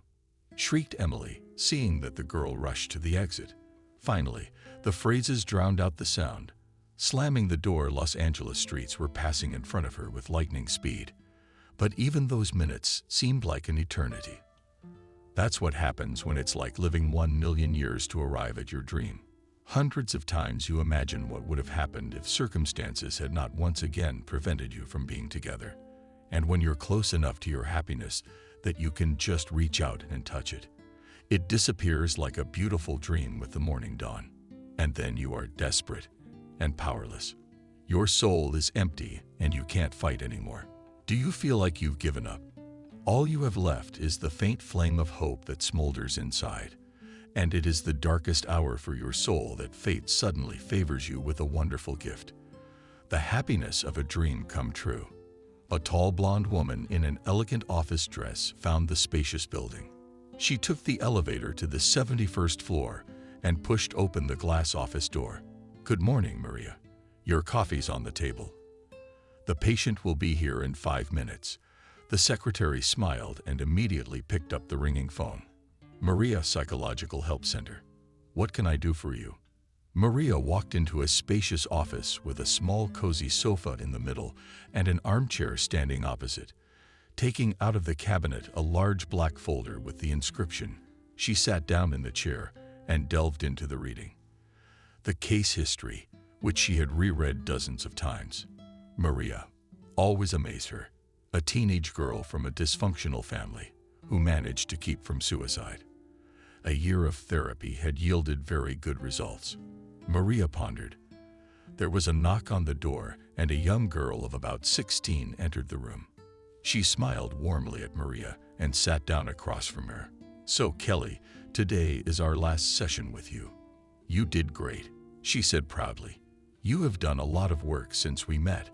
Shrieked Emily, seeing that the girl rushed to the exit. Finally, the phrases drowned out the sound. Slamming the door, Los Angeles streets were passing in front of her with lightning speed. But even those minutes seemed like an eternity. That's what happens when it's like living 1,000,000 years to arrive at your dream. Hundreds of times you imagine what would have happened if circumstances had not once again prevented you from being together. And when you're close enough to your happiness that you can just reach out and touch it, it disappears like a beautiful dream with the morning dawn. And then you are desperate and powerless. Your soul is empty and you can't fight anymore. Do you feel like you've given up? All you have left is the faint flame of hope that smolders inside. And it is the darkest hour for your soul that fate suddenly favors you with a wonderful gift. The happiness of a dream come true. A tall blonde woman in an elegant office dress found the spacious building. She took the elevator to the 71st floor and pushed open the glass office door. Good morning, Maria. Your coffee's on the table. The patient will be here in 5 minutes. The secretary smiled and immediately picked up the ringing phone. Maria Psychological Help Center. What can I do for you? Maria walked into a spacious office with a small cozy sofa in the middle and an armchair standing opposite. Taking out of the cabinet a large black folder with the inscription, she sat down in the chair and delved into the reading. The case history, which she had reread dozens of times. Maria always amazed her. A teenage girl from a dysfunctional family who managed to keep from suicide. A year of therapy had yielded very good results. Maria pondered. There was a knock on the door and a young girl of about 16 entered the room. She smiled warmly at Maria and sat down across from her. So, Kelly, today is our last session with you. You did great, she said proudly. You have done a lot of work since we met,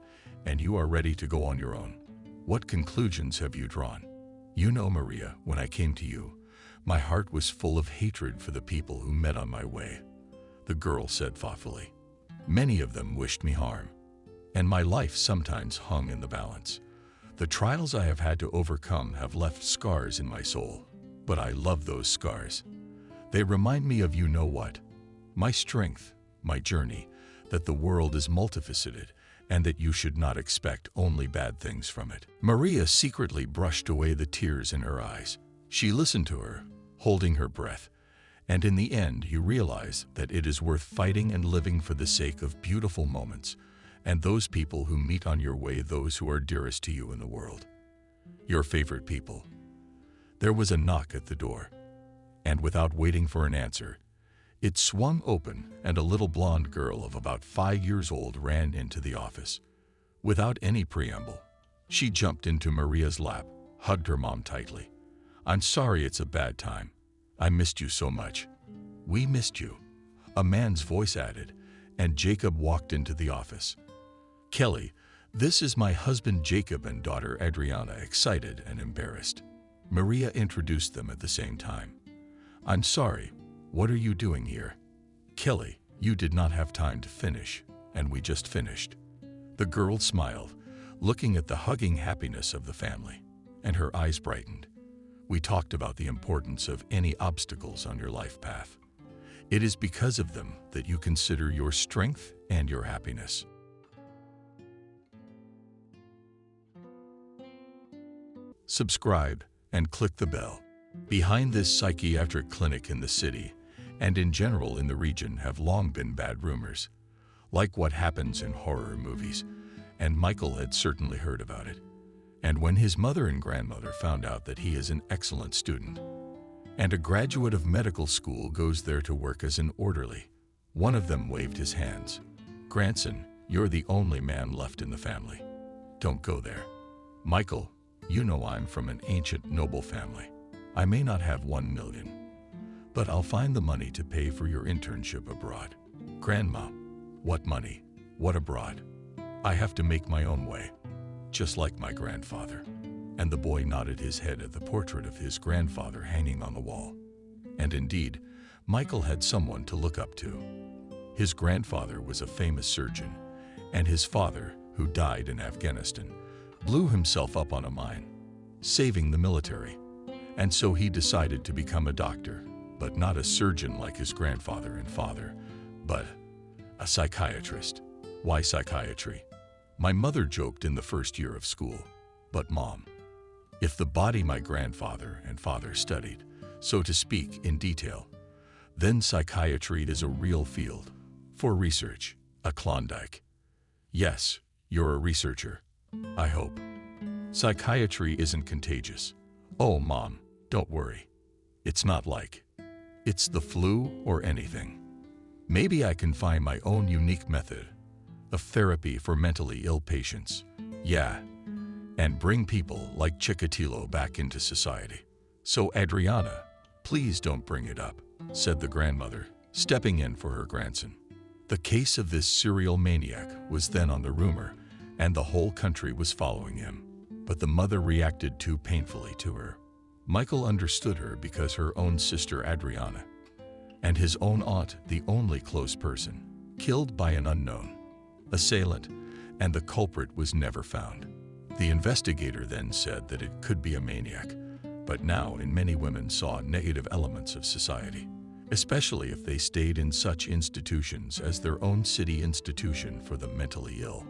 and you are ready to go on your own. What conclusions have you drawn? You know, Maria, when I came to you, my heart was full of hatred for the people who met on my way. The girl said thoughtfully. Many of them wished me harm, and my life sometimes hung in the balance. The trials I have had to overcome have left scars in my soul, but I love those scars. They remind me of you know what? My strength, my journey, that the world is multifaceted, and that you should not expect only bad things from it. Maria secretly brushed away the tears in her eyes. She listened to her, holding her breath, and in the end you realize that it is worth fighting and living for the sake of beautiful moments, and those people who meet on your way, those who are dearest to you in the world. Your favorite people. There was a knock at the door, and without waiting for an answer, it swung open and a little blonde girl of about 5 years old ran into the office. Without any preamble, she jumped into Maria's lap, hugged her mom tightly. I'm sorry it's a bad time. I missed you so much. We missed you, a man's voice added, and Jacob walked into the office. Kelly, this is my husband Jacob and daughter Adriana, excited and embarrassed. Maria introduced them at the same time. I'm sorry. What are you doing here? Kelly, you did not have time to finish, and we just finished. The girl smiled, looking at the hugging happiness of the family, and her eyes brightened. We talked about the importance of any obstacles on your life path. It is because of them that you consider your strength and your happiness. Subscribe and click the bell. Behind this psychiatric clinic in the city, and in general in the region, have long been bad rumors, like what happens in horror movies, and Michael had certainly heard about it. And when his mother and grandmother found out that he is an excellent student, and a graduate of medical school goes there to work as an orderly, one of them waved his hands. "Grandson, you're the only man left in the family. Don't go there. Michael, you know I'm from an ancient noble family. I may not have 1 million, but I'll find the money to pay for your internship abroad." "Grandma, what money? What abroad? I have to make my own way, just like my grandfather." And the boy nodded his head at the portrait of his grandfather hanging on the wall. And indeed, Michael had someone to look up to. His grandfather was a famous surgeon, and his father, who died in Afghanistan, blew himself up on a mine, saving the military. And so he decided to become a doctor, but not a surgeon like his grandfather and father, but a psychiatrist. Why psychiatry? My mother joked in the first year of school, "But Mom, if the body my grandfather and father studied, so to speak, in detail, then psychiatry is a real field for research, a Klondike." "Yes, you're a researcher. I hope. Psychiatry isn't contagious." "Oh, Mom, don't worry. It's not like it's the flu or anything. Maybe I can find my own unique method of therapy for mentally ill patients. Yeah, and bring people like Chikatilo back into society." "So Adriana, please don't bring it up," said the grandmother, stepping in for her grandson. The case of this serial maniac was then on the rumor, and the whole country was following him. But the mother reacted too painfully to her. Michael understood her because her own sister Adriana, and his own aunt, the only close person, killed by an unknown assailant, and the culprit was never found. The investigator then said that it could be a maniac, but now in many women saw negative elements of society, especially if they stayed in such institutions as their own city institution for the mentally ill.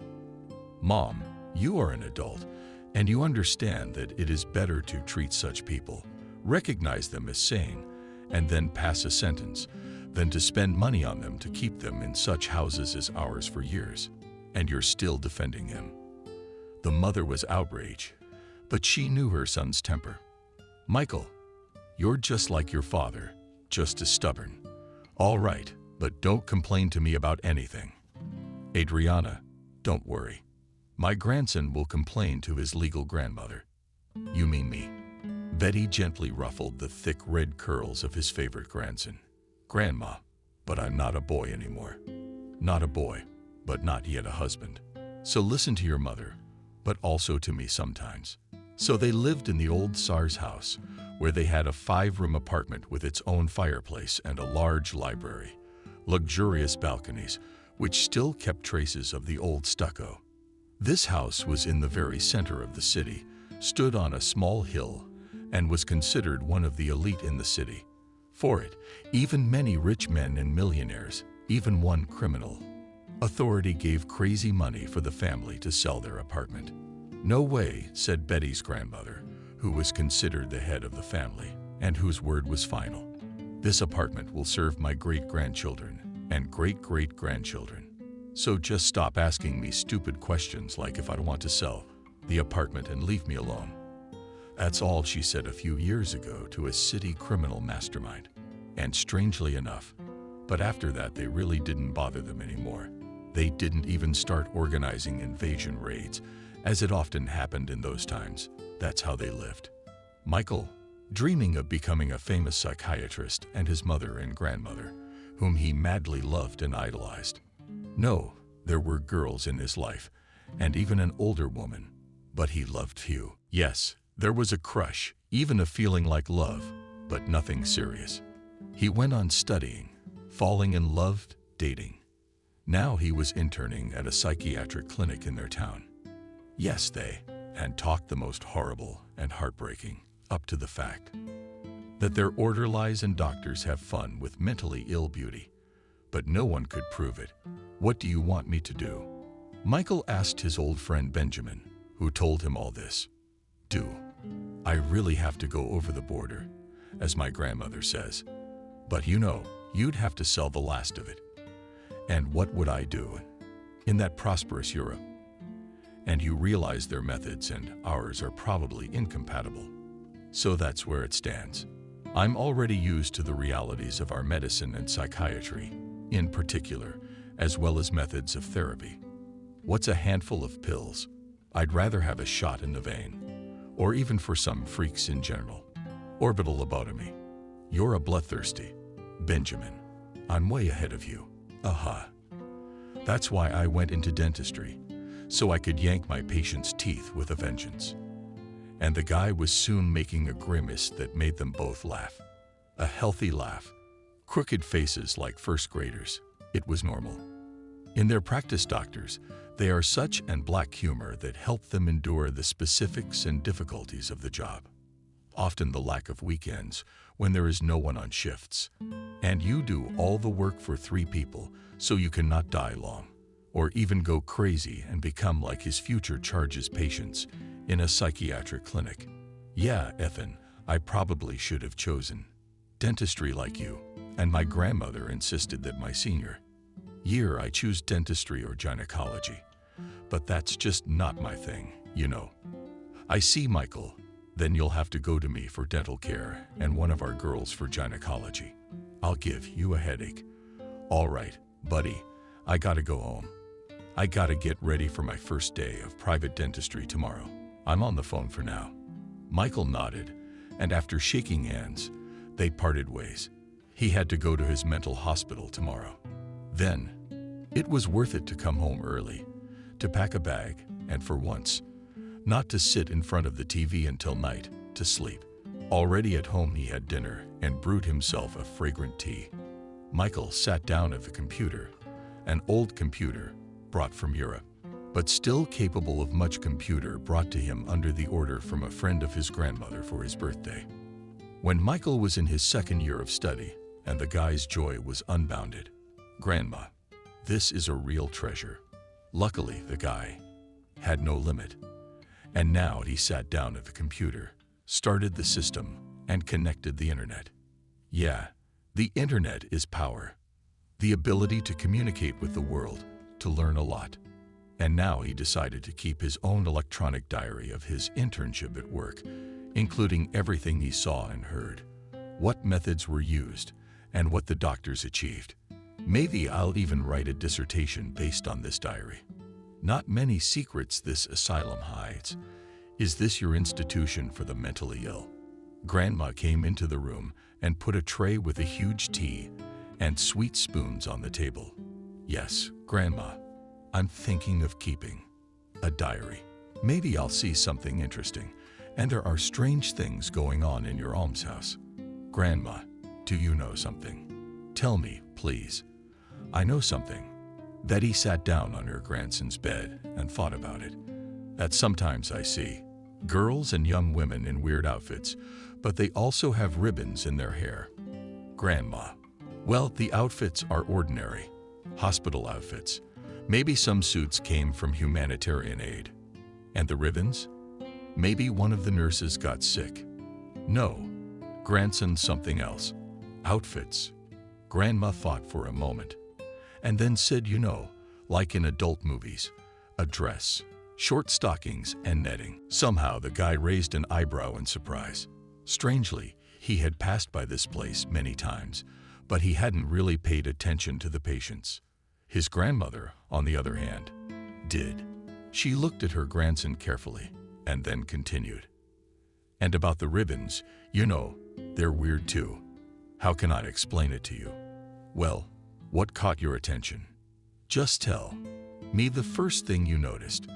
"Mom, you are an adult, and you understand that it is better to treat such people, recognize them as sane, and then pass a sentence, than to spend money on them to keep them in such houses as ours for years. And you're still defending him." The mother was outraged, but she knew her son's temper. "Michael, you're just like your father, just as stubborn. All right, but don't complain to me about anything. Adriana, don't worry. My grandson will complain to his legal grandmother." "You mean me?" Betty gently ruffled the thick red curls of his favorite grandson. "Grandma, but I'm not a boy anymore. Not a boy, but not yet a husband. So listen to your mother, but also to me sometimes." So they lived in the old Tsar's house, where they had a 5-room apartment with its own fireplace and a large library, luxurious balconies, which still kept traces of the old stucco. This house was in the very center of the city, stood on a small hill, and was considered one of the elite in the city. For it, even many rich men and millionaires, even one criminal authority, gave crazy money for the family to sell their apartment. "No way," said Betty's grandmother, who was considered the head of the family and whose word was final. "This apartment will serve my great-grandchildren and great-great-grandchildren. So just stop asking me stupid questions like if I'd want to sell the apartment and leave me alone." That's all she said a few years ago to a city criminal mastermind. And strangely enough, but after that they really didn't bother them anymore. They didn't even start organizing invasion raids, as it often happened in those times. That's how they lived. Michael, dreaming of becoming a famous psychiatrist, and his mother and grandmother, whom he madly loved and idolized. No, there were girls in his life, and even an older woman, but he loved few. Yes, there was a crush, even a feeling like love, but nothing serious. He went on studying, falling in love, dating. Now he was interning at a psychiatric clinic in their town. Yes, they had talked the most horrible and heartbreaking, up to the fact that their orderlies and doctors have fun with mentally ill beauty. But no one could prove it. "What do you want me to do?" Michael asked his old friend Benjamin, who told him all this. "Do. I really have to go over the border. as my grandmother says. But you'd have to sell the last of it. And what would I do in that prosperous Europe? And you realize their methods and ours are probably incompatible. So that's where it stands. I'm already used to the realities of our medicine and psychiatry, in particular, as well as methods of therapy. What's a handful of pills? I'd rather have a shot in the vein, or even for some freaks in general. Orbital lobotomy. You're a bloodthirsty Benjamin. I'm way ahead of you. Aha. That's why I went into dentistry, so I could yank my patient's teeth with a vengeance. And the guy was soon making a grimace that made them both laugh. A healthy laugh. Crooked faces like first graders. It was normal. In their practice, doctors, they are such and black humor that help them endure the specifics and difficulties of the job. Often the lack of weekends when there is no one on shifts. And you do all the work for 3 people so you cannot die long, or even go crazy and become like his future charges patients in a psychiatric clinic. Yeah, Ethan, I probably should have chosen dentistry like you, and my grandmother insisted that my senior year I choose dentistry or gynecology. But that's just not my thing, I see, Michael. Then you'll have to go to me for dental care and one of our girls for gynecology. I'll give you a headache. All right, buddy, I gotta go home. I gotta get ready for my first day of private dentistry tomorrow. I'm on the phone for now. Michael nodded, and after shaking hands, they parted ways. He had to go to his mental hospital tomorrow. Then, it was worth it to come home early, to pack a bag, and for once, not to sit in front of the TV until night, to sleep. Already at home he had dinner and brewed himself a fragrant tea. Michael sat down at the computer, an old computer brought from Europe, but still capable of much computer brought to him under the order from a friend of his grandmother for his birthday. When Michael was in his 2nd year of study, and the guy's joy was unbounded. Grandma, this is a real treasure. Luckily, the guy had no limit. And now he sat down at the computer, started the system, and connected the internet. Yeah, the internet is power. The ability to communicate with the world, to learn a lot. And now he decided to keep his own electronic diary of his internship at work, including everything he saw and heard, what methods were used, and what the doctors achieved. Maybe I'll even write a dissertation based on this diary. Not many secrets this asylum hides. Is this your institution for the mentally ill? Grandma came into the room and put a tray with a huge tea and sweet spoons on the table. Yes, Grandma, I'm thinking of keeping a diary. Maybe I'll see something interesting, and there are strange things going on in your almshouse. Grandma, do you know something? Tell me, please. I know something. Betty sat down on her grandson's bed and thought about it. That sometimes I see girls and young women in weird outfits, but they also have ribbons in their hair. Grandma, well, the outfits are ordinary, hospital outfits. Maybe some suits came from humanitarian aid. And the ribbons? Maybe one of the nurses got sick. No, grandson, something else. Outfits. Grandma thought for a moment, and then said, like in adult movies, a dress, short stockings, and netting. Somehow the guy raised an eyebrow in surprise. Strangely, he had passed by this place many times, but he hadn't really paid attention to the patients. His grandmother, on the other hand, did. She looked at her grandson carefully, and then continued. And about the ribbons, they're weird too. How can I explain it to you? Well, what caught your attention? Just tell me the first thing you noticed.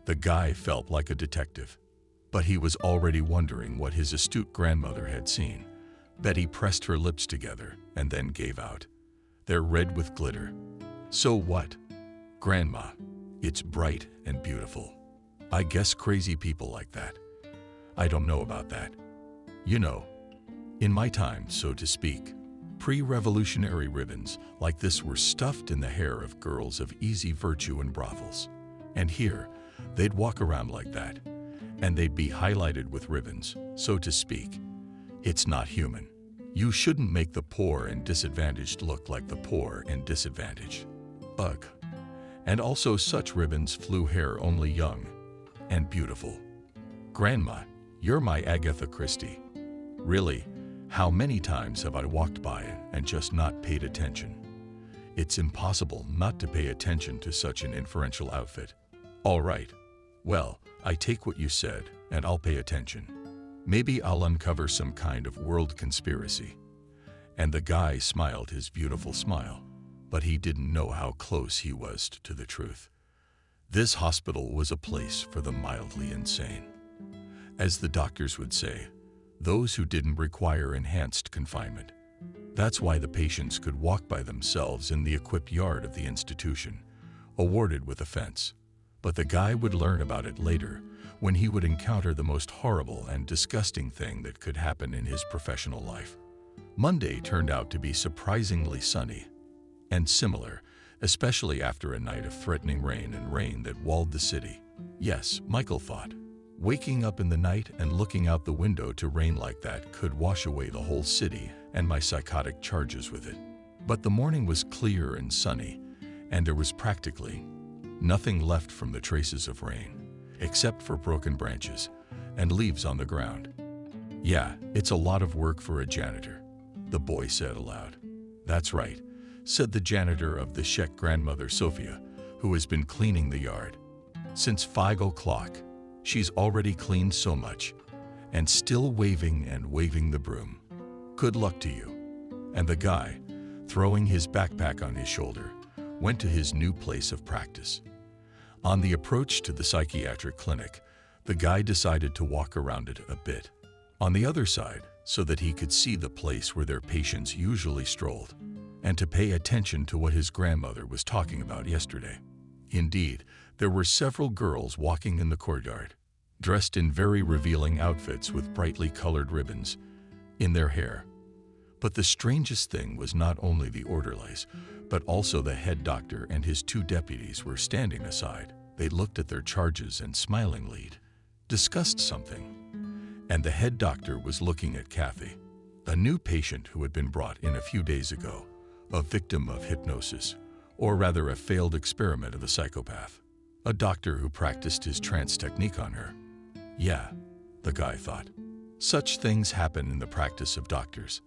The guy felt like a detective, but he was already wondering what his astute grandmother had seen. Betty pressed her lips together and then gave out. They're red with glitter. So what? Grandma, it's bright and beautiful. I guess crazy people like that. I don't know about that. In my time, so to speak, pre-revolutionary ribbons like this were stuffed in the hair of girls of easy virtue in brothels. And here, they'd walk around like that, and they'd be highlighted with ribbons, so to speak. It's not human. You shouldn't make the poor and disadvantaged look like the poor and disadvantaged. Ugh. And also such ribbons flew hair only young and beautiful. Grandma, you're my Agatha Christie. Really, how many times have I walked by and just not paid attention? It's impossible not to pay attention to such an inferential outfit. All right. Well, I take what you said, and I'll pay attention. Maybe I'll uncover some kind of world conspiracy. And the guy smiled his beautiful smile, but he didn't know how close he was to the truth. This hospital was a place for the mildly insane. As the doctors would say, those who didn't require enhanced confinement. That's why the patients could walk by themselves in the equipped yard of the institution, awarded with a fence. But the guy would learn about it later, when he would encounter the most horrible and disgusting thing that could happen in his professional life. Monday turned out to be surprisingly sunny and similar, especially after a night of threatening rain and rain that walled the city. Yes, Michael thought. Waking up in the night and looking out the window to rain like that could wash away the whole city and my psychotic charges with it. But the morning was clear and sunny, and there was practically nothing left from the traces of rain, except for broken branches and leaves on the ground. Yeah, it's a lot of work for a janitor, the boy said aloud. That's right, said the janitor of the Czech grandmother Sophia, who has been cleaning the yard. Since 5 o'clock, she's already cleaned so much, and still waving and waving the broom. Good luck to you. And the guy, throwing his backpack on his shoulder, went to his new place of practice. On the approach to the psychiatric clinic, the guy decided to walk around it a bit, on the other side, so that he could see the place where their patients usually strolled, and to pay attention to what his grandmother was talking about yesterday. Indeed, there were several girls walking in the courtyard, dressed in very revealing outfits with brightly colored ribbons in their hair. But the strangest thing was not only the orderlies, but also the head doctor and his 2 deputies were standing aside. They looked at their charges and smilingly discussed something. And the head doctor was looking at Kathy, a new patient who had been brought in a few days ago, a victim of hypnosis, or rather a failed experiment of the psychopath. A doctor who practiced his trance technique on her. Yeah, the guy thought. Such things happen in the practice of doctors.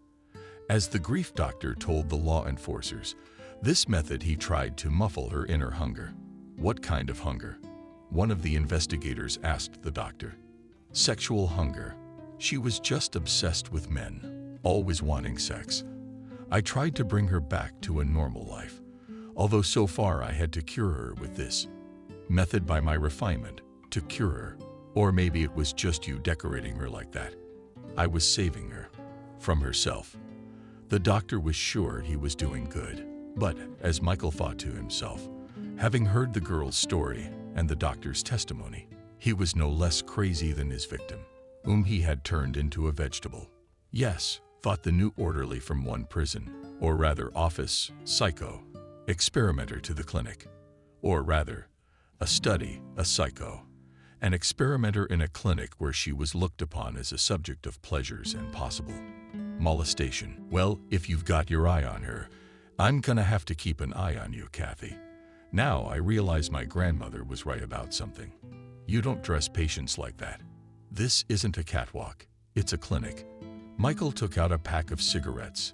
As the grief doctor told the law enforcers, this method he tried to muffle her inner hunger. What kind of hunger? One of the investigators asked the doctor. Sexual hunger. She was just obsessed with men, always wanting sex. I tried to bring her back to a normal life, although so far I had to cure her with this method by my refinement, to cure her. Or maybe it was just you decorating her like that. I was saving her from herself. The doctor was sure he was doing good, but, as Michael thought to himself, having heard the girl's story and the doctor's testimony, he was no less crazy than his victim, whom he had turned into a vegetable. Yes, thought the new orderly from one prison, or rather office, psycho, experimenter to the clinic, or rather, a study, a psycho, an experimenter in a clinic where she was looked upon as a subject of pleasures and possible molestation. Well, if you've got your eye on her, I'm gonna have to keep an eye on you, Kathy. Now I realize my grandmother was right about something. You don't dress patients like that. This isn't a catwalk, it's a clinic. Michael took out a pack of cigarettes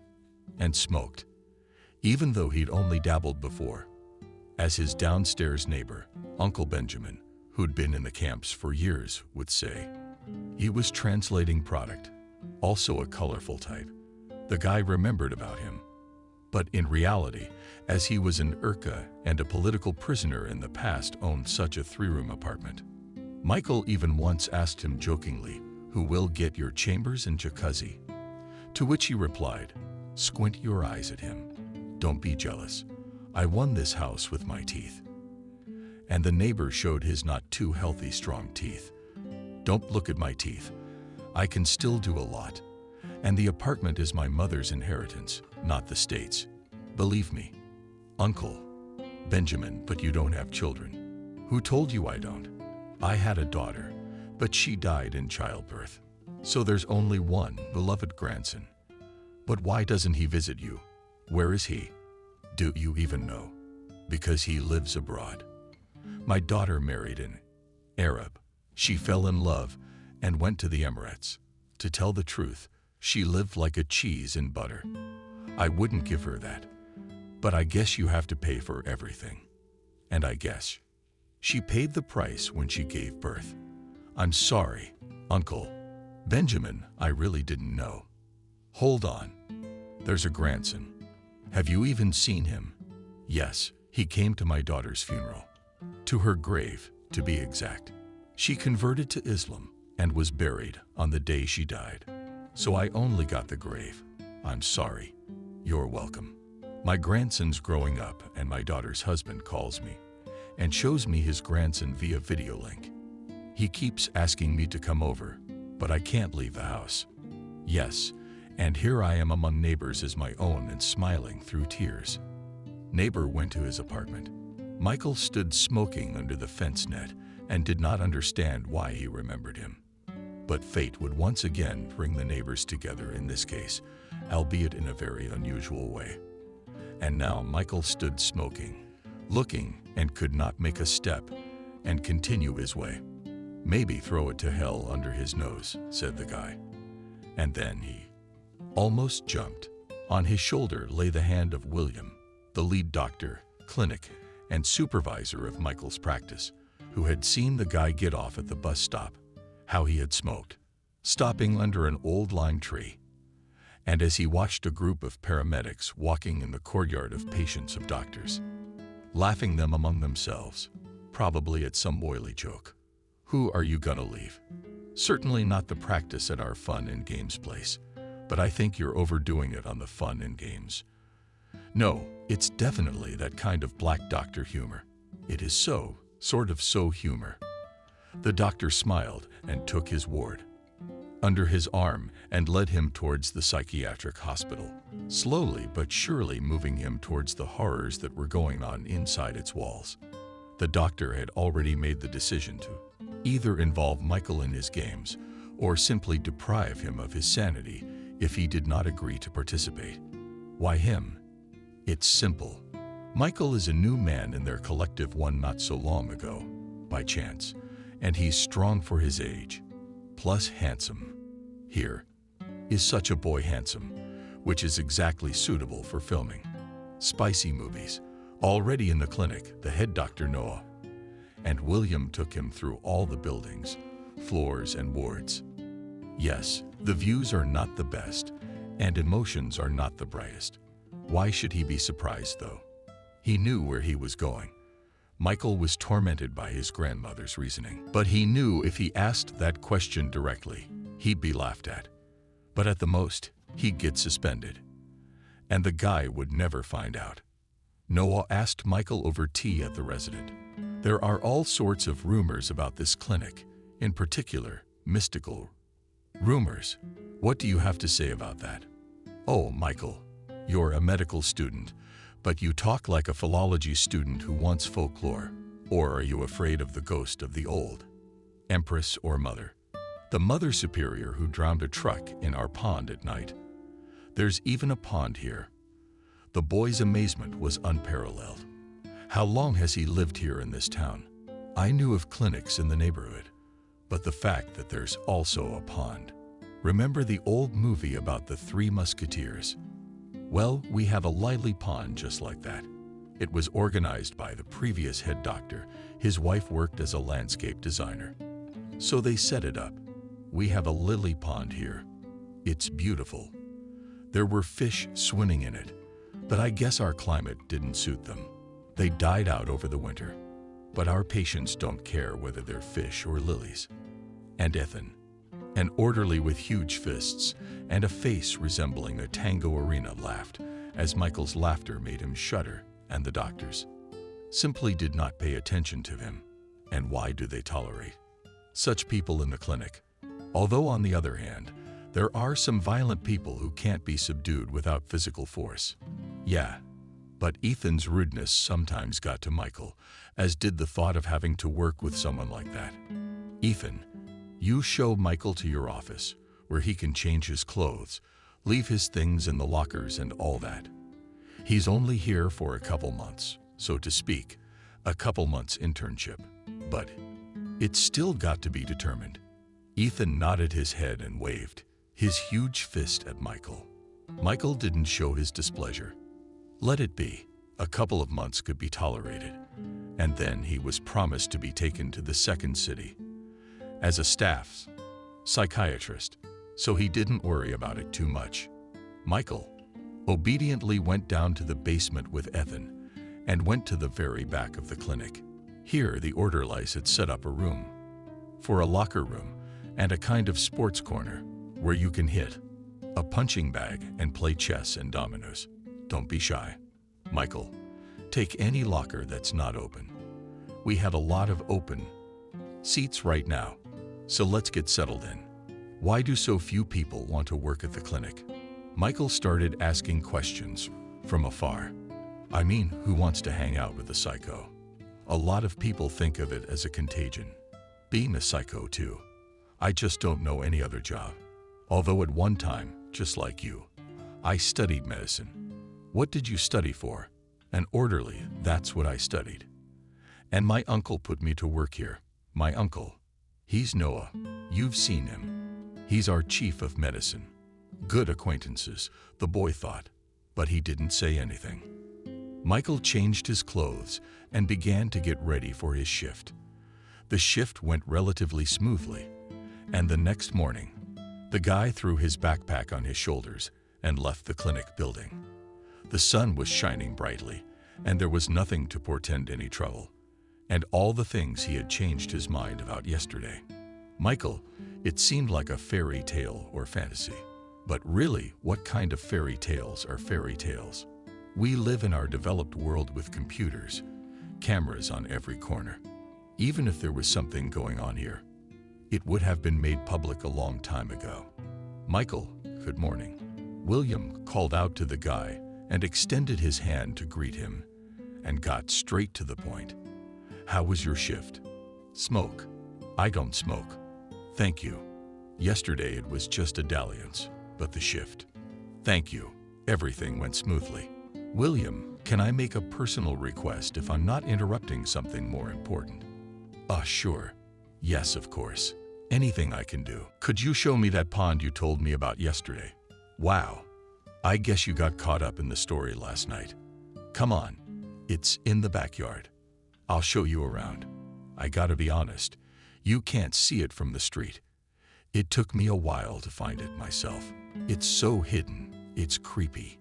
and smoked, even though he'd only dabbled before. As his downstairs neighbor, Uncle Benjamin, who'd been in the camps for years, would say. He was translating product, also a colorful type. The guy remembered about him. But in reality, as he was an Urka and a political prisoner in the past owned such a 3-room apartment. Michael even once asked him jokingly, who will get your chambers and jacuzzi? To which he replied, squint your eyes at him. Don't be jealous. I won this house with my teeth. And the neighbor showed his not too healthy strong teeth. Don't look at my teeth. I can still do a lot. And the apartment is my mother's inheritance, not the state's. Believe me. Uncle Benjamin, but you don't have children. Who told you I don't? I had a daughter, but she died in childbirth. So there's only one beloved grandson. But why doesn't he visit you? Where is he? Do you even know? Because he lives abroad. My daughter married an Arab. She fell in love and went to the Emirates. To tell the truth, she lived like a cheese in butter. I wouldn't give her that. But I guess you have to pay for everything. And I guess she paid the price when she gave birth. I'm sorry, Uncle Benjamin, I really didn't know. Hold on. There's a grandson. Have you even seen him? Yes, he came to my daughter's funeral. To her grave, to be exact. She converted to Islam and was buried on the day she died. So I only got the grave. I'm sorry. You're welcome. My grandson's growing up and my daughter's husband calls me and shows me his grandson via video link. He keeps asking me to come over, but I can't leave the house. Yes, and here I am among neighbors as my own and smiling through tears. Neighbor went to his apartment. Michael stood smoking under the fence net and did not understand why he remembered him. But fate would once again bring the neighbors together in this case, albeit in a very unusual way. And now Michael stood smoking, looking, and could not make a step and continue his way. Maybe throw it to hell under his nose, said the guy. And then he almost jumped. On his shoulder lay the hand of William, the lead doctor, clinic, and supervisor of Michael's practice, who had seen the guy get off at the bus stop, how he had smoked, stopping under an old lime tree. And as he watched a group of paramedics walking in the courtyard of patients of doctors, laughing them among themselves, probably at some oily joke. Who are you gonna leave? Certainly not the practice at our fun and games place, but I think you're overdoing it on the fun and games. No, it's definitely that kind of black doctor humor. It is so, sort of so humor. The doctor smiled and took his ward under his arm and led him towards the psychiatric hospital, slowly but surely moving him towards the horrors that were going on inside its walls. The doctor had already made the decision to either involve Michael in his games or simply deprive him of his sanity if he did not agree to participate. Why him? It's simple. Michael is a new man in their collective one not so long ago, by chance, and he's strong for his age, plus handsome. Here, is such a boy handsome, which is exactly suitable for filming spicy movies. Already in the clinic, the head doctor Noah and William took him through all the buildings, floors, and wards. Yes, the views are not the best, and emotions are not the brightest. Why should he be surprised, though? He knew where he was going. Michael was tormented by his grandmother's reasoning, but he knew if he asked that question directly, he'd be laughed at. But at the most, he'd get suspended. And the guy would never find out. Noah asked Michael over tea at the resident. There are all sorts of rumors about this clinic, in particular, mystical rumors. What do you have to say about that? Oh, Michael, you're a medical student, but you talk like a philology student who wants folklore. Or are you afraid of the ghost of the old empress or mother? The mother superior who drowned a truck in our pond at night. There's even a pond here. The boy's amazement was unparalleled. How long has he lived here in this town? I knew of clinics in the neighborhood, but the fact that there's also a pond. Remember the old movie about the Three Musketeers? Well, we have a lively pond just like that. It was organized by the previous head doctor. His wife worked as a landscape designer. So they set it up. We have a lily pond here. It's beautiful. There were fish swimming in it, but I guess our climate didn't suit them. They died out over the winter. But our patients don't care whether they're fish or lilies. And Ethan, an orderly with huge fists and a face resembling a tango arena, laughed as Michael's laughter made him shudder, and the doctors simply did not pay attention to him. And why do they tolerate such people in the clinic? Although on the other hand, there are some violent people who can't be subdued without physical force. Yeah, but Ethan's rudeness sometimes got to Michael, as did the thought of having to work with someone like that. Ethan, you show Michael to your office, where he can change his clothes, leave his things in the lockers and all that. He's only here for a couple months, so to speak, a couple months internship. But it's still got to be determined. Ethan nodded his head and waved his huge fist at Michael. Michael didn't show his displeasure. Let it be. A couple of months could be tolerated. And then he was promised to be taken to the second city as a staff psychiatrist, so he didn't worry about it too much. Michael obediently went down to the basement with Ethan and went to the very back of the clinic. Here, the orderlies had set up a room for a locker room and a kind of sports corner where you can hit a punching bag and play chess and dominoes. Don't be shy. Michael, take any locker that's not open. We have a lot of open seats right now, so let's get settled in. Why do so few people want to work at the clinic? Michael started asking questions from afar. I mean, who wants to hang out with a psycho? A lot of people think of it as a contagion. Being a psycho too. I just don't know any other job. Although at one time, just like you, I studied medicine. What did you study for? An orderly, that's what I studied. And my uncle put me to work here. My uncle. He's Noah. You've seen him. He's our chief of medicine. Good acquaintances, the boy thought, but he didn't say anything. Michael changed his clothes and began to get ready for his shift. The shift went relatively smoothly, and the next morning, the guy threw his backpack on his shoulders and left the clinic building. The sun was shining brightly, and there was nothing to portend any trouble, and all the things he had changed his mind about yesterday. Michael, it seemed like a fairy tale or fantasy. But really, what kind of fairy tales are fairy tales? We live in our developed world with computers, cameras on every corner. Even if there was something going on here, it would have been made public a long time ago. Michael, good morning. William called out to the guy and extended his hand to greet him and got straight to the point. How was your shift? Smoke. I don't smoke. Thank you. Yesterday it was just a dalliance, but the shift. Thank you. Everything went smoothly. William, can I make a personal request if I'm not interrupting something more important? Sure. Yes, of course. Anything I can do. Could you show me that pond you told me about yesterday? Wow. I guess you got caught up in the story last night. Come on. It's in the backyard. I'll show you around. I gotta be honest. You can't see it from the street. It took me a while to find it myself. It's so hidden. It's creepy.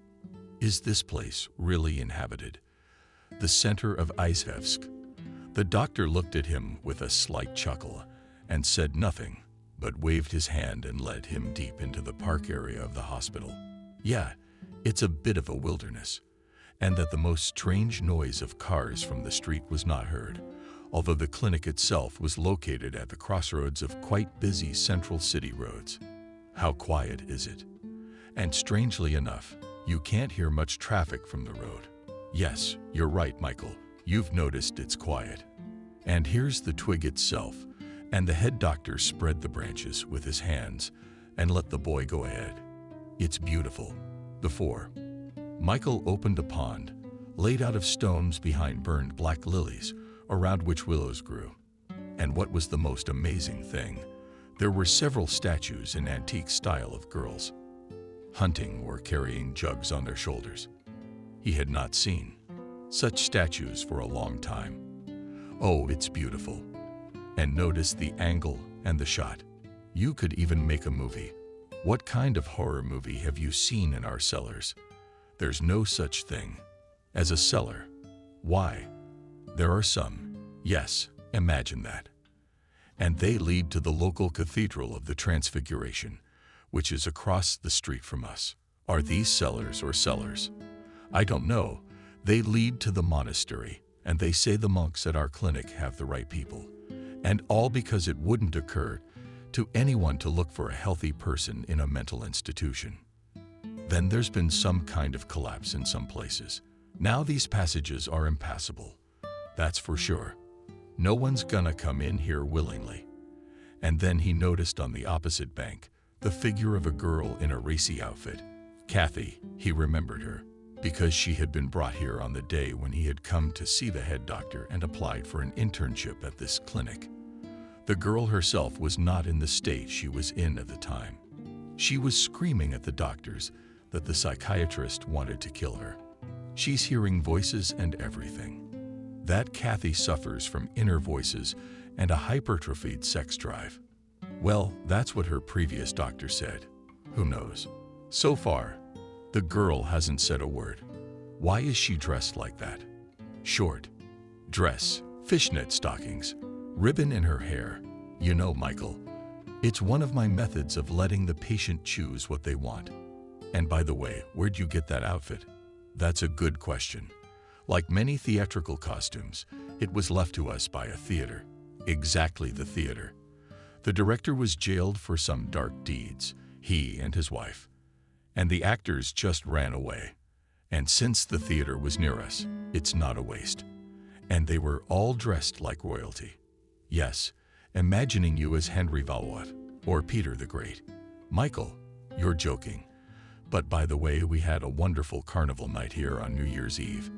Is this place really inhabited? The center of Ex-Fiance. The doctor looked at him with a slight chuckle and said nothing, but waved his hand and led him deep into the park area of the hospital. Yeah, it's a bit of a wilderness, and that the most strange noise of cars from the street was not heard, although the clinic itself was located at the crossroads of quite busy central city roads. How quiet is it? And strangely enough, you can't hear much traffic from the road. Yes, you're right, Michael. You've noticed it's quiet. And here's the twig itself, and the head doctor spread the branches with his hands and let the boy go ahead. It's beautiful. Before, Michael opened a pond, laid out of stones behind burned black lilies, around which willows grew. And what was the most amazing thing? There were several statues in antique style of girls, hunting or carrying jugs on their shoulders. He had not seen such statues for a long time. Oh, it's beautiful. And notice the angle and the shot. You could even make a movie. What kind of horror movie have you seen in our cellars? There's no such thing as a cellar. Why? There are some. Yes, imagine that. And they lead to the local Cathedral of the Transfiguration, which is across the street from us. Are these cellars or cellars? I don't know. They lead to the monastery, and they say the monks at our clinic have the right people. And all because it wouldn't occur to anyone to look for a healthy person in a mental institution. Then there's been some kind of collapse in some places. Now these passages are impassable. That's for sure. No one's gonna come in here willingly. And then he noticed on the opposite bank, the figure of a girl in a racy outfit. Kathy, he remembered her, because she had been brought here on the day when he had come to see the head doctor and applied for an internship at this clinic. The girl herself was not in the state she was in at the time. She was screaming at the doctors that the psychiatrist wanted to kill her. She's hearing voices and everything. That Kathy suffers from inner voices and a hypertrophied sex drive. Well, that's what her previous doctor said. Who knows? So far, the girl hasn't said a word. Why is she dressed like that? Short dress, fishnet stockings, ribbon in her hair. You know, Michael, it's one of my methods of letting the patient choose what they want. And by the way, where'd you get that outfit? That's a good question. Like many theatrical costumes, it was left to us by a theater. Exactly the theater. The director was jailed for some dark deeds, he and his wife. And the actors just ran away. And since the theater was near us, it's not a waste. And they were all dressed like royalty. Yes, imagining you as Henry Valois or Peter the Great. Michael, you're joking. But by the way, we had a wonderful carnival night here on New Year's Eve.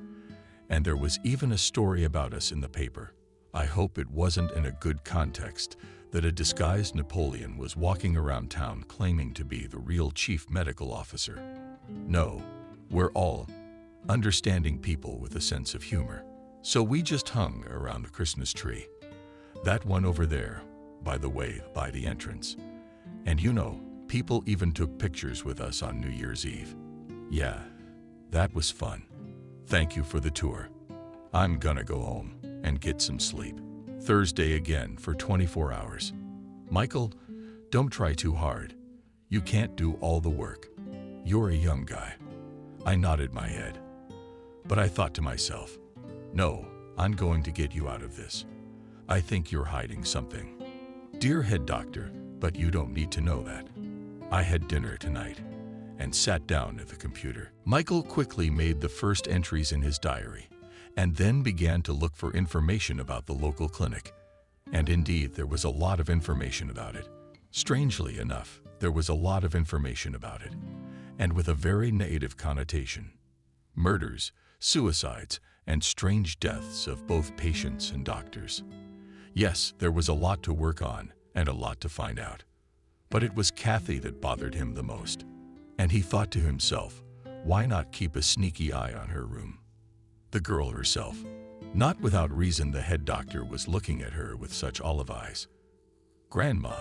And there was even a story about us in the paper. I hope it wasn't in a good context that a disguised Napoleon was walking around town claiming to be the real chief medical officer. No, we're all understanding people with a sense of humor. So we just hung around the Christmas tree. That one over there, by the way, by the entrance. And you know, people even took pictures with us on New Year's Eve. Yeah, that was fun. Thank you for the tour. I'm gonna go home and get some sleep. Thursday again for 24 hours. Michael, don't try too hard. You can't do all the work. You're a young guy. I nodded my head. But I thought to myself, no, I'm going to get you out of this. I think you're hiding something. Dear head doctor, but you don't need to know that. I had dinner tonight and sat down at the computer. Michael quickly made the first entries in his diary and then began to look for information about the local clinic. And indeed, there was a lot of information about it. Strangely enough, there was a lot of information about it, and with a very negative connotation. Murders, suicides, and strange deaths of both patients and doctors. Yes, there was a lot to work on and a lot to find out. But it was Kathy that bothered him the most. And he thought to himself, why not keep a sneaky eye on her room? The girl herself. Not without reason the head doctor was looking at her with such olive eyes. Grandma,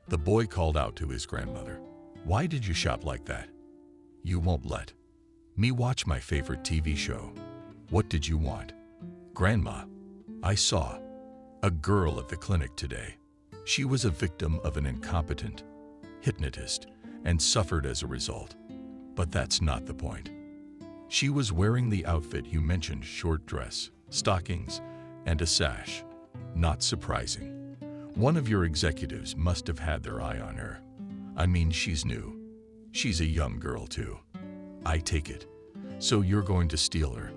the boy called out to his grandmother. Why did you shout like that? You won't let me watch my favorite TV show. What did you want? Grandma, I saw a girl at the clinic today. She was a victim of an incompetent hypnotist and suffered as a result. But that's not the point. She was wearing the outfit you mentioned, short dress, stockings, and a sash. Not surprising. One of your executives must have had their eye on her. I mean, she's new. She's a young girl too. I take it. So you're going to steal her?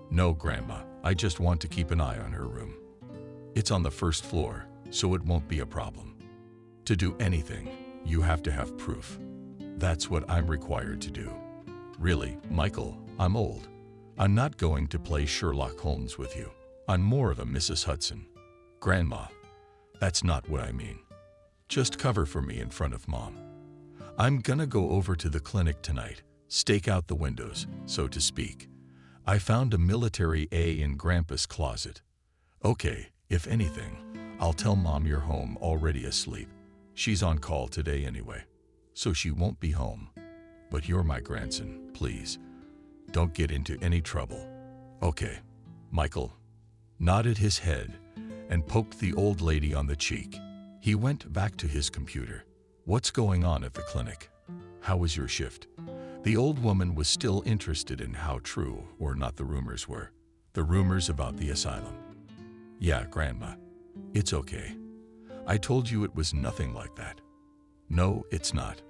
No, Grandma. I just want to keep an eye on her room. It's on the first floor, so it won't be a problem. To do anything, you have to have proof. That's what I'm required to do. Really, Michael, I'm old. I'm not going to play Sherlock Holmes with you. I'm more of a Mrs. Hudson. Grandma, that's not what I mean. Just cover for me in front of Mom. I'm gonna go over to the clinic tonight, stake out the windows, so to speak. I found a military A in Grandpa's closet. Okay, if anything, I'll tell Mom you're home already asleep. She's on call today anyway, so she won't be home. But you're my grandson, please. Don't get into any trouble. Okay. Michael nodded his head and poked the old lady on the cheek. He went back to his computer. What's going on at the clinic? How was your shift? The old woman was still interested in how true or not the rumors were. The rumors about the asylum. Yeah, Grandma. It's okay. I told you it was nothing like that. No, it's not.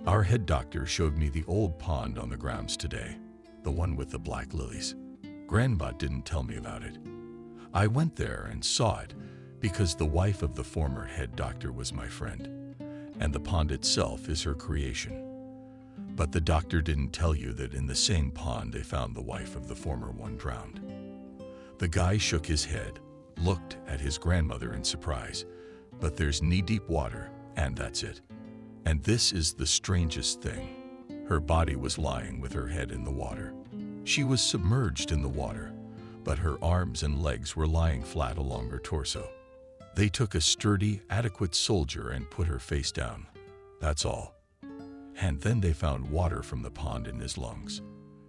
Our head doctor showed me the old pond on the grounds today, the one with the black lilies. Grandma didn't tell me about it. I went there and saw it because the wife of the former head doctor was my friend. and the pond itself is her creation. But the doctor didn't tell you that in the same pond they found the wife of the former one drowned. The guy shook his head, looked at his grandmother in surprise. But there's knee-deep water, and that's it. And this is the strangest thing. Her body was lying with her head in the water. She was submerged in the water, but her arms and legs were lying flat along her torso. They took a sturdy, adequate soldier and put her face down. That's all. And then they found water from the pond in his lungs.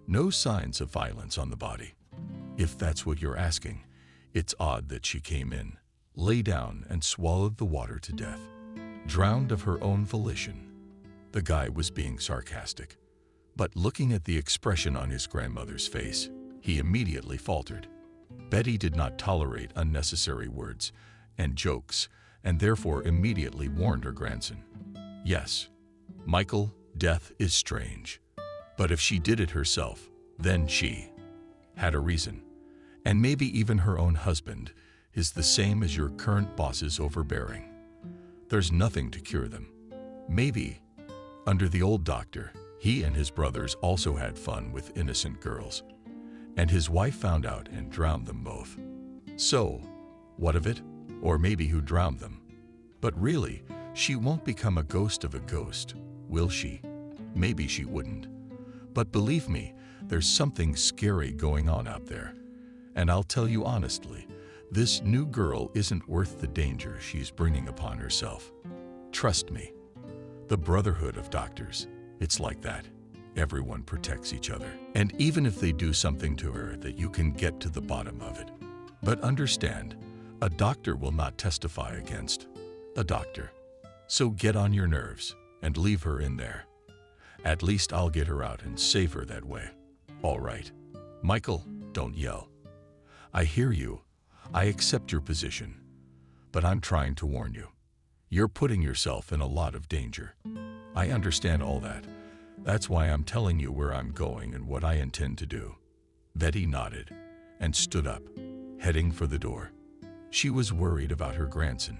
No signs of violence on the body. If that's what you're asking, it's odd that she came in, lay down, and swallowed the water to death. Drowned of her own volition. The guy was being sarcastic, but looking at the expression on his grandmother's face, he immediately faltered. Betty did not tolerate unnecessary words and jokes, and therefore immediately warned her grandson. Yes, Michael, death is strange. But if she did it herself, then she had a reason. And maybe even her own husband is the same as your current boss's overbearing. There's nothing to cure them. Maybe, under the old doctor, he and his brothers also had fun with innocent girls, and his wife found out and drowned them both. So, what of it? Or maybe who drowned them? But really, she won't become a ghost of a ghost, will she? Maybe she wouldn't. But believe me, there's something scary going on out there. And I'll tell you honestly, this new girl isn't worth the danger she's bringing upon herself. Trust me. The brotherhood of doctors, it's like that. Everyone protects each other. And even if they do something to her, that you can get to the bottom of it. But understand, a doctor will not testify against a doctor. So get on your nerves and leave her in there. At least I'll get her out and save her that way. All right. Michael, don't yell. I hear you. I accept your position. But I'm trying to warn you. You're putting yourself in a lot of danger. I understand all that. That's why I'm telling you where I'm going and what I intend to do. Betty nodded and stood up, heading for the door. She was worried about her grandson,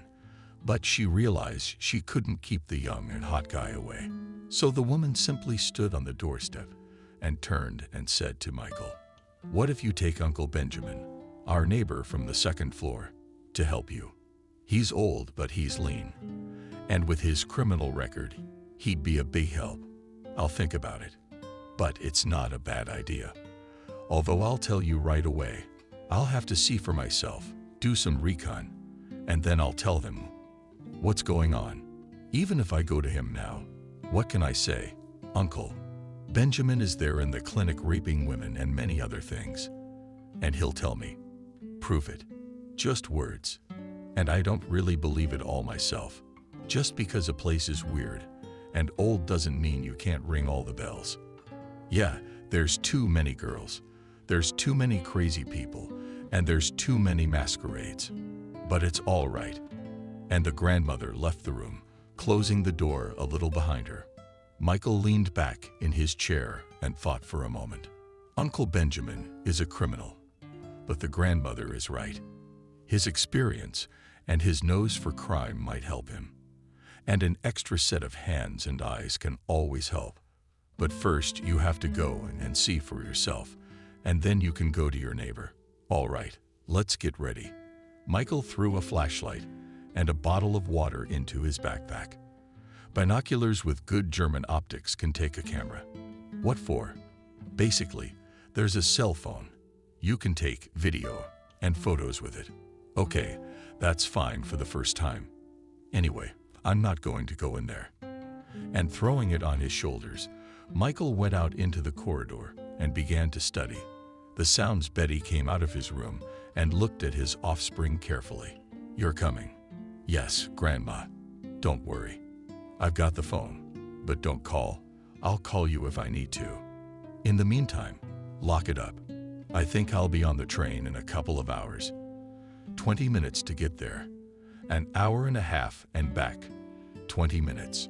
but she realized she couldn't keep the young and hot guy away. So the woman simply stood on the doorstep and turned and said to Michael, "What if you take Uncle Benjamin, our neighbor from the second floor, to help you? He's old, but he's lean. And with his criminal record, he'd be a big help. I'll think about it. But it's not a bad idea. Although I'll tell you right away, I'll have to see for myself, do some recon, and then I'll tell them what's going on. Even if I go to him now, what can I say? Uncle Benjamin is there in the clinic raping women and many other things. And he'll tell me. Prove it. Just words. And I don't really believe it all myself. Just because a place is weird and old doesn't mean you can't ring all the bells. Yeah, there's too many girls. There's too many crazy people. And there's too many masquerades. But it's all right." And the grandmother left the room, closing the door a little behind her. Michael leaned back in his chair and thought for a moment. Uncle Benjamin is a criminal, but the grandmother is right. His experience and his nose for crime might help him. And an extra set of hands and eyes can always help. But first you have to go and see for yourself, and then you can go to your neighbor. All right, let's get ready. Michael threw a flashlight and a bottle of water into his backpack. Binoculars with good German optics can take a camera. What for? Basically, there's a cell phone. You can take video and photos with it. Okay, that's fine for the first time. Anyway, I'm not going to go in there. And throwing it on his shoulders, Michael went out into the corridor and began to study. The sounds Betty came out of his room and looked at his offspring carefully. "You're coming." "Yes, Grandma. Don't worry. I've got the phone, but don't call. I'll call you if I need to. In the meantime, lock it up. I think I'll be on the train in a couple of hours. 20 minutes to get there. An hour and a half and back. 20 minutes.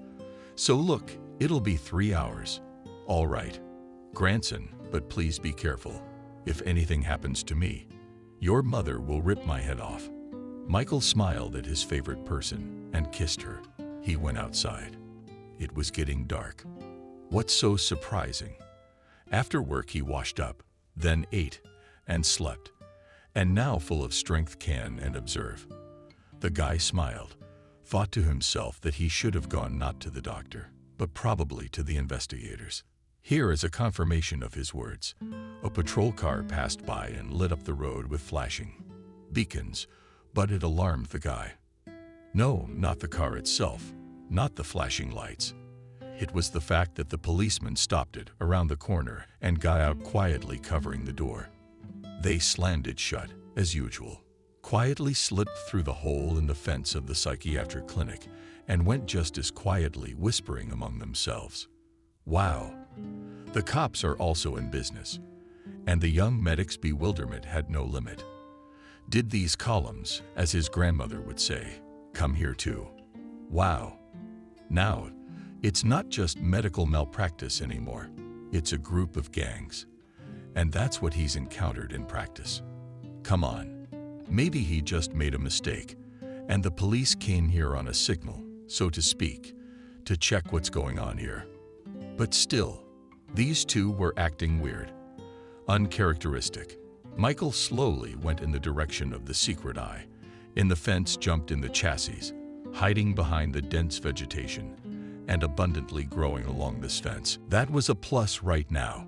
So look, it'll be 3 hours. All right. Grandson, but please be careful. If anything happens to me, your mother will rip my head off." Michael smiled at his favorite person and kissed her. He went outside. It was getting dark. What's so surprising? After work he washed up, then ate, and slept, and now full of strength can and observe. The guy smiled, thought to himself that he should have gone not to the doctor, but probably to the investigators. Here is a confirmation of his words. A patrol car passed by and lit up the road with flashing beacons, but it alarmed the guy. No, not the car itself, not the flashing lights. It was the fact that the policeman stopped it around the corner and got out quietly, covering the door. They slammed it shut, as usual, quietly slipped through the hole in the fence of the psychiatric clinic, and went just as quietly, whispering among themselves. Wow, the cops are also in business, and the young medic's bewilderment had no limit. Did these columns, as his grandmother would say, come here too? Wow. Now, it's not just medical malpractice anymore. It's a group of gangs. And that's what he's encountered in practice. Come on. Maybe he just made a mistake, and the police came here on a signal, so to speak, to check what's going on here. But still, these two were acting weird, uncharacteristic. Michael slowly went in the direction of the secret eye. In the fence, jumped in the chassis, hiding behind the dense vegetation, and abundantly growing along this fence. That was a plus right now,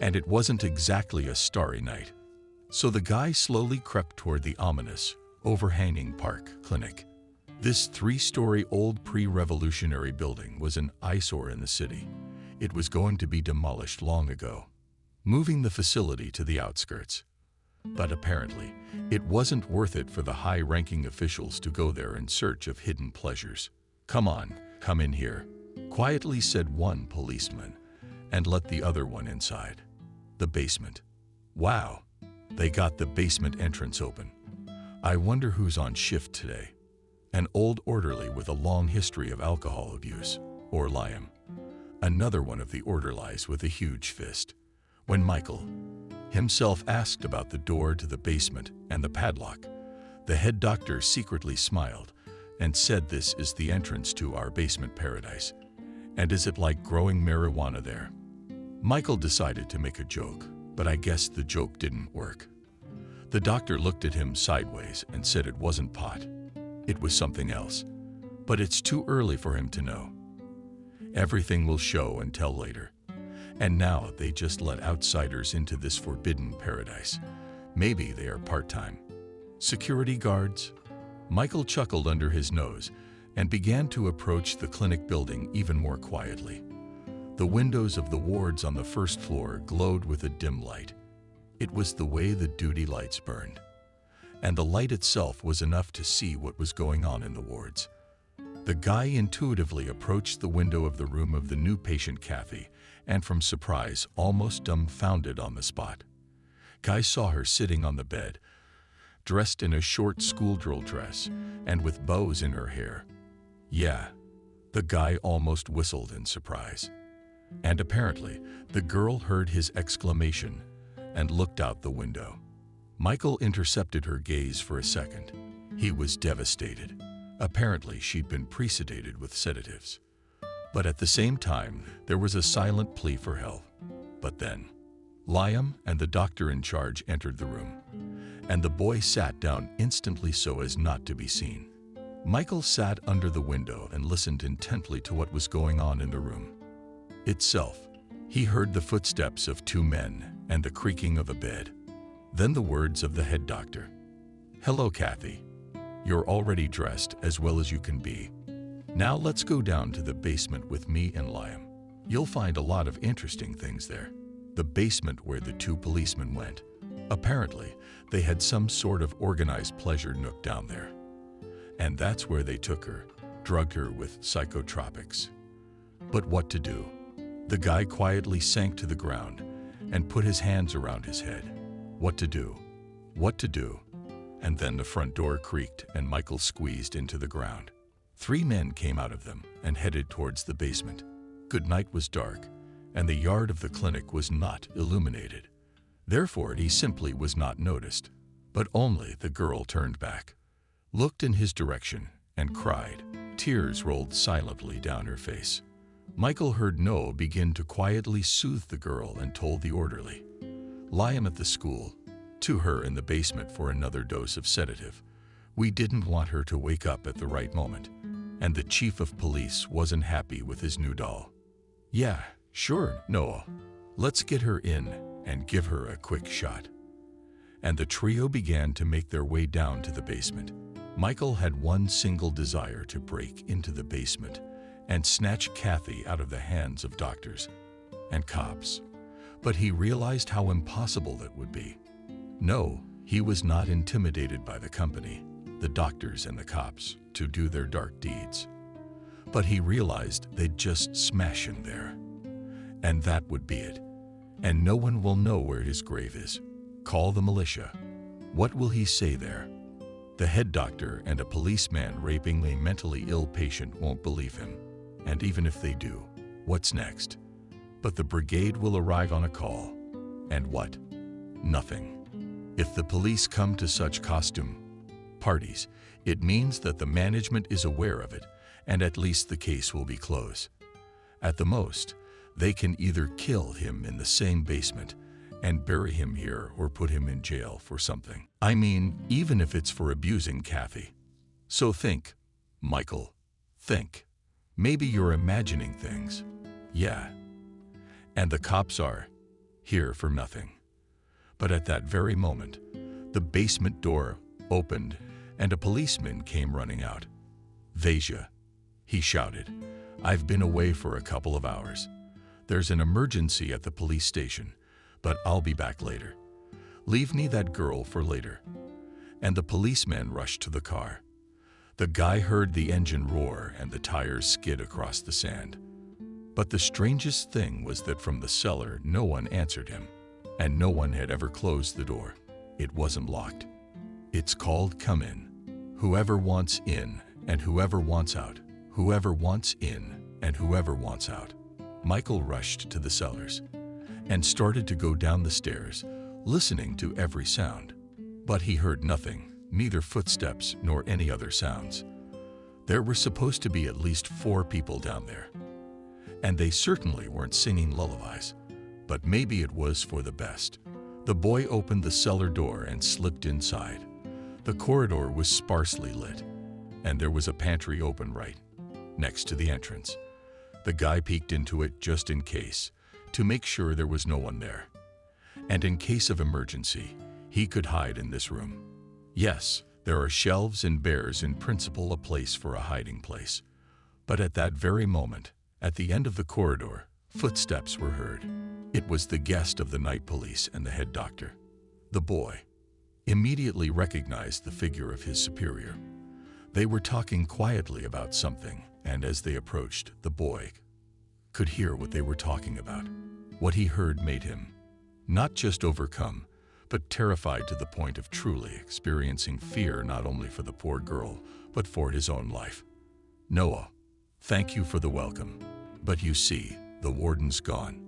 and it wasn't exactly a starry night. So the guy slowly crept toward the ominous, overhanging park clinic. This 3-story old pre-revolutionary building was an eyesore in the city. It was going to be demolished long ago, moving the facility to the outskirts. But apparently, it wasn't worth it for the high-ranking officials to go there in search of hidden pleasures. Come on, come in here, quietly said one policeman, and let the other one inside. The basement. Wow, they got the basement entrance open. I wonder who's on shift today. An old orderly with a long history of alcohol abuse, or Liam. Another one of the orderlies with a huge fist. When Michael himself asked about the door to the basement and the padlock, the head doctor secretly smiled and said, "This is the entrance to our basement paradise. And is it like growing marijuana there?" Michael decided to make a joke, but I guess the joke didn't work. The doctor looked at him sideways and said it wasn't pot. It was something else, but it's too early for him to know. Everything will show and tell later. And now they just let outsiders into this forbidden paradise. Maybe they are part-time. Security guards? Michael chuckled under his nose and began to approach the clinic building even more quietly. The windows of the wards on the first floor glowed with a dim light. It was the way the duty lights burned. And the light itself was enough to see what was going on in the wards. The guy intuitively approached the window of the room of the new patient, Kathy, and from surprise, almost dumbfounded on the spot. Guy saw her sitting on the bed, dressed in a short school drill dress and with bows in her hair. Yeah, the guy almost whistled in surprise. And apparently, the girl heard his exclamation and looked out the window. Michael intercepted her gaze for a second. He was devastated. Apparently, she'd been pre-sedated with sedatives. But at the same time, there was a silent plea for help. But then, Liam and the doctor in charge entered the room, and the boy sat down instantly so as not to be seen. Michael sat under the window and listened intently to what was going on in the room itself. He heard the footsteps of 2 men and the creaking of a bed. Then the words of the head doctor. "Hello, Kathy. You're already dressed as well as you can be. Now let's go down to the basement with me and Liam. You'll find a lot of interesting things there." The basement where the 2 policemen went. Apparently, they had some sort of organized pleasure nook down there. And that's where they took her, drugged her with psychotropics. But what to do? The guy quietly sank to the ground and put his hands around his head. What to do? What to do? And then the front door creaked and Michael squeezed into the ground. 3 men came out of them and headed towards the basement. Good night was dark, and the yard of the clinic was not illuminated. Therefore, he simply was not noticed. But only the girl turned back, looked in his direction, and cried, Tears rolled silently down her face. Michael heard Noah begin to quietly soothe the girl and told the orderly, "Lie him at the school, to her in the basement for another dose of sedative. We didn't want her to wake up at the right moment." And the chief of police wasn't happy with his new doll. "Yeah, sure, Noah. Let's get her in and give her a quick shot." And the trio began to make their way down to the basement. Michael had one single desire: to break into the basement and snatch Kathy out of the hands of doctors and cops. But he realized how impossible that would be. No, he was not intimidated by the company, the doctors and the cops, to do their dark deeds. But he realized they'd just smash him there. And that would be it. And no one will know where his grave is. Call the militia. What will he say there? The head doctor and a policeman raping a mentally ill patient won't believe him. And even if they do, what's next? But the brigade will arrive on a call. And what? Nothing. If the police come to such costume parties, it means that the management is aware of it, and at least the case will be closed. At the most, they can either kill him in the same basement and bury him here or put him in jail for something. I mean, even if it's for abusing Kathy. So think, Michael, think. Maybe you're imagining things. Yeah. And the cops are here for nothing. But at that very moment, the basement door opened and a policeman came running out. "Vasia," he shouted, "I've been away for a couple of hours. There's an emergency at the police station, but I'll be back later. Leave me that girl for later." And the policeman rushed to the car. The guy heard the engine roar and the tires skid across the sand. But the strangest thing was that from the cellar no one answered him, and no one had ever closed the door. It wasn't locked. It's called come in. Whoever wants in and whoever wants out. Whoever wants in and whoever wants out. Michael rushed to the cellars and started to go down the stairs, listening to every sound. But he heard nothing, neither footsteps nor any other sounds. There were supposed to be at least 4 people down there. And they certainly weren't singing lullabies. But maybe it was for the best. The boy opened the cellar door and slipped inside. The corridor was sparsely lit, and there was a pantry open right next to the entrance. The guy peeked into it just in case, to make sure there was no one there. And in case of emergency, he could hide in this room. Yes, there are shelves and bears in principle a place for a hiding place. But at that very moment, at the end of the corridor, footsteps were heard. It was the guest of the night police and the head doctor. The boy immediately recognized the figure of his superior. They were talking quietly about something, and as they approached, the boy could hear what they were talking about. What he heard made him not just overcome, but terrified to the point of truly experiencing fear, not only for the poor girl, but for his own life. "Noah, thank you for the welcome. But you see, the warden's gone.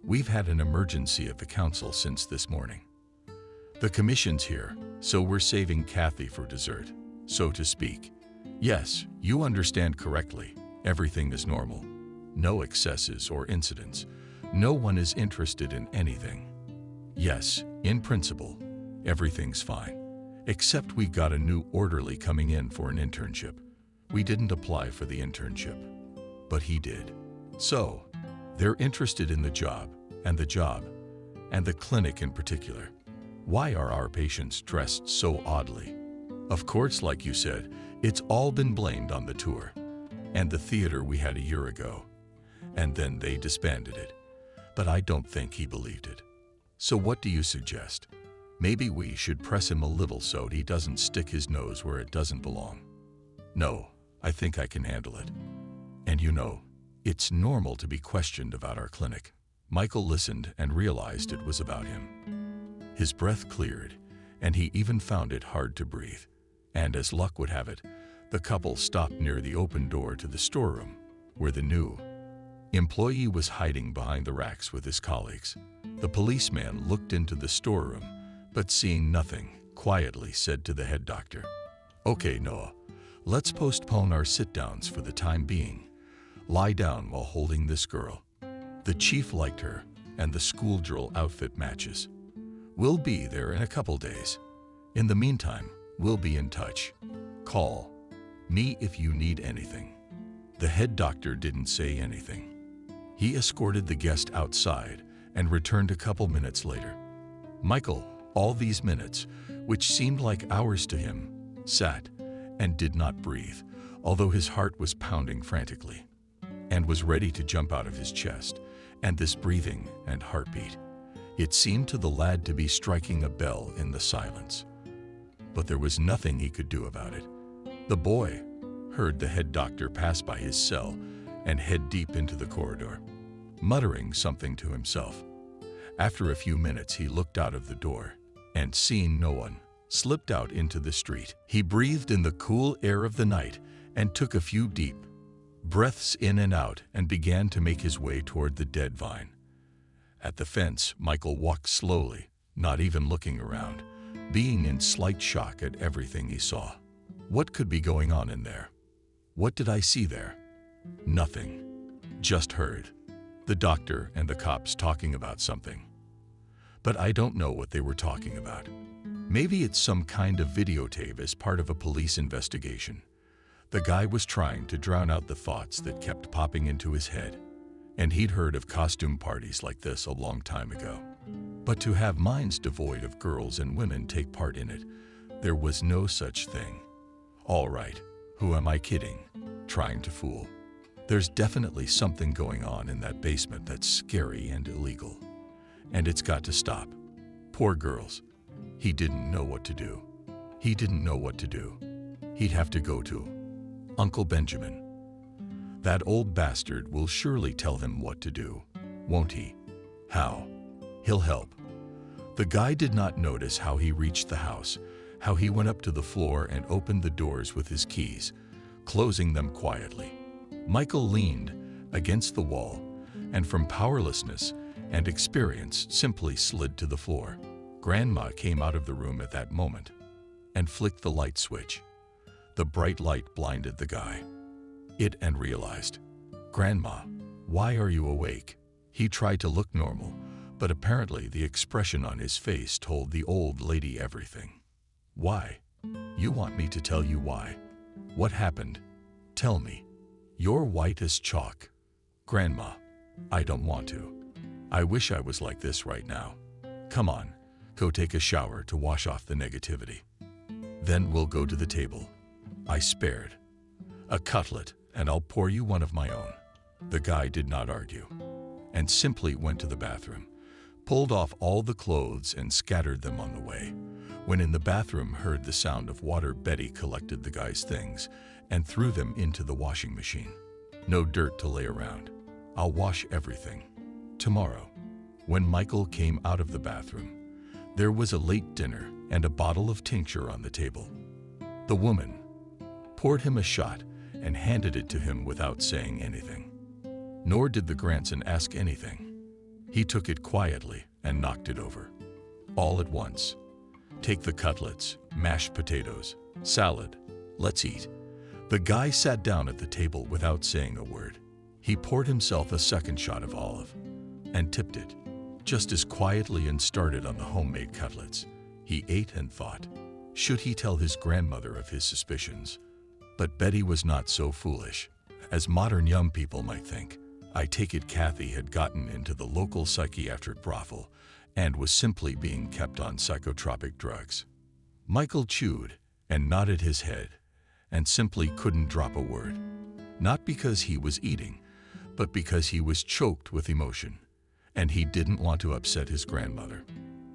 We've had an emergency at the council since this morning. The commission's here, so we're saving Kathy for dessert, so to speak. Yes, you understand correctly. Everything is normal. No excesses or incidents. No one is interested in anything. Yes, in principle, everything's fine. Except we got a new orderly coming in for an internship. We didn't apply for the internship, but he did. So, they're interested in the job, and the clinic in particular. Why are our patients dressed so oddly? Of course, like you said, it's all been blamed on the tour and the theater we had a year ago. And then they disbanded it. But I don't think he believed it. So what do you suggest? Maybe we should press him a little so he doesn't stick his nose where it doesn't belong. No, I think I can handle it. And you know, it's normal to be questioned about our clinic." Michael listened and realized it was about him. His breath cleared, and he even found it hard to breathe. And as luck would have it, the couple stopped near the open door to the storeroom, where the new employee was hiding behind the racks with his colleagues. The policeman looked into the storeroom, but seeing nothing, quietly said to the head doctor, "Okay, Noah, Let's postpone our sit-downs for the time being. Lie down while holding this girl. The chief liked her, and the school drill outfit matches. We'll be there in a couple days. In the meantime, we'll be in touch. Call me if you need anything." The head doctor didn't say anything. He escorted the guest outside and returned a couple minutes later. Michael, all these minutes, which seemed like hours to him, sat and did not breathe, although his heart was pounding frantically and was ready to jump out of his chest. And this breathing and heartbeat, it seemed to the lad to be striking a bell in the silence. But there was nothing he could do about it. The boy heard the head doctor pass by his cell and head deep into the corridor, muttering something to himself. After a few minutes, he looked out of the door and, seeing no one, slipped out into the street. He breathed in the cool air of the night and took a few deep breaths in and out and began to make his way toward the dead vine. At the fence, Michael walked slowly, not even looking around, being in slight shock at everything he saw. What could be going on in there? What did I see there? Nothing. Just heard the doctor and the cops talking about something. But I don't know what they were talking about. Maybe it's some kind of videotape as part of a police investigation. The guy was trying to drown out the thoughts that kept popping into his head, and he'd heard of costume parties like this a long time ago. But to have minds devoid of girls and women take part in it, there was no such thing. All right, who am I kidding? Trying to fool. There's definitely something going on in that basement that's scary and illegal, and it's got to stop. Poor girls. He didn't know what to do. He didn't know what to do. He'd have to go to Uncle Benjamin. That old bastard will surely tell him what to do, won't he? How? He'll help. The guy did not notice how he reached the house, how he went up to the floor and opened the doors with his keys, closing them quietly. Michael leaned against the wall and from powerlessness and experience simply slid to the floor. Grandma came out of the room at that moment and flicked the light switch. The bright light blinded the guy. And realized, "Grandma, why are you awake?" He tried to look normal, but apparently the expression on his face told the old lady everything. "Why? You want me to tell you why? What happened? Tell me. You're white as chalk." "Grandma, I don't want to. I wish I was like this right now. Come on, go take a shower to wash off the negativity. Then we'll go to the table. I spared a cutlet, and I'll pour you one of my own." The guy did not argue and simply went to the bathroom, pulled off all the clothes and scattered them on the way. When in the bathroom heard the sound of water, Betty collected the guy's things and threw them into the washing machine. "No dirt to lay around. I'll wash everything tomorrow." When Michael came out of the bathroom, there was a late dinner and a bottle of tincture on the table. The woman poured him a shot and handed it to him without saying anything. Nor did the grandson ask anything. He took it quietly and knocked it over. All at once. "Take the cutlets, mashed potatoes, salad. Let's eat." The guy sat down at the table without saying a word. He poured himself a second shot of olive and tipped it just as quietly and started on the homemade cutlets. He ate and thought, should he tell his grandmother of his suspicions? But Betty was not so foolish, as modern young people might think. I take it Kathy had gotten into the local psychiatric brothel and was simply being kept on psychotropic drugs. Michael chewed and nodded his head and simply couldn't drop a word. Not because he was eating, but because he was choked with emotion, and he didn't want to upset his grandmother.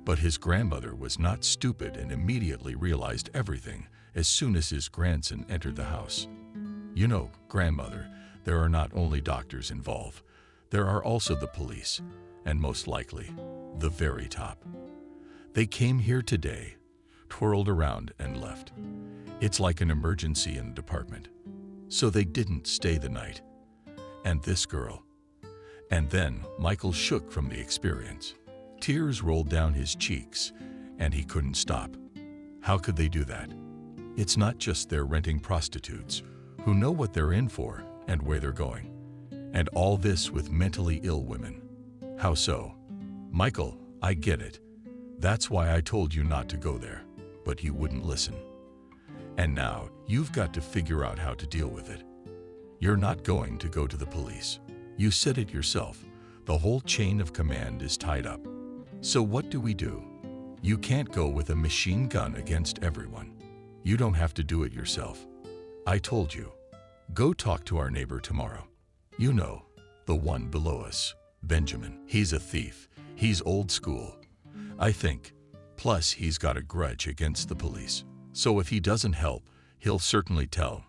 But his grandmother was not stupid and immediately realized everything as soon as his grandson entered the house. "You know, grandmother, there are not only doctors involved, there are also the police, and most likely, the very top. They came here today, twirled around and left. It's like an emergency in the department. So they didn't stay the night. And this girl." And then Michael shook from the experience. Tears rolled down his cheeks, and he couldn't stop. How could they do that? It's not just they're renting prostitutes who know what they're in for and where they're going. And all this with mentally ill women. How so? Michael, I get it. That's why I told you not to go there, but you wouldn't listen. And now you've got to figure out how to deal with it. You're not going to go to the police. You said it yourself. The whole chain of command is tied up. So what do? You can't go with a machine gun against everyone. You don't have to do it yourself. I told you. Go talk to our neighbor tomorrow. You know, the one below us, Benjamin. He's a thief. He's old school, I think. Plus, he's got a grudge against the police. So if he doesn't help, he'll certainly tell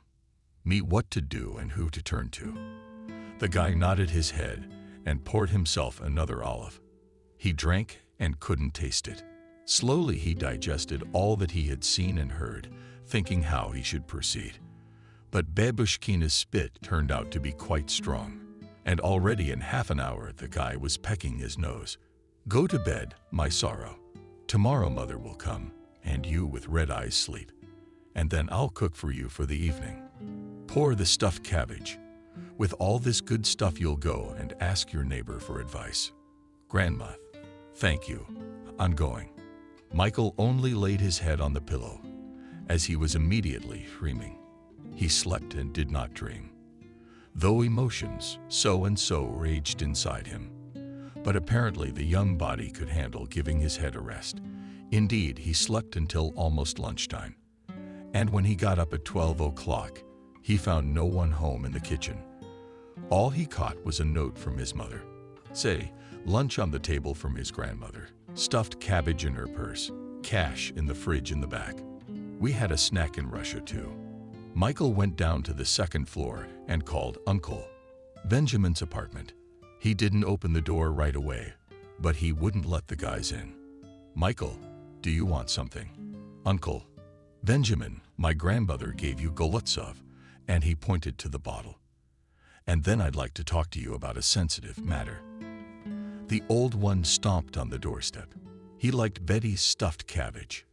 me what to do and who to turn to. The guy nodded his head and poured himself another olive. He drank and couldn't taste it. Slowly he digested all that he had seen and heard, thinking how he should proceed. But Babushkina's spit turned out to be quite strong, and already in half an hour the guy was pecking his nose. Go to bed, my sorrow. Tomorrow mother will come, and you with red eyes sleep. And then I'll cook for you for the evening. Pour the stuffed cabbage. With all this good stuff you'll go and ask your neighbor for advice. Grandma, thank you. I'm going. Michael only laid his head on the pillow, as he was immediately dreaming. He slept and did not dream, though emotions so and so raged inside him. But apparently the young body could handle giving his head a rest. Indeed, he slept until almost lunchtime. And when he got up at 12 o'clock, he found no one home in the kitchen. All he caught was a note from his mother. Say, lunch on the table from his grandmother, stuffed cabbage in her purse, cash in the fridge in the back. We had a snack in Russia too. Michael went down to the second floor and called Uncle Benjamin's apartment. He didn't open the door right away, but he wouldn't let the guys in. Michael, do you want something? Uncle Benjamin, my grandmother gave you Golutsov, and he pointed to the bottle. And then I'd like to talk to you about a sensitive matter. The old one stomped on the doorstep. He liked Betty's stuffed cabbage,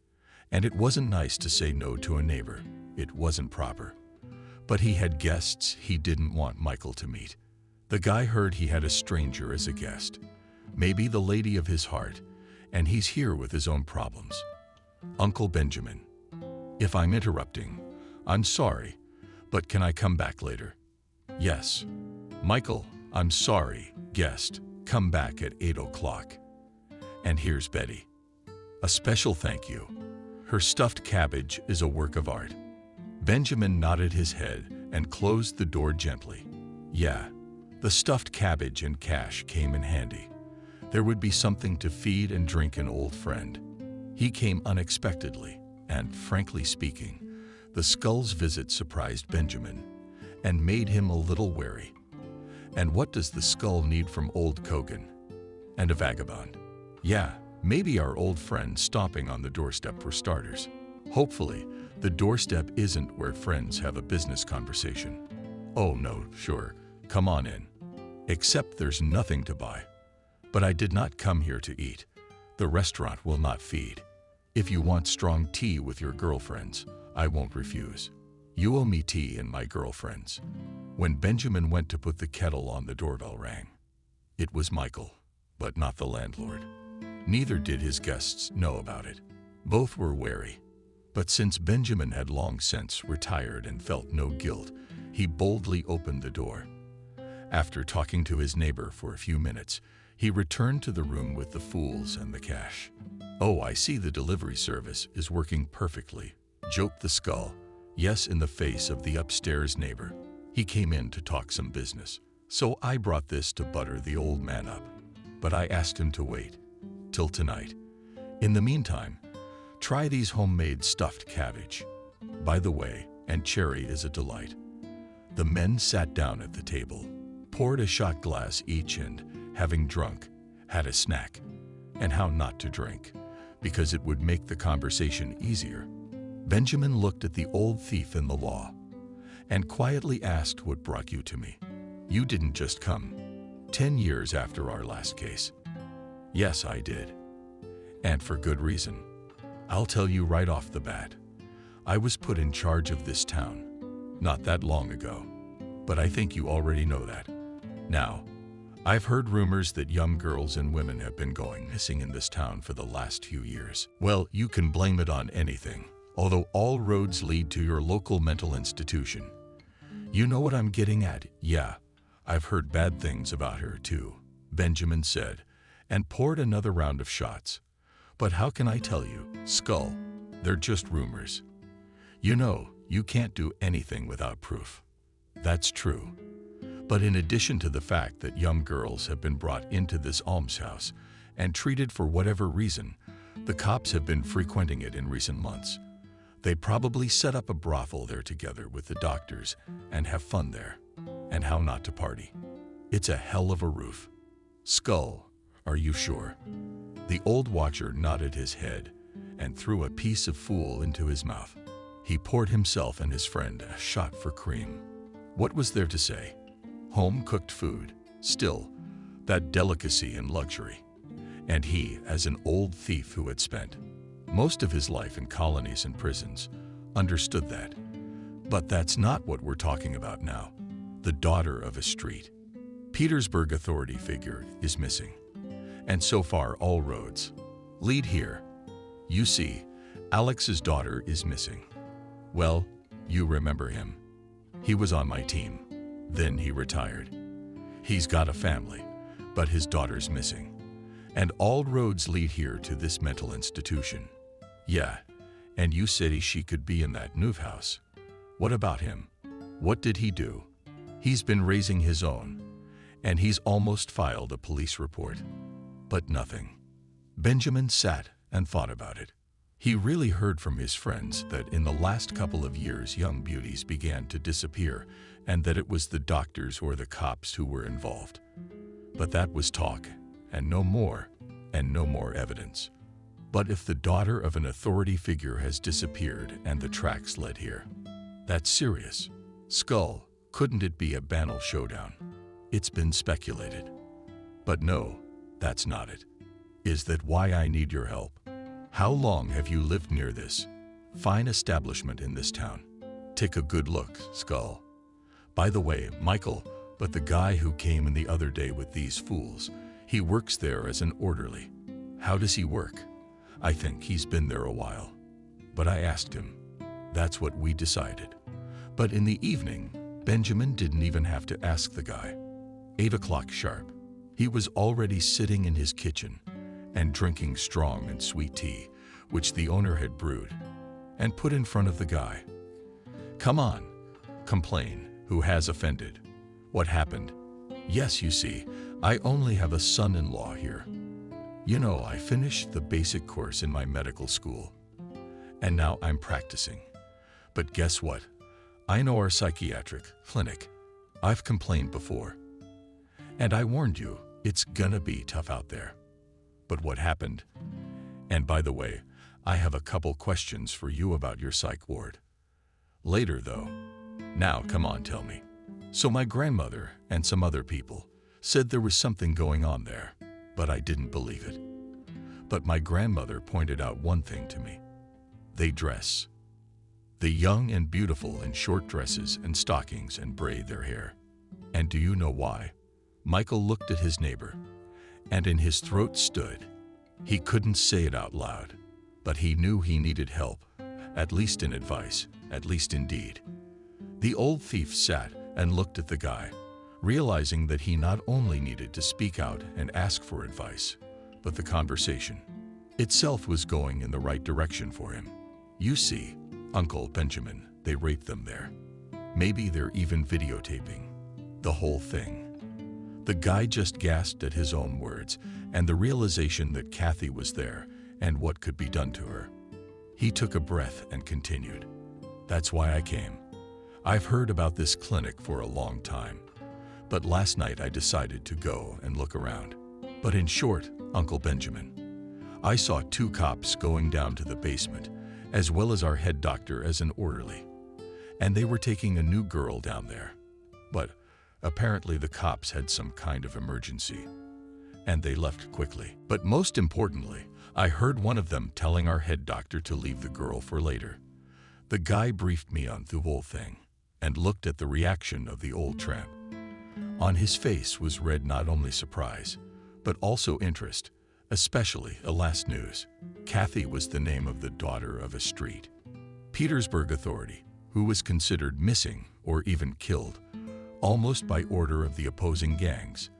and it wasn't nice to say no to a neighbor. It wasn't proper. But he had guests he didn't want Michael to meet. The guy heard he had a stranger as a guest, maybe the lady of his heart, and he's here with his own problems. Uncle Benjamin, if I'm interrupting, I'm sorry, but can I come back later? Yes. Michael, I'm sorry, guest, come back at 8 o'clock. And here's Betty. A special thank you. Her stuffed cabbage is a work of art. Benjamin nodded his head and closed the door gently. Yeah, the stuffed cabbage and cash came in handy. There would be something to feed and drink an old friend. He came unexpectedly, and frankly speaking, the skull's visit surprised Benjamin and made him a little wary. And what does the skull need from old Kogan? And a vagabond? Yeah, maybe our old friend stomping on the doorstep for starters. Hopefully, the doorstep isn't where friends have a business conversation. Oh no, sure, come on in. Except there's nothing to buy. But I did not come here to eat. The restaurant will not feed. If you want strong tea with your girlfriends, I won't refuse. You owe me tea and my girlfriends. When Benjamin went to put the kettle on, the doorbell rang. It was Michael, but not the landlord. Neither did his guests know about it. Both were wary. But since Benjamin had long since retired and felt no guilt, he boldly opened the door. After talking to his neighbor for a few minutes, he returned to the room with the fools and the cash. Oh, I see the delivery service is working perfectly, joked the skull. Yes, in the face of the upstairs neighbor. He came in to talk some business, so I brought this to butter the old man up. But I asked him to wait till tonight. In the meantime, try these homemade stuffed cabbage. By the way, and cherry is a delight. The men sat down at the table, poured a shot glass each, and, having drunk, had a snack. And how not to drink, because it would make the conversation easier. Benjamin looked at the old thief in the law and quietly asked, what brought you to me? You didn't just come 10 years after our last case. Yes, I did. And for good reason. I'll tell you right off the bat. I was put in charge of this town not that long ago, but I think you already know that. Now, I've heard rumors that young girls and women have been going missing in this town for the last few years. Well, you can blame it on anything, although all roads lead to your local mental institution. You know what I'm getting at? Yeah, I've heard bad things about her too, Benjamin said, and poured another round of shots. But how can I tell you, Skull? They're just rumors. You know, you can't do anything without proof. That's true. But in addition to the fact that young girls have been brought into this almshouse and treated for whatever reason, the cops have been frequenting it in recent months. They probably set up a brothel there together with the doctors and have fun there. And how not to party? It's a hell of a roof. Skull, are you sure? The old watcher nodded his head and threw a piece of fool into his mouth. He poured himself and his friend a shot for cream. What was there to say? Home-cooked food, still, that delicacy and luxury. And he, as an old thief who had spent most of his life in colonies and prisons, understood that. But that's not what we're talking about now. The daughter of a street Petersburg authority figure is missing. And so far, all roads lead here. You see, Alex's daughter is missing. Well, you remember him. He was on my team. Then he retired. He's got a family, but his daughter's missing. And all roads lead here to this mental institution. Yeah, and you said she could be in that new house. What about him? What did he do? He's been raising his own, and he's almost filed a police report. But nothing. Benjamin sat and thought about it. He really heard from his friends that in the last couple of years young beauties began to disappear and that it was the doctors or the cops who were involved. But that was talk, and no more evidence. But if the daughter of an authority figure has disappeared and the tracks led here, that's serious. Skull, couldn't it be a banal showdown? It's been speculated. But no, that's not it. Is that why I need your help? How long have you lived near this fine establishment in this town? Take a good look, Skull. By the way, Michael, but the guy who came in the other day with these fools, he works there as an orderly. How does he work? I think he's been there a while. But I asked him. That's what we decided. But in the evening, Benjamin didn't even have to ask the guy. 8 o'clock sharp. He was already sitting in his kitchen and drinking strong and sweet tea, which the owner had brewed and put in front of the guy. Come on, complain. Who has offended? What happened? Yes, you see, I only have a son-in-law here. You know, I finished the basic course in my medical school, and now I'm practicing. But guess what? I know our psychiatric clinic. I've complained before. And I warned you, it's gonna be tough out there. But what happened? And by the way, I have a couple questions for you about your psych ward. Later, though. Now, come on, tell me. So my grandmother and some other people said there was something going on there, but I didn't believe it. But my grandmother pointed out one thing to me. They dress. The young and beautiful in short dresses and stockings and braid their hair. And do you know why? Michael looked at his neighbor, and in his throat stood. He couldn't say it out loud, but he knew he needed help, at least in advice, at least in deed. The old thief sat and looked at the guy, realizing that he not only needed to speak out and ask for advice, but the conversation itself was going in the right direction for him. You see, Uncle Benjamin, they raped them there. Maybe they're even videotaping the whole thing. The guy just gasped at his own words and the realization that Kathy was there and what could be done to her. He took a breath and continued. That's why I came. I've heard about this clinic for a long time, but last night I decided to go and look around. But in short, Uncle Benjamin, I saw 2 cops going down to the basement, as well as our head doctor as an orderly, and they were taking a new girl down there. But apparently the cops had some kind of emergency, and they left quickly. But most importantly, I heard one of them telling our head doctor to leave the girl for later. The guy briefed me on the whole thing and looked at the reaction of the old tramp. On his face was read not only surprise, but also interest, especially a last news. Kathy was the name of the daughter of a street Petersburg authority who was considered missing or even killed, almost by order of the opposing gangs.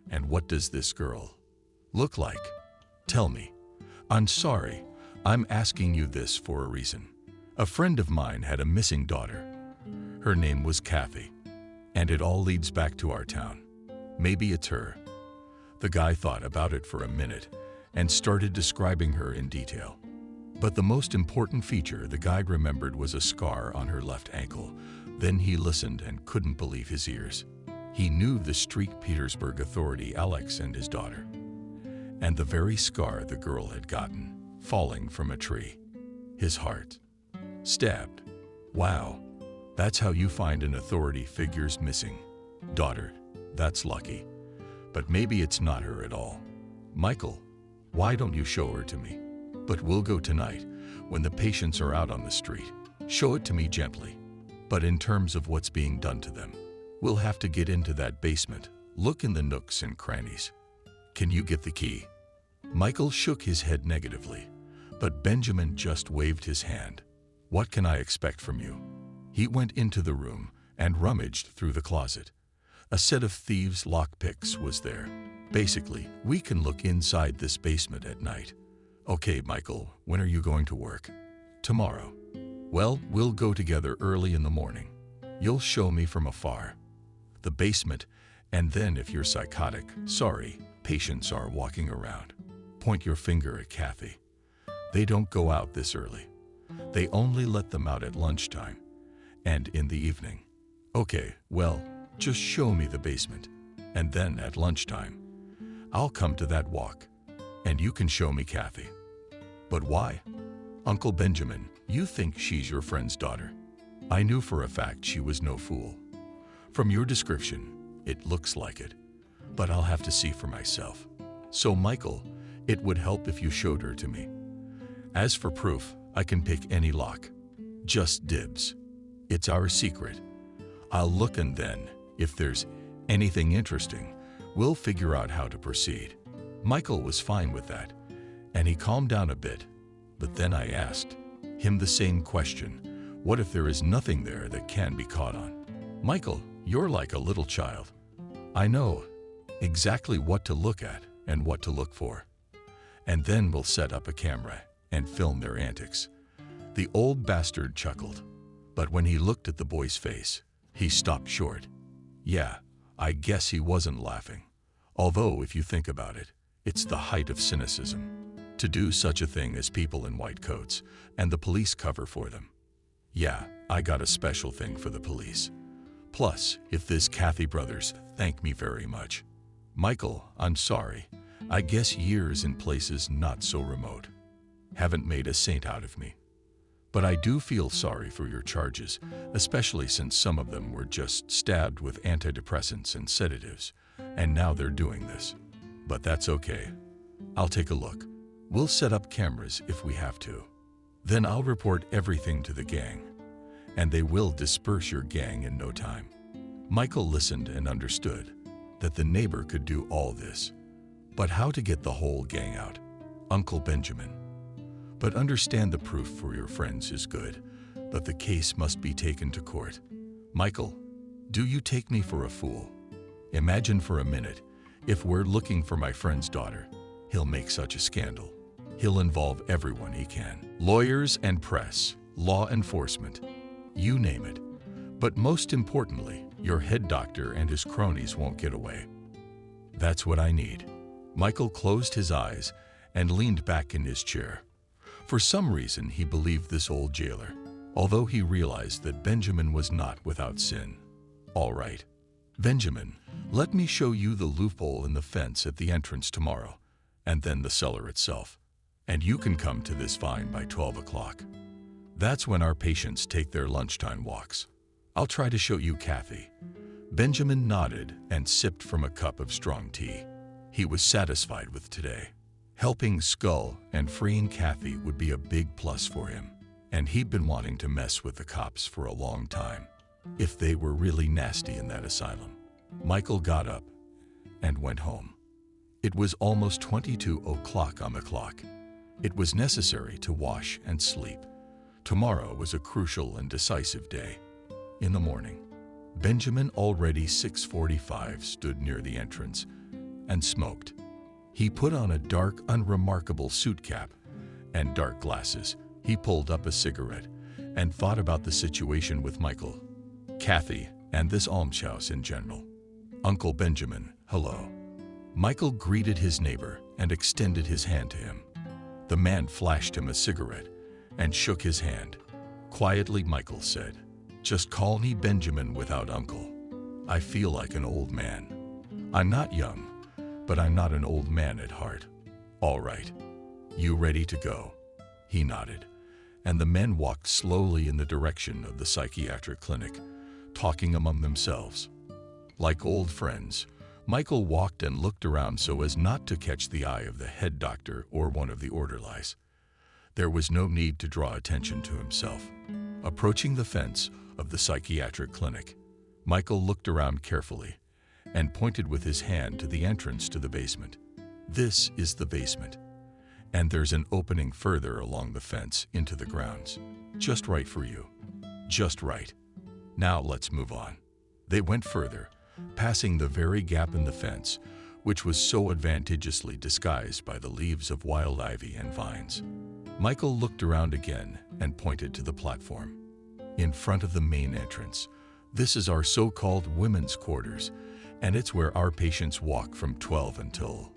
And what does this girl look like? Tell me. I'm sorry, I'm asking you this for a reason. A friend of mine had a missing daughter. Her name was Kathy, and it all leads back to our town. Maybe it's her. The guy thought about it for a minute and started describing her in detail. But the most important feature the guide remembered was a scar on her left ankle. Then he listened and couldn't believe his ears. He knew the street Petersburg authority Alex and his daughter, and the very scar the girl had gotten, falling from a tree. His heart stabbed. Wow, that's how you find an authority figure's missing daughter. That's lucky. But maybe it's not her at all. Michael, why don't you show her to me? But we'll go tonight, when the patients are out on the street. Show it to me gently. But in terms of what's being done to them, we'll have to get into that basement, look in the nooks and crannies. Can you get the key? Michael shook his head negatively, but Benjamin just waved his hand. What can I expect from you? He went into the room and rummaged through the closet. A set of thieves' lockpicks was there. Basically, we can look inside this basement at night. Okay, Michael, when are you going to work? Tomorrow. Well, we'll go together early in the morning. You'll show me from afar the basement, and then if you're psychotic, sorry, patients are walking around. Point your finger at Kathy. They don't go out this early. They only let them out at lunchtime and in the evening. Okay, well, just show me the basement, and then at lunchtime, I'll come to that walk, and you can show me Kathy. But why? Uncle Benjamin, you think she's your friend's daughter. I knew for a fact she was no fool. From your description, it looks like it, but I'll have to see for myself. So Michael, it would help if you showed her to me. As for proof, I can pick any lock. Just dibs. It's our secret. I'll look, and then, if there's anything interesting, we'll figure out how to proceed. Michael was fine with that, and he calmed down a bit. But then I asked him the same question. What if there is nothing there that can be caught on? Michael, you're like a little child. I know exactly what to look at and what to look for. And then we'll set up a camera and film their antics. The old bastard chuckled, but when he looked at the boy's face, he stopped short. Yeah, I guess he wasn't laughing. Although, if you think about it, it's the height of cynicism to do such a thing as people in white coats and the police cover for them. Yeah, I got a special thing for the police. Plus, if this Kathy brothers thank me very much. Michael, I'm sorry. I guess years in places not so remote haven't made a saint out of me. But I do feel sorry for your charges, especially since some of them were just stabbed with antidepressants and sedatives, and now they're doing this. But that's okay. I'll take a look. We'll set up cameras if we have to. Then I'll report everything to the gang, and they will disperse your gang in no time. Michael listened and understood that the neighbor could do all this. But how to get the whole gang out? Uncle Benjamin. But understand the proof for your friends is good, but the case must be taken to court. Michael, do you take me for a fool? Imagine for a minute, if we're looking for my friend's daughter, he'll make such a scandal. He'll involve everyone he can. Lawyers and press, law enforcement, you name it. But most importantly, your head doctor and his cronies won't get away. That's what I need. Michael closed his eyes and leaned back in his chair. For some reason, he believed this old jailer, although he realized that Benjamin was not without sin. All right, Benjamin, let me show you the loophole in the fence at the entrance tomorrow, and then the cellar itself. And you can come to this vine by 12 o'clock. That's when our patients take their lunchtime walks. I'll try to show you Kathy. Benjamin nodded and sipped from a cup of strong tea. He was satisfied with today. Helping Skull and freeing Kathy would be a big plus for him. and he'd been wanting to mess with the cops for a long time. If they were really nasty in that asylum. Michael got up and went home. It was almost 22 o'clock on the clock. It was necessary to wash and sleep. Tomorrow was a crucial and decisive day. In the morning, Benjamin, already 6:45, stood near the entrance and smoked. He put on a dark, unremarkable suit cap and dark glasses. He pulled up a cigarette and thought about the situation with Michael, Kathy, and this almshouse in general. Uncle Benjamin, hello. Michael greeted his neighbor and extended his hand to him. The man flashed him a cigarette and shook his hand. Quietly, Michael said, "Just call me Benjamin without uncle. I feel like an old man. I'm not young, but I'm not an old man at heart." "All right. You ready to go?" He nodded, and the men walked slowly in the direction of the psychiatric clinic, talking among themselves. Like old friends, Michael walked and looked around so as not to catch the eye of the head doctor or one of the orderlies. There was no need to draw attention to himself. Approaching the fence of the psychiatric clinic, Michael looked around carefully and pointed with his hand to the entrance to the basement. "This is the basement, and there's an opening further along the fence into the grounds. Just right for you. Just right. Now let's move on." They went further, passing the very gap in the fence, which was so advantageously disguised by the leaves of wild ivy and vines. Michael looked around again and pointed to the platform. "In front of the main entrance. This is our so-called women's quarters, and it's where our patients walk from 12 until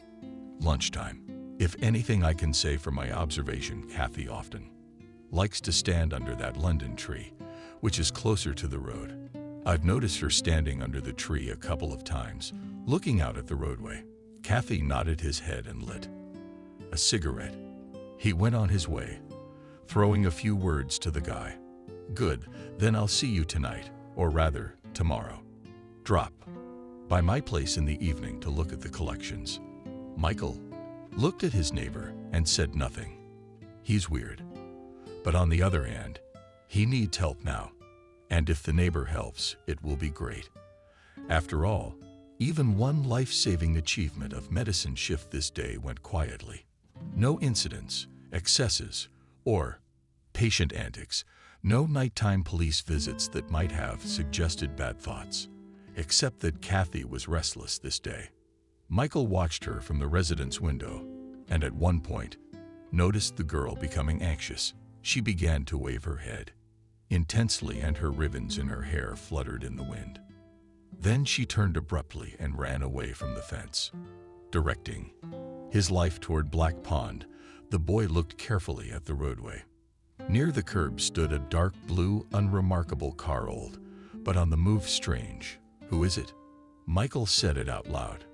lunchtime. If anything I can say from my observation, Kathy often likes to stand under that London tree, which is closer to the road. I've noticed her standing under the tree a couple of times, looking out at the roadway." Kathy nodded his head and lit a cigarette. He went on his way, throwing a few words to the guy. "Good, then I'll see you tonight, or rather, tomorrow. Drop by my place in the evening to look at the collections." Michael looked at his neighbor and said nothing. He's weird. But on the other hand, he needs help now. And if the neighbor helps, it will be great. After all, even one life-saving achievement of medicine shift this day went quietly. No incidents, excesses, or patient antics. No nighttime police visits that might have suggested bad thoughts. Except that Kathy was restless this day. Michael watched her from the residence window, and at one point, noticed the girl becoming anxious. She began to wave her head intensely, and her ribbons in her hair fluttered in the wind. Then she turned abruptly and ran away from the fence. Directing his life toward Black Pond, the boy looked carefully at the roadway. Near the curb stood a dark blue, unremarkable car, old, but on the move, strange. "Who is it?" Michael said it out loud.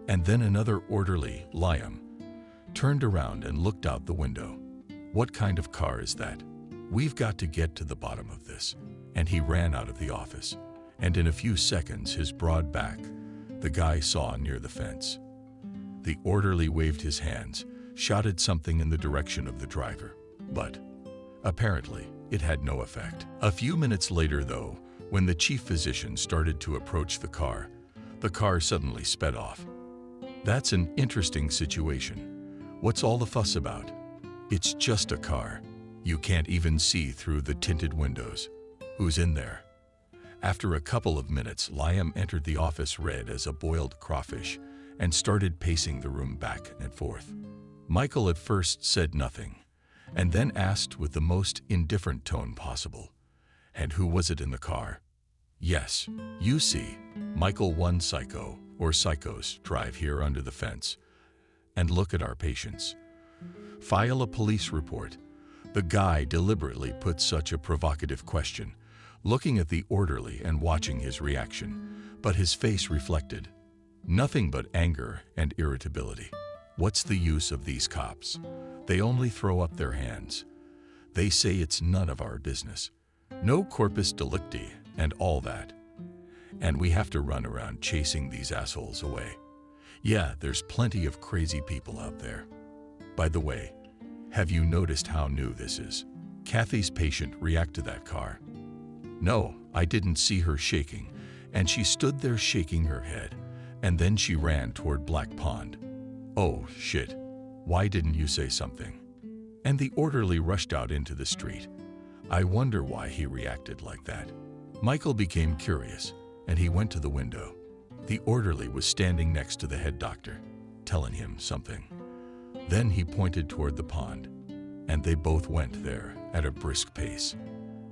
And then another orderly, Liam, turned around and looked out the window. "What kind of car is that? We've got to get to the bottom of this." And he ran out of the office, and in a few seconds his broad back the guy saw near the fence. The orderly waved his hands, shouted something in the direction of the driver, but apparently it had no effect. A few minutes later, though, when the chief physician started to approach the car suddenly sped off. "That's an interesting situation. What's all the fuss about? It's just a car. You can't even see through the tinted windows. Who's in there?" After a couple of minutes, Liam entered the office red as a boiled crawfish and started pacing the room back and forth. Michael at first said nothing, and then asked with the most indifferent tone possible, "And who was it in the car?" "Yes, you see, Michael, one psycho or psychos drive here under the fence and look at our patients. File a police report." The guy deliberately put such a provocative question, looking at the orderly and watching his reaction, but his face reflected nothing but anger and irritability. "What's the use of these cops? They only throw up their hands. They say it's none of our business. No corpus delicti and all that. And we have to run around chasing these assholes away. Yeah, there's plenty of crazy people out there. By the way, have you noticed how new this is? Kathy's patient react to that car? No, I didn't see her shaking, and she stood there shaking her head, and then she ran toward Black Pond. Oh, shit. Why didn't you say something? And the orderly rushed out into the street. I wonder why he reacted like that. Michael became curious, and he went to the window. The orderly was standing next to the head doctor, telling him something. Then he pointed toward the pond, and they both went there at a brisk pace.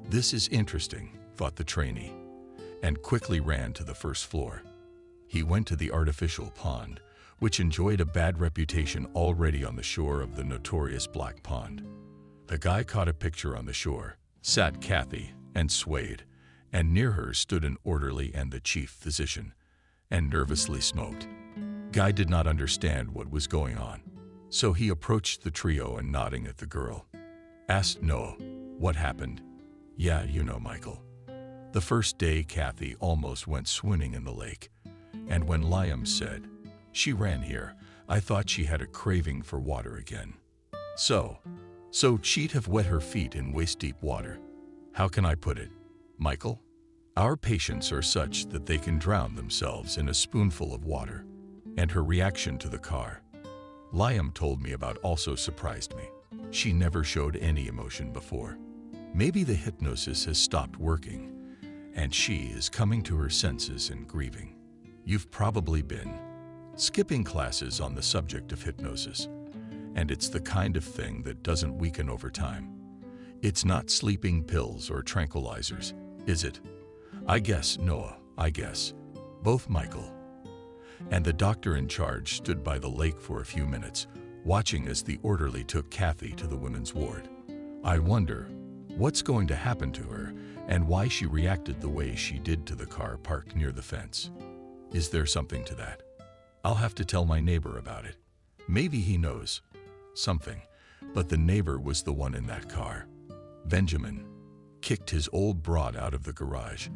This is interesting, thought the trainee, and quickly ran to the first floor. He went to the artificial pond, which enjoyed a bad reputation already on the shore of the notorious Black Pond. The guy caught a picture on the shore, sat Kathy, and swayed, and near her stood an orderly and the chief physician, and nervously smoked. Guy did not understand what was going on, so he approached the trio and nodding at the girl, asked Noah, "What happened?" "Yeah, you know, Michael. The first day Kathy almost went swimming in the lake, and when Liam said, she ran here, I thought she had a craving for water again. So she'd have wet her feet in waist-deep water. How can I put it, Michael? Our patients are such that they can drown themselves in a spoonful of water, and her reaction to the car, Liam told me about, also surprised me. She never showed any emotion before. Maybe the hypnosis has stopped working, and she is coming to her senses and grieving. You've probably been skipping classes on the subject of hypnosis, and it's the kind of thing that doesn't weaken over time. It's not sleeping pills or tranquilizers, is it? I guess, Noah, I guess. Both Michael and the doctor in charge stood by the lake for a few minutes, watching as the orderly took Kathy to the women's ward. I wonder what's going to happen to her and why she reacted the way she did to the car parked near the fence. Is there something to that? I'll have to tell my neighbor about it. Maybe he knows something, but the neighbor was the one in that car. Benjamin kicked his old broad out of the garage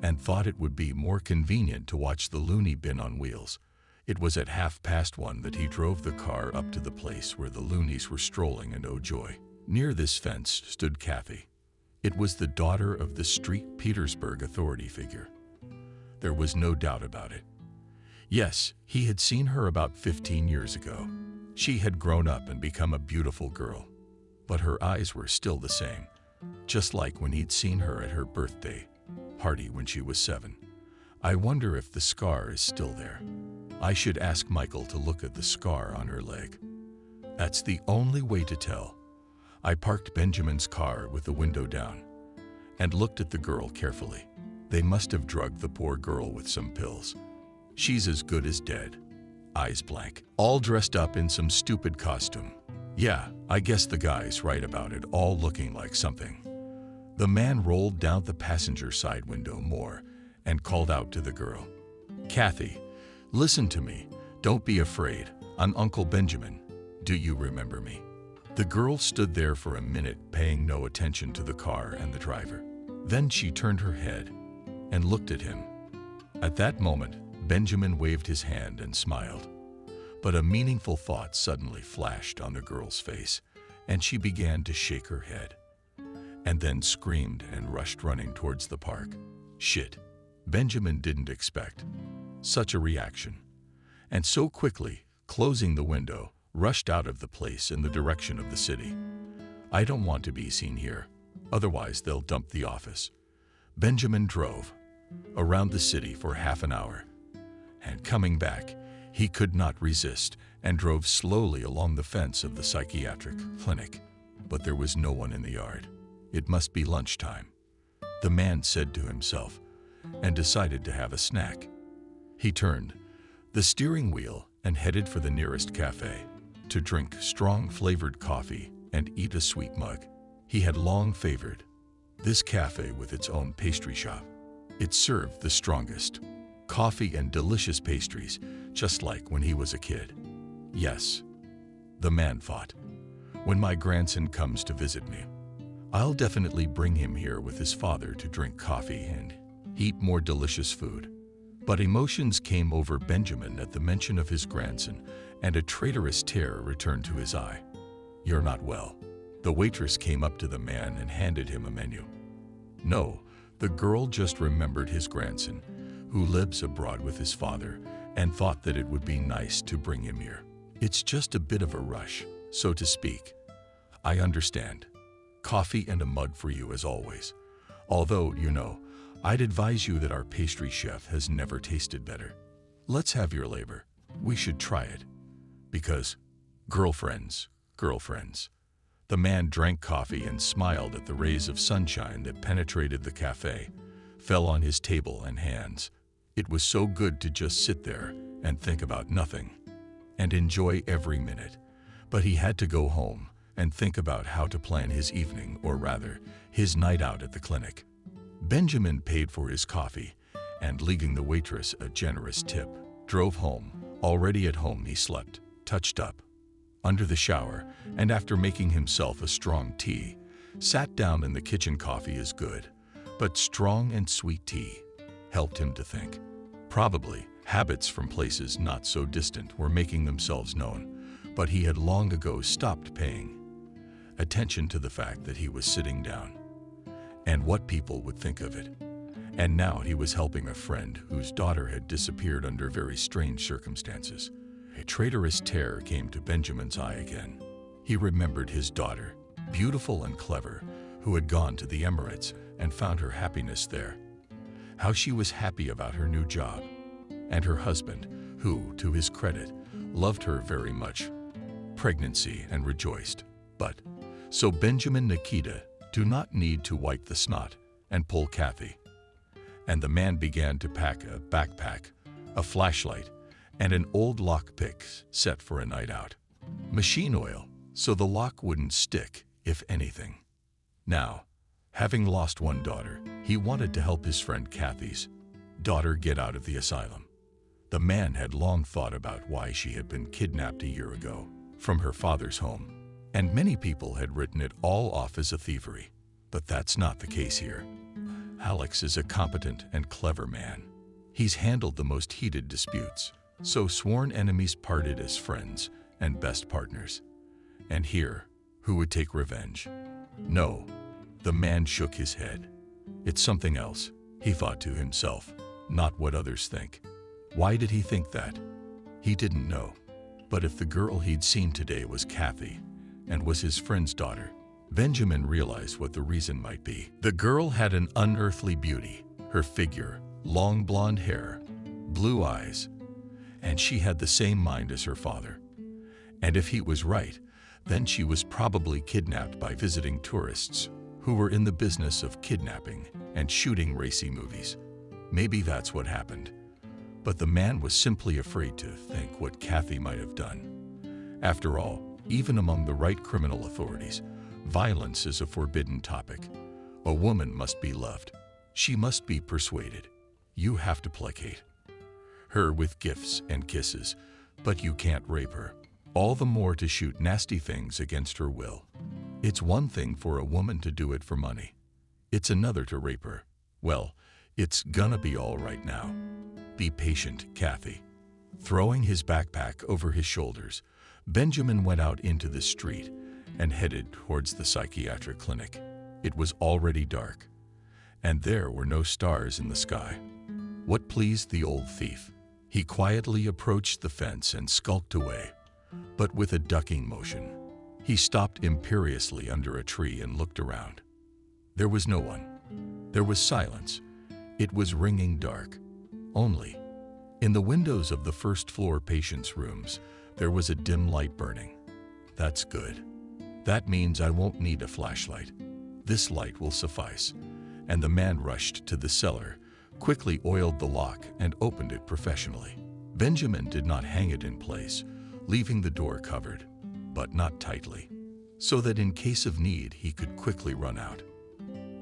and thought it would be more convenient to watch the loony bin on wheels. It was at 1:30 that he drove the car up to the place where the loonies were strolling, and oh joy, near this fence stood Kathy. It was the daughter of the St. Petersburg authority figure. There was no doubt about it. Yes, he had seen her about 15 years ago. She had grown up and become a beautiful girl, but her eyes were still the same, just like when he'd seen her at her birthday party when she was 7. I wonder if the scar is still there. I should ask Michael to look at the scar on her leg. That's the only way to tell. I parked Benjamin's car with the window down and looked at the girl carefully. They must have drugged the poor girl with some pills. She's as good as dead. Eyes blank, all dressed up in some stupid costume. Yeah, I guess the guy's right about it all looking like something. The man rolled down the passenger side window more and called out to the girl, "Kathy, listen to me. Don't be afraid. I'm Uncle Benjamin. Do you remember me?" The girl stood there for a minute, paying no attention to the car and the driver. Then she turned her head and looked at him. At that moment, Benjamin waved his hand and smiled. But a meaningful thought suddenly flashed on the girl's face, and she began to shake her head, and then screamed and rushed running towards the park. Shit. Benjamin didn't expect such a reaction, and so quickly, closing the window, rushed out of the place in the direction of the city. I don't want to be seen here, otherwise they'll dump the office. Benjamin drove around the city for half an hour, and coming back, he could not resist and drove slowly along the fence of the psychiatric clinic. But there was no one in the yard. It must be lunchtime, the man said to himself, and decided to have a snack. He turned the steering wheel and headed for the nearest cafe to drink strong flavored coffee and eat a sweet mug. He had long favored this cafe with its own pastry shop. It served the strongest coffee and delicious pastries, just like when he was a kid. Yes, the man thought, when my grandson comes to visit me, I'll definitely bring him here with his father to drink coffee and eat more delicious food. But emotions came over Benjamin at the mention of his grandson, and a traitorous terror returned to his eye. You're not well, The waitress came up to the man and handed him a menu. No, the girl just remembered his grandson, who lives abroad with his father, and thought that it would be nice to bring him here. It's just a bit of a rush, so to speak. I understand. Coffee and a mug for you as always. Although, I'd advise you that our pastry chef has never tasted better. Let's have your labor. We should try it. Because, girlfriends. The man drank coffee and smiled at the rays of sunshine that penetrated the cafe, fell on his table and hands. It was so good to just sit there and think about nothing and enjoy every minute. But he had to go home and think about how to plan his evening, or rather, his night out at the clinic. Benjamin paid for his coffee and, leaving the waitress a generous tip, drove home. Already at home, he slept, touched up, under the shower, and after making himself a strong tea, sat down in the kitchen. Coffee is good, but strong and sweet tea helped him to think. Probably habits from places not so distant were making themselves known, but he had long ago stopped paying attention to the fact that he was sitting down and what people would think of it. And now he was helping a friend whose daughter had disappeared under very strange circumstances. A traitorous terror came to Benjamin's eye again. He remembered his daughter, beautiful and clever, who had gone to the Emirates and found her happiness there. How she was happy about her new job. And her husband, who, to his credit, loved her very much. Pregnancy and rejoiced. But, so Benjamin Nikita do not need to wipe the snot and pull Kathy. And the man began to pack a backpack, a flashlight, and an old lockpick set for a night out. Machine oil, so the lock wouldn't stick, if anything. Now, having lost one daughter, he wanted to help his friend Kathy's daughter get out of the asylum. The man had long thought about why she had been kidnapped a year ago from her father's home, and many people had written it all off as a thievery. But that's not the case here. Alex is a competent and clever man. He's handled the most heated disputes, so sworn enemies parted as friends and best partners. And here, who would take revenge? No, the man shook his head. It's something else, he thought to himself, not what others think. Why did he think that? He didn't know. But if the girl he'd seen today was Kathy and was his friend's daughter, Benjamin realized what the reason might be. The girl had an unearthly beauty, her figure, long blonde hair, blue eyes, and she had the same mind as her father. And if he was right, then she was probably kidnapped by visiting tourists who were in the business of kidnapping and shooting racy movies. Maybe that's what happened. But the man was simply afraid to think what Kathy might have done. After all, even among the right criminal authorities, violence is a forbidden topic. A woman must be loved. She must be persuaded. You have to placate her with gifts and kisses, but you can't rape her. All the more to shoot nasty things against her will. It's one thing for a woman to do it for money. It's another to rape her. Well, it's gonna be all right now. Be patient, Kathy. Throwing his backpack over his shoulders, Benjamin went out into the street and headed towards the psychiatric clinic. It was already dark, and there were no stars in the sky. What pleased the old thief? He quietly approached the fence and skulked away, but with a ducking motion. He stopped imperiously under a tree and looked around. There was no one. There was silence. It was ringing dark. Only, in the windows of the first-floor patients' rooms, there was a dim light burning. That's good. That means I won't need a flashlight. This light will suffice. And the man rushed to the cellar, quickly oiled the lock, and opened it professionally. Benjamin did not hang it in place, leaving the door covered, but not tightly, so that in case of need he could quickly run out.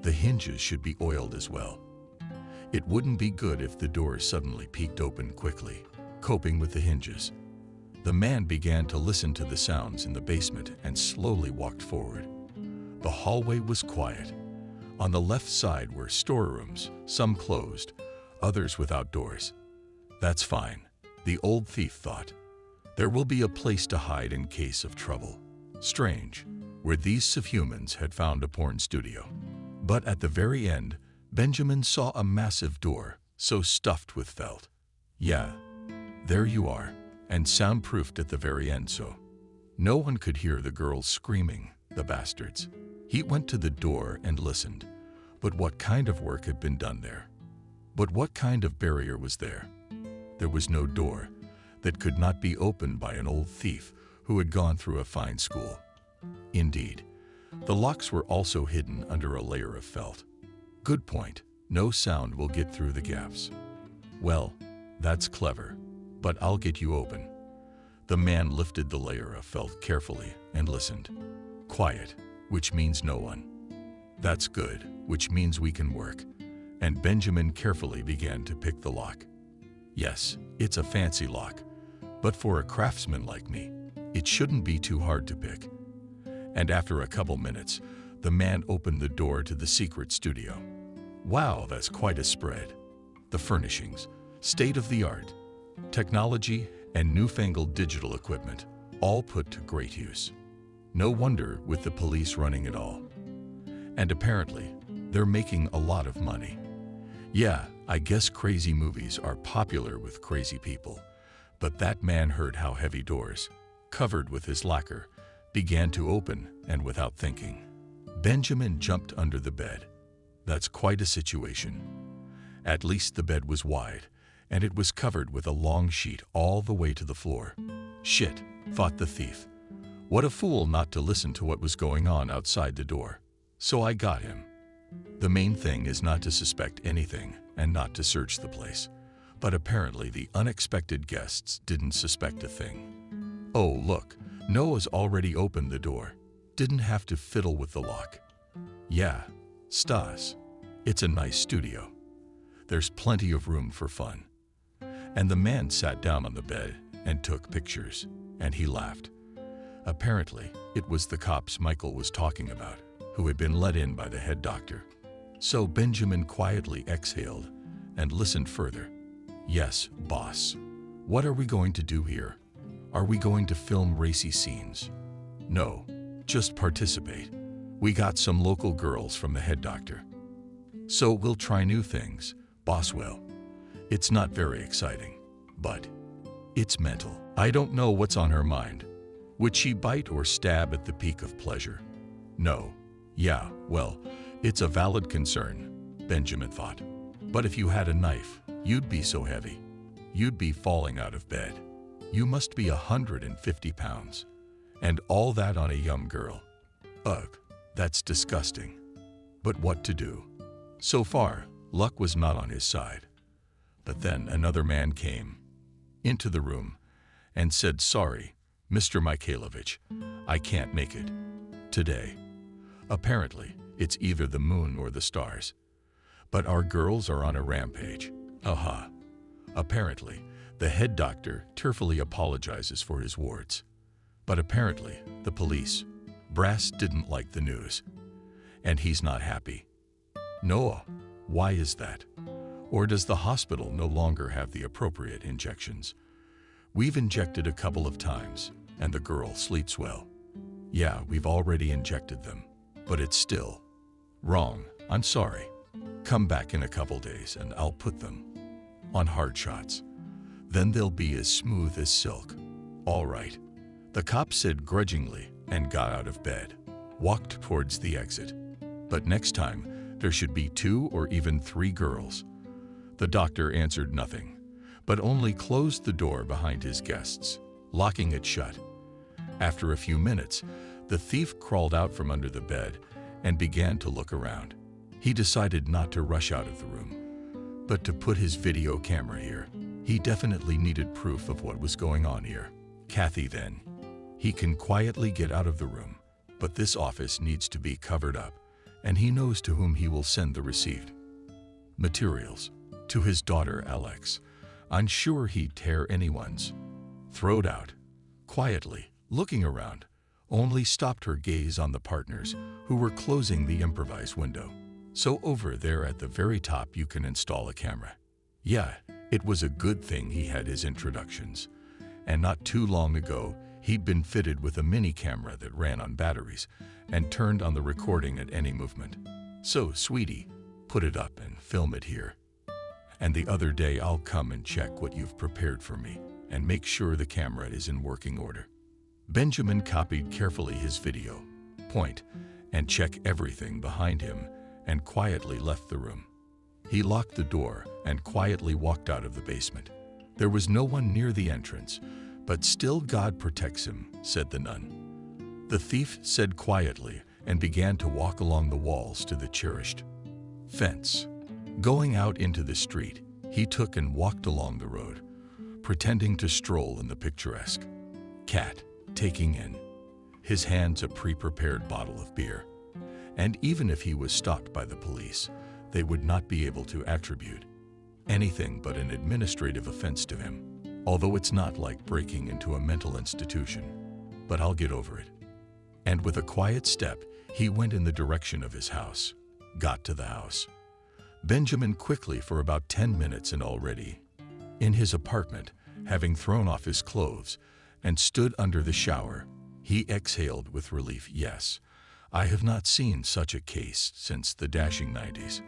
The hinges should be oiled as well. It wouldn't be good if the door suddenly peeked open quickly. Coping with the hinges, the man began to listen to the sounds in the basement and slowly walked forward. The hallway was quiet. On the left side were storerooms, some closed, others without doors. That's fine, the old thief thought. There will be a place to hide in case of trouble. Strange. where these subhumans had found a porn studio. But at the very end, Benjamin saw a massive door, so stuffed with felt. Yeah, there you are, and soundproofed at the very end so no one could hear the girls screaming, the bastards. He went to the door and listened. But what kind of work had been done there? But what kind of barrier was there? There was no door that could not be opened by an old thief who had gone through a fine school. Indeed, the locks were also hidden under a layer of felt. Good point. No sound will get through the gaps. Well, that's clever, but I'll get you open. The man lifted the layer of felt carefully and listened. Quiet, which means no one. That's good, which means we can work. And Benjamin carefully began to pick the lock. Yes, it's a fancy lock, but for a craftsman like me, it shouldn't be too hard to pick. And after a couple minutes, the man opened the door to the secret studio. Wow, that's quite a spread. The furnishings, state-of-the-art, technology, and newfangled digital equipment, all put to great use. No wonder with the police running it all. And apparently, they're making a lot of money. Yeah, I guess crazy movies are popular with crazy people, but that man heard how heavy doors, covered with his lacquer, began to open, and without thinking, Benjamin jumped under the bed. That's quite a situation. At least the bed was wide, and it was covered with a long sheet all the way to the floor. Shit, thought the thief. What a fool not to listen to what was going on outside the door. So I got him. The main thing is not to suspect anything and not to search the place. But apparently the unexpected guests didn't suspect a thing. Oh, look, Noah's already opened the door. Didn't have to fiddle with the lock. Yeah, Stas. It's a nice studio. There's plenty of room for fun. And the man sat down on the bed and took pictures, and he laughed. Apparently, it was the cops Michael was talking about, who had been let in by the head doctor. So Benjamin quietly exhaled and listened further. Yes, boss. What are we going to do here? Are we going to film racy scenes? No, just participate. We got some local girls from the head doctor. So we'll try new things, boss will. It's not very exciting, but it's mental. I don't know what's on her mind. Would she bite or stab at the peak of pleasure? No. Yeah, well, it's a valid concern, Benjamin thought. But if you had a knife, you'd be so heavy. You'd be falling out of bed. You must be 150 pounds. And all that on a young girl. Ugh, that's disgusting. But what to do? So far, luck was not on his side. But then another man came into the room and said, "Sorry, Mr. Mikhailovich, I can't make it today. Apparently, it's either the moon or the stars. But our girls are on a rampage. Aha." Apparently, the head doctor tearfully apologizes for his wards. But apparently, the police, brass didn't like the news. And he's not happy. Noah, why is that? Or does the hospital no longer have the appropriate injections? We've injected a couple of times, and the girl sleeps well. Yeah, we've already injected them, but it's still wrong. I'm sorry. Come back in a couple days and I'll put them on hard shots. Then they'll be as smooth as silk. All right. The cop said grudgingly and got out of bed, walked towards the exit. But next time, there should be 2 or even 3 girls. The doctor answered nothing, but only closed the door behind his guests, locking it shut. After a few minutes, the thief crawled out from under the bed and began to look around. He decided not to rush out of the room, but to put his video camera here. He definitely needed proof of what was going on here. Kathy then. He can quietly get out of the room, but this office needs to be covered up, and he knows to whom he will send the received materials. To his daughter Alex. I'm sure he'd tear anyone's throat out. Quietly, looking around, only stopped her gaze on the partners who were closing the improvised window. So over there at the very top you can install a camera. Yeah, it was a good thing he had his introductions. And not too long ago, He'd been fitted with a mini camera that ran on batteries and turned on the recording at any movement. "So, sweetie, put it up and film it here. And the other day I'll come and check what you've prepared for me and make sure the camera is in working order." Benjamin copied carefully his video, point, and check everything behind him, and quietly left the room. He locked the door and quietly walked out of the basement. There was no one near the entrance, but still God protects him, said the nun. The thief said quietly and began to walk along the walls to the cherished fence. Going out into the street, he took and walked along the road, pretending to stroll in the picturesque. Cat, taking in his hands a pre-prepared bottle of beer. And even if he was stopped by the police, they would not be able to attribute anything but an administrative offense to him. Although it's not like breaking into a mental institution, but I'll get over it. And with a quiet step, he went in the direction of his house. Got to the house. Benjamin quickly for about 10 minutes and already in his apartment, having thrown off his clothes and stood under the shower, he exhaled with relief. Yes, I have not seen such a case since the dashing 90s.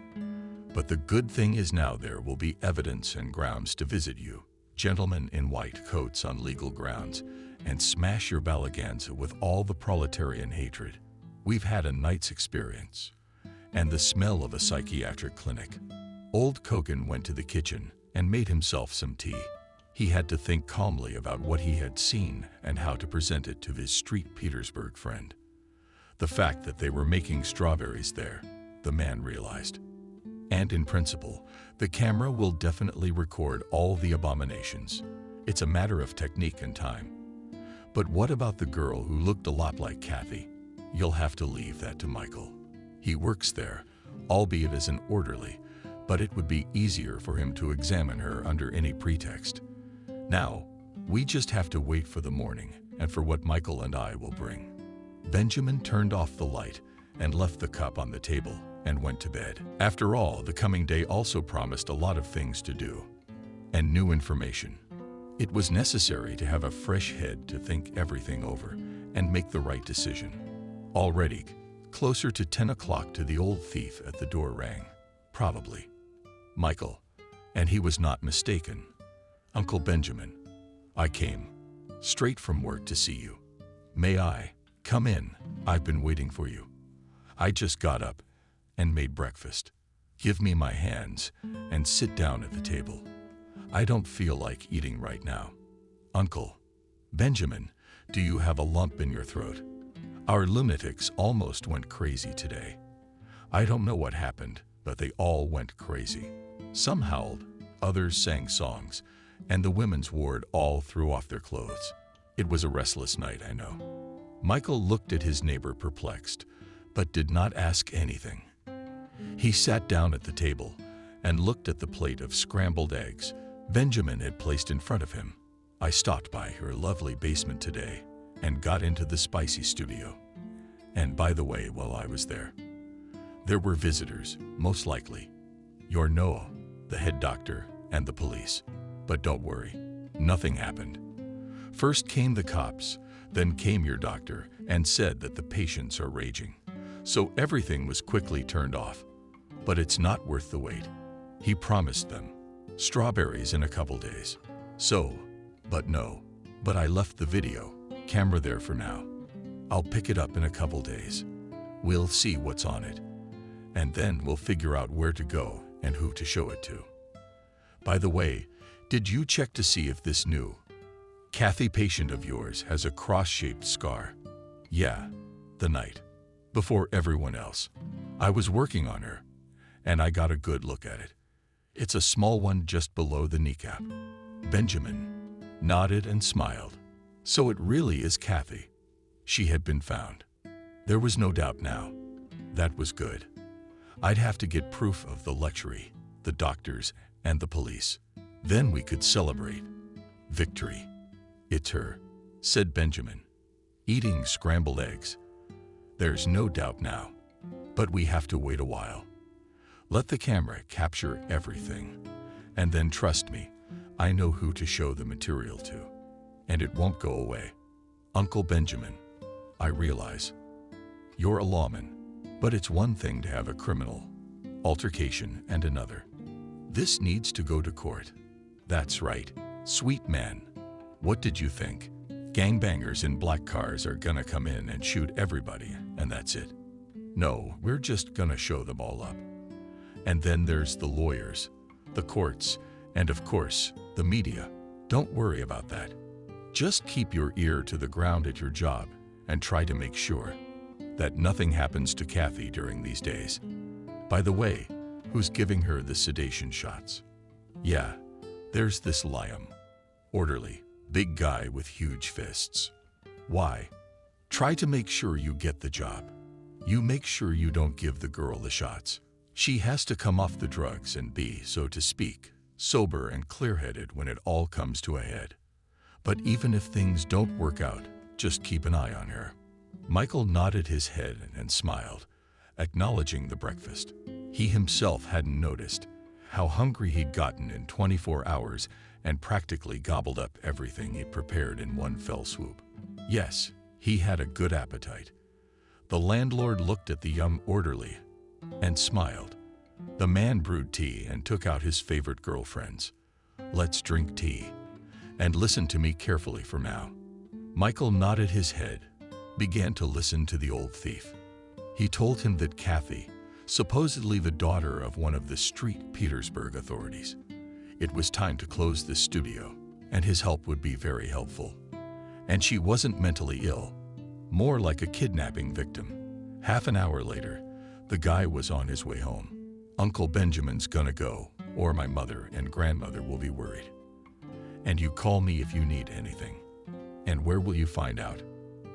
But the good thing is now there will be evidence and grounds to visit you, gentlemen in white coats on legal grounds, and smash your balaganza with all the proletarian hatred. We've had a night's experience, and the smell of a psychiatric clinic. Old Kogan went to the kitchen and made himself some tea. He had to think calmly about what he had seen and how to present it to his street Petersburg friend. The fact that they were making strawberries there, the man realized. And in principle, the camera will definitely record all the abominations. It's a matter of technique and time. But what about the girl who looked a lot like Kathy? You'll have to leave that to Michael. He works there, albeit as an orderly, but it would be easier for him to examine her under any pretext. Now, we just have to wait for the morning and for what Michael and I will bring. Benjamin turned off the light and left the cup on the table and went to bed. After all, the coming day also promised a lot of things to do and new information. It was necessary to have a fresh head to think everything over and make the right decision. Already, closer to 10 o'clock to the old thief at the door rang. Probably Michael, and he was not mistaken. Uncle Benjamin, I came straight from work to see you. May I come in? I've been waiting for you. I just got up and made breakfast. Give me my hands and sit down at the table. I don't feel like eating right now. Uncle Benjamin, do you have a lump in your throat? Our lunatics almost went crazy today. I don't know what happened, but they all went crazy. Some howled, others sang songs, and the women's ward all threw off their clothes. It was a restless night, I know. Michael looked at his neighbor perplexed, but did not ask anything. He sat down at the table and looked at the plate of scrambled eggs Benjamin had placed in front of him. I stopped by her lovely basement today and got into the spicy studio. And by the way, while I was there were visitors, most likely. Your Noah, the head doctor, and the police. But don't worry, nothing happened. First came the cops, then came your doctor and said that the patients are raging. So everything was quickly turned off. But it's not worth the wait. He promised them strawberries in a couple days. So, but no. But I left the video camera there for now. I'll pick it up in a couple days. We'll see what's on it. And then we'll figure out where to go and who to show it to. By the way, did you check to see if this new Kathy patient of yours has a cross-shaped scar? Yeah, the night before everyone else. I was working on her, and I got a good look at it. It's a small one just below the kneecap. Benjamin nodded and smiled. So it really is Kathy. She had been found. There was no doubt now. That was good. I'd have to get proof of the lectuary, the doctors, and the police. Then we could celebrate victory. It's her, said Benjamin, eating scrambled eggs. There's no doubt now, but we have to wait a while. Let the camera capture everything, and then trust me, I know who to show the material to, and it won't go away. Uncle Benjamin, I realize you're a lawman, but it's one thing to have a criminal altercation and another. This needs to go to court. That's right, sweet man. What did you think? Gangbangers in black cars are gonna come in and shoot everybody, and that's it? No, we're just gonna show them all up. And then there's the lawyers, the courts, and of course, the media. Don't worry about that. Just keep your ear to the ground at your job and try to make sure that nothing happens to Kathy during these days. By the way, who's giving her the sedation shots? Yeah, there's this Liam. Orderly, big guy with huge fists. Why? Try to make sure you get the job. You make sure you don't give the girl the shots. She has to come off the drugs and be, so to speak, sober and clear-headed when it all comes to a head. But even if things don't work out, just keep an eye on her. Michael nodded his head and smiled, acknowledging the breakfast. He himself hadn't noticed how hungry he'd gotten in 24 hours and practically gobbled up everything he'd prepared in one fell swoop. Yes, he had a good appetite. The landlord looked at the young orderly and smiled. The man brewed tea and took out his favorite girlfriends. Let's drink tea. And listen to me carefully for now. Michael nodded his head, began to listen to the old thief. He told him that Kathy, supposedly the daughter of one of the street Petersburg authorities, it was time to close the studio, and his help would be very helpful. And she wasn't mentally ill, more like a kidnapping victim. Half an hour later, the guy was on his way home. Uncle Benjamin's gonna go, or my mother and grandmother will be worried. And you call me if you need anything. And where will you find out?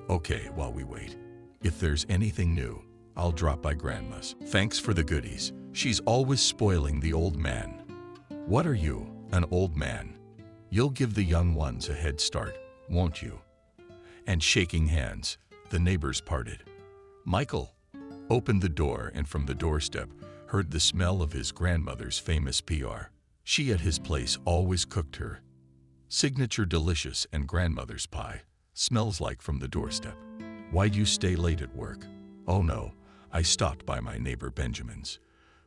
Okay, while we wait. If there's anything new, I'll drop by Grandma's. Thanks for the goodies. She's always spoiling the old man. What are you, an old man? You'll give the young ones a head start, won't you? And shaking hands, the neighbors parted. Michael opened the door and from the doorstep heard the smell of his grandmother's famous PR. She at his place always cooked her signature delicious and grandmother's pie. Smells like from the doorstep. Why'd you stay late at work? Oh no, I stopped by my neighbor Benjamin's.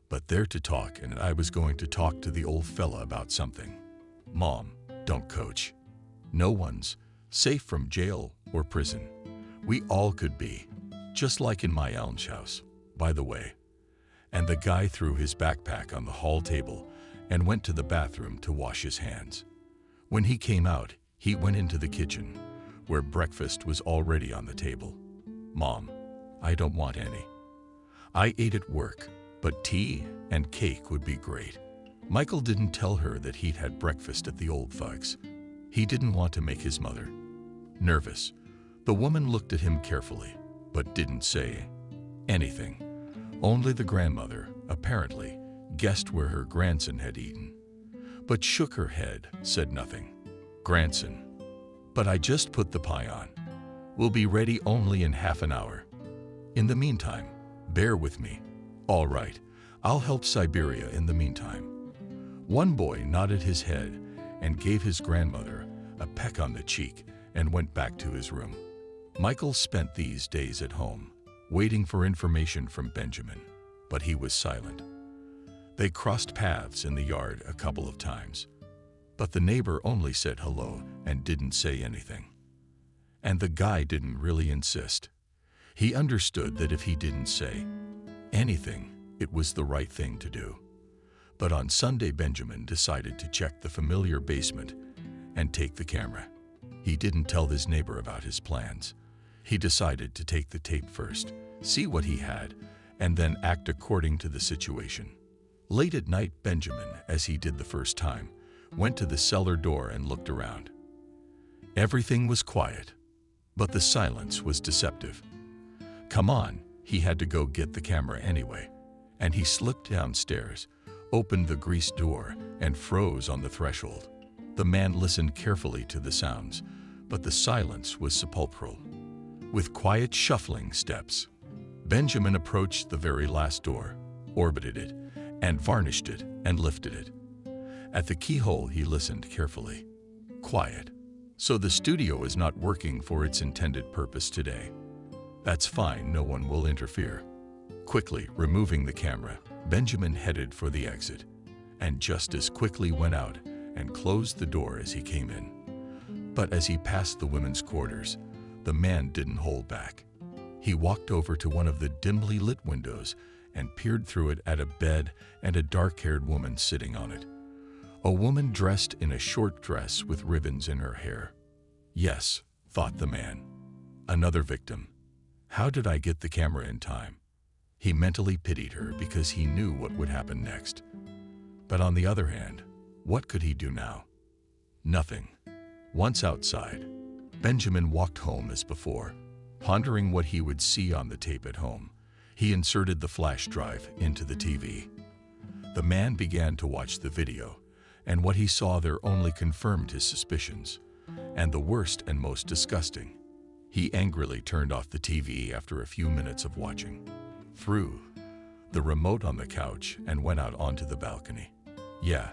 But they're to talk and I was going to talk to the old fella about something. Mom, don't coach. No one's safe from jail or prison. We all could be, just like in my Elm's house, by the way. And the guy threw his backpack on the hall table and went to the bathroom to wash his hands. When he came out, he went into the kitchen, where breakfast was already on the table. Mom, I don't want any. I ate at work, but tea and cake would be great. Michael didn't tell her that he'd had breakfast at the old thugs. He didn't want to make his mother nervous. The woman looked at him carefully, but didn't say anything. Only the grandmother, apparently, guessed where her grandson had eaten, but shook her head, said nothing. Grandson, but I just put the pie on. We'll be ready only in half an hour. In the meantime, bear with me. All right, I'll help Siberia in the meantime. One boy nodded his head and gave his grandmother a peck on the cheek and went back to his room. Michael spent these days at home, waiting for information from Benjamin, but he was silent. They crossed paths in the yard a couple of times, but the neighbor only said hello and didn't say anything. And the guy didn't really insist. He understood that if he didn't say anything, it was the right thing to do. But on Sunday, Benjamin decided to check the familiar basement and take the camera. He didn't tell his neighbor about his plans. He decided to take the tape first, see what he had, and then act according to the situation. Late at night, Benjamin, as he did the first time, went to the cellar door and looked around. Everything was quiet, but the silence was deceptive. Come on, he had to go get the camera anyway, and he slipped downstairs, opened the greased door, and froze on the threshold. The man listened carefully to the sounds, but the silence was sepulchral. With quiet shuffling steps, Benjamin approached the very last door, orbited it, and varnished it and lifted it. At the keyhole, he listened carefully. Quiet. So the studio is not working for its intended purpose today. That's fine, no one will interfere. Quickly removing the camera, Benjamin headed for the exit, and just as quickly went out and closed the door as he came in. But as he passed the women's quarters, the man didn't hold back. He walked over to one of the dimly lit windows and peered through it at a bed and a dark-haired woman sitting on it. A woman dressed in a short dress with ribbons in her hair. Yes, thought the man. Another victim. How did I get the camera in time? He mentally pitied her because he knew what would happen next. But on the other hand, what could he do now? Nothing. Once outside, Benjamin walked home as before, pondering what he would see on the tape at home. He inserted the flash drive into the TV. The man began to watch the video, and what he saw there only confirmed his suspicions. And the worst and most disgusting, he angrily turned off the TV after a few minutes of watching, threw the remote on the couch, and went out onto the balcony. Yeah,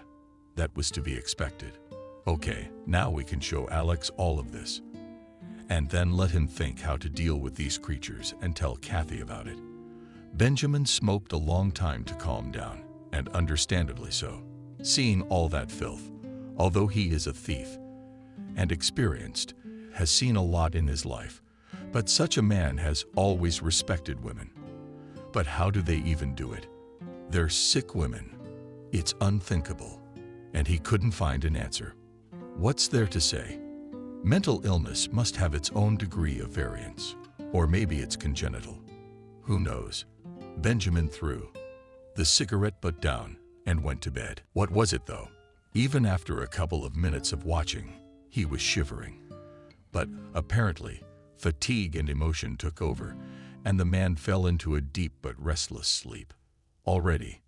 that was to be expected. Okay, now we can show Alex all of this, and then let him think how to deal with these creatures and tell Kathy about it. Benjamin smoked a long time to calm down, and understandably so. Seeing all that filth, although he is a thief and experienced, has seen a lot in his life, but such a man has always respected women. But how do they even do it? They're sick women. It's unthinkable, and he couldn't find an answer. What's there to say? Mental illness must have its own degree of variance, or maybe it's congenital. Who knows? Benjamin threw the cigarette butt down and went to bed. What was it though? Even after a couple of minutes of watching, he was shivering. But apparently, fatigue and emotion took over, and the man fell into a deep but restless sleep. Already,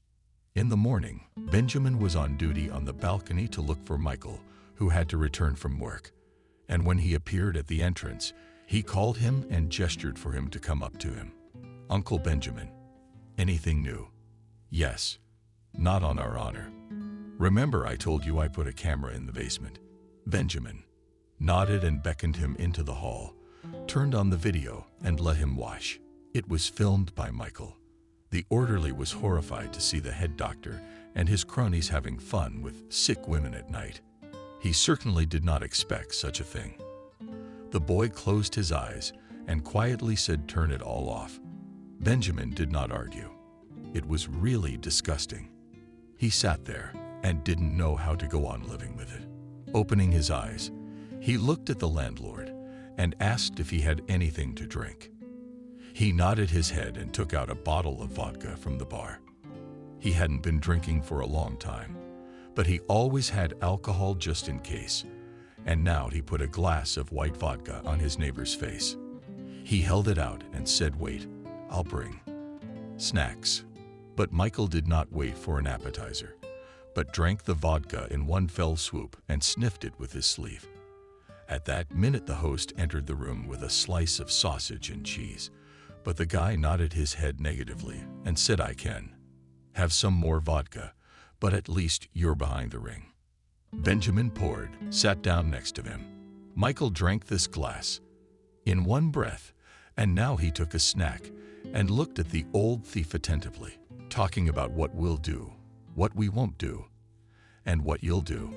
in the morning, Benjamin was on duty on the balcony to look for Michael, who had to return from work. And when he appeared at the entrance, he called him and gestured for him to come up to him. Uncle Benjamin, anything new? Yes, not on our honor. Remember I told you I put a camera in the basement? Benjamin nodded and beckoned him into the hall, turned on the video, and let him watch. It was filmed by Michael. The orderly was horrified to see the head doctor and his cronies having fun with sick women at night. He certainly did not expect such a thing. The boy closed his eyes and quietly said, "Turn it all off." Benjamin did not argue. It was really disgusting. He sat there and didn't know how to go on living with it. Opening his eyes, he looked at the landlord and asked if he had anything to drink. He nodded his head and took out a bottle of vodka from the bar. He hadn't been drinking for a long time, but he always had alcohol just in case, and now he put a glass of white vodka on his neighbor's face. He held it out and said, "Wait, I'll bring snacks." But Michael did not wait for an appetizer, but drank the vodka in one fell swoop and sniffed it with his sleeve. At that minute, the host entered the room with a slice of sausage and cheese, but the guy nodded his head negatively and said, "I can have some more vodka, but at least you're behind the ring." Benjamin poured, sat down next to him. Michael drank this glass in one breath, and now he took a snack and looked at the old thief attentively, talking about what we'll do, what we won't do, and what you'll do.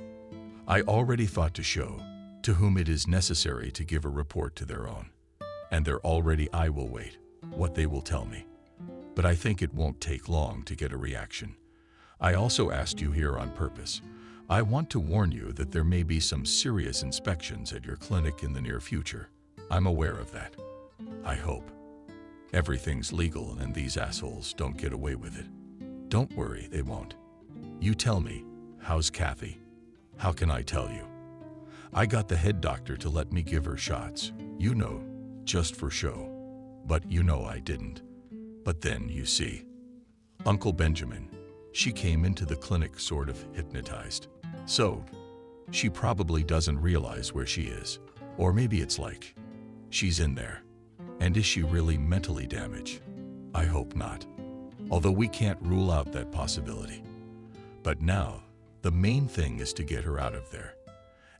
I already thought to show to whom it is necessary to give a report to their own, and they're already, I will wait, what they will tell me. But I think it won't take long to get a reaction. I also asked you here on purpose. I want to warn you that there may be some serious inspections at your clinic in the near future. I'm aware of that. I hope everything's legal and these assholes don't get away with it. Don't worry, they won't. You tell me, how's Kathy? How can I tell you? I got the head doctor to let me give her shots, you know, just for show. But you know I didn't. But then, you see, Uncle Benjamin, she came into the clinic sort of hypnotized. So, she probably doesn't realize where she is. Or maybe it's like, she's in there. And is she really mentally damaged? I hope not. Although we can't rule out that possibility. But now, the main thing is to get her out of there.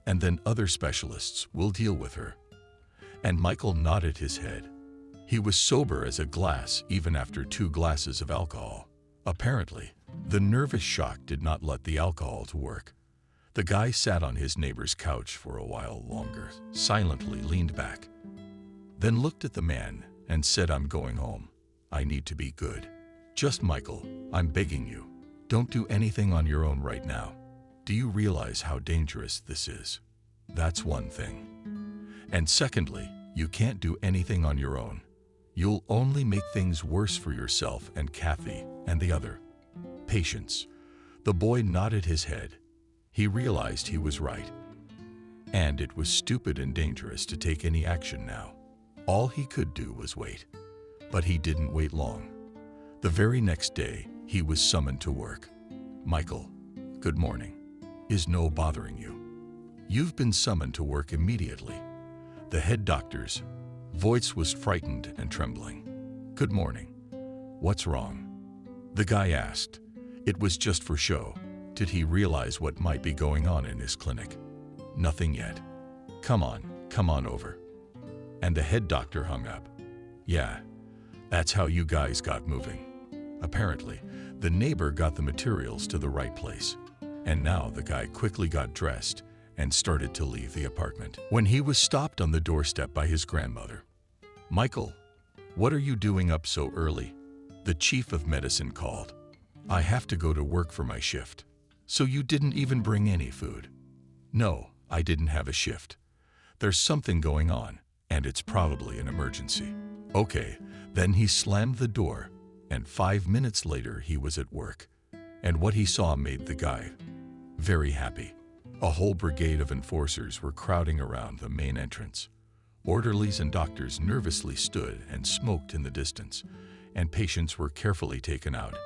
and then other specialists will deal with her." And Michael nodded his head. He was sober as a glass even after 2 glasses of alcohol. Apparently, the nervous shock did not let the alcohol to work. The guy sat on his neighbor's couch for a while longer, silently leaned back, then looked at the man and said, "I'm going home. I need to be good. Just Michael, I'm begging you, don't do anything on your own right now. Do you realize how dangerous this is? That's one thing. And secondly, you can't do anything on your own. You'll only make things worse for yourself and Kathy and the other." Patience. The boy nodded his head. He realized he was right. And it was stupid and dangerous to take any action now. All he could do was wait. But he didn't wait long. The very next day, he was summoned to work. "Michael, good morning. Is no bothering you? You've been summoned to work immediately." The head doctor's voice was frightened and trembling. "Good morning. What's wrong?" the guy asked. It was just for show. Did he realize what might be going on in his clinic? Nothing yet. Come on over." And the head doctor hung up. "Yeah, that's how you guys got moving." Apparently, the neighbor got the materials to the right place. And now the guy quickly got dressed and started to leave the apartment when he was stopped on the doorstep by his grandmother. "Michael, what are you doing up so early?" the chief of medicine called. "I have to go to work for my shift." "So you didn't even bring any food?" "No, I didn't have a shift. There's something going on, and it's probably an emergency." "Okay." Then he slammed the door, and 5 minutes later he was at work. And what he saw made the guy very happy. A whole brigade of enforcers were crowding around the main entrance. Orderlies and doctors nervously stood and smoked in the distance, and patients were carefully taken out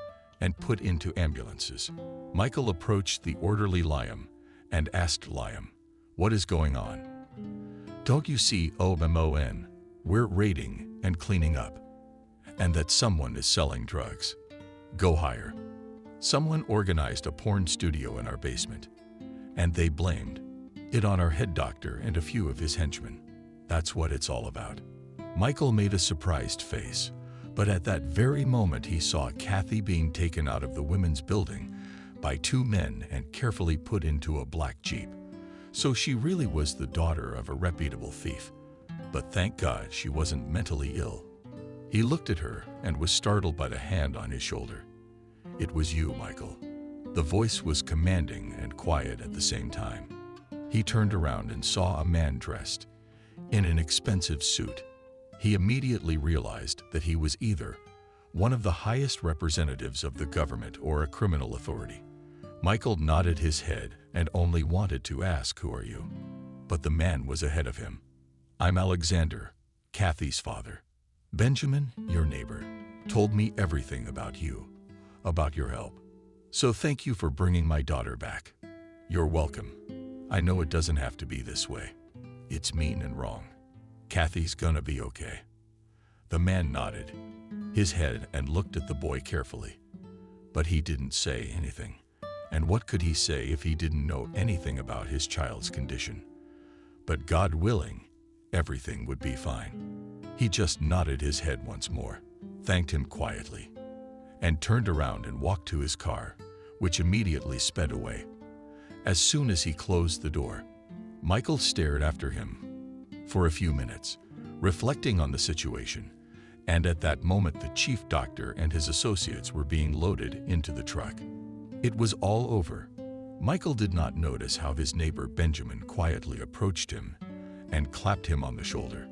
and put into ambulances. Michael approached the orderly Liam and asked Liam, "What is going on?" "Don't you see, OMON, we're raiding and cleaning up, and that someone is selling drugs. Go higher. Someone organized a porn studio in our basement, and they blamed it on our head doctor and a few of his henchmen. That's what it's all about." Michael made a surprised face, but at that very moment he saw Kathy being taken out of the women's building by 2 men and carefully put into a black Jeep. So she really was the daughter of a reputable thief. But thank God she wasn't mentally ill. He looked at her and was startled by the hand on his shoulder. "It was you, Michael." The voice was commanding and quiet at the same time. He turned around and saw a man dressed in an expensive suit. He immediately realized that he was either one of the highest representatives of the government or a criminal authority. Michael nodded his head and only wanted to ask, "Who are you?" But the man was ahead of him. "I'm Alexander, Kathy's father. Benjamin, your neighbor, told me everything about you, about your help. So thank you for bringing my daughter back. You're welcome. I know it doesn't have to be this way. It's mean and wrong. Kathy's gonna be okay." The man nodded his head and looked at the boy carefully. But he didn't say anything. And what could he say if he didn't know anything about his child's condition? But God willing, everything would be fine. He just nodded his head once more, thanked him quietly, and turned around and walked to his car, which immediately sped away. As soon as he closed the door, Michael stared after him for a few minutes, reflecting on the situation, and at that moment the chief doctor and his associates were being loaded into the truck. It was all over. Michael did not notice how his neighbor Benjamin quietly approached him and clapped him on the shoulder.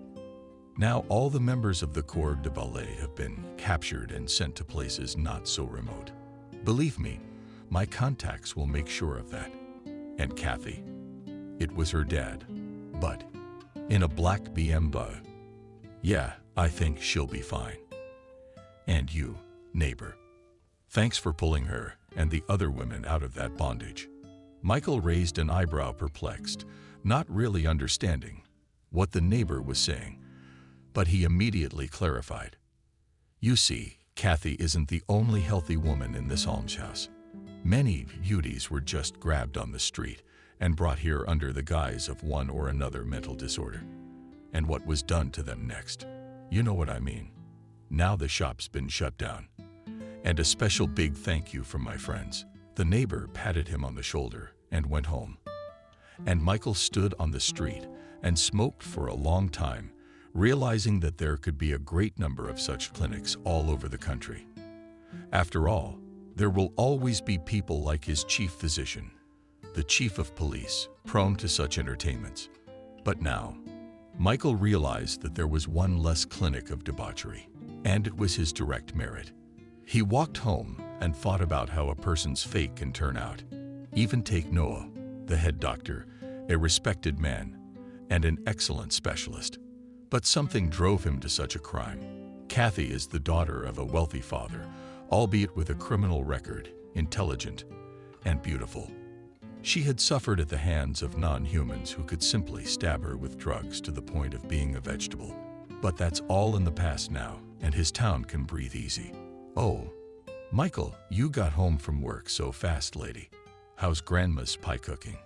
Now all the members of the Corps de Ballet have been captured and sent to places not so remote. Believe me, my contacts will make sure of that. And Kathy, it was her dad, but in a black BMW. Yeah, I think she'll be fine. And you, neighbor, thanks for pulling her and the other women out of that bondage." Michael raised an eyebrow, perplexed, not really understanding what the neighbor was saying, but he immediately clarified. "You see, Kathy isn't the only healthy woman in this almshouse. Many beauties were just grabbed on the street and brought here under the guise of one or another mental disorder. And what was done to them next? You know what I mean. Now the shop's been shut down. And a special big thank you from my friends. The neighbor patted him on the shoulder and went home. And Michael stood on the street and smoked for a long time, realizing that there could be a great number of such clinics all over the country. After all, there will always be people like his chief physician, the chief of police, prone to such entertainments. But now, Michael realized that there was one less clinic of debauchery, and it was his direct merit. He walked home and thought about how a person's fate can turn out. Even take Noah, the head doctor, a respected man, and an excellent specialist. But something drove him to such a crime. Kathy is the daughter of a wealthy father, albeit with a criminal record, intelligent, and beautiful. She had suffered at the hands of non-humans who could simply stab her with drugs to the point of being a vegetable. But that's all in the past now, and his town can breathe easy. Oh, Michael, you got home from work so fast, lady. How's grandma's pie cooking?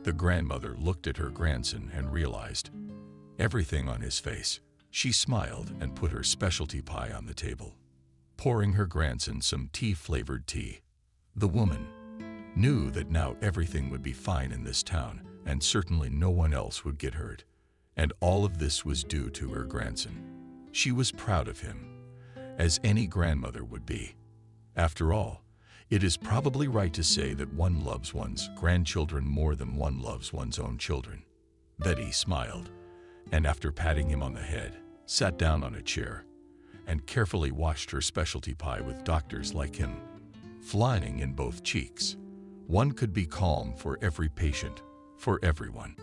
The grandmother looked at her grandson and realized everything on his face. She smiled and put her specialty pie on the table, pouring her grandson some tea-flavored tea. The woman knew that now everything would be fine in this town, and certainly no one else would get hurt. And all of this was due to her grandson. She was proud of him, as any grandmother would be. After all, it is probably right to say that one loves one's grandchildren more than one loves one's own children. Betty smiled, and after patting him on the head, sat down on a chair and carefully washed her specialty pie with doctors like him flying in both cheeks. One could be calm for every patient, for everyone.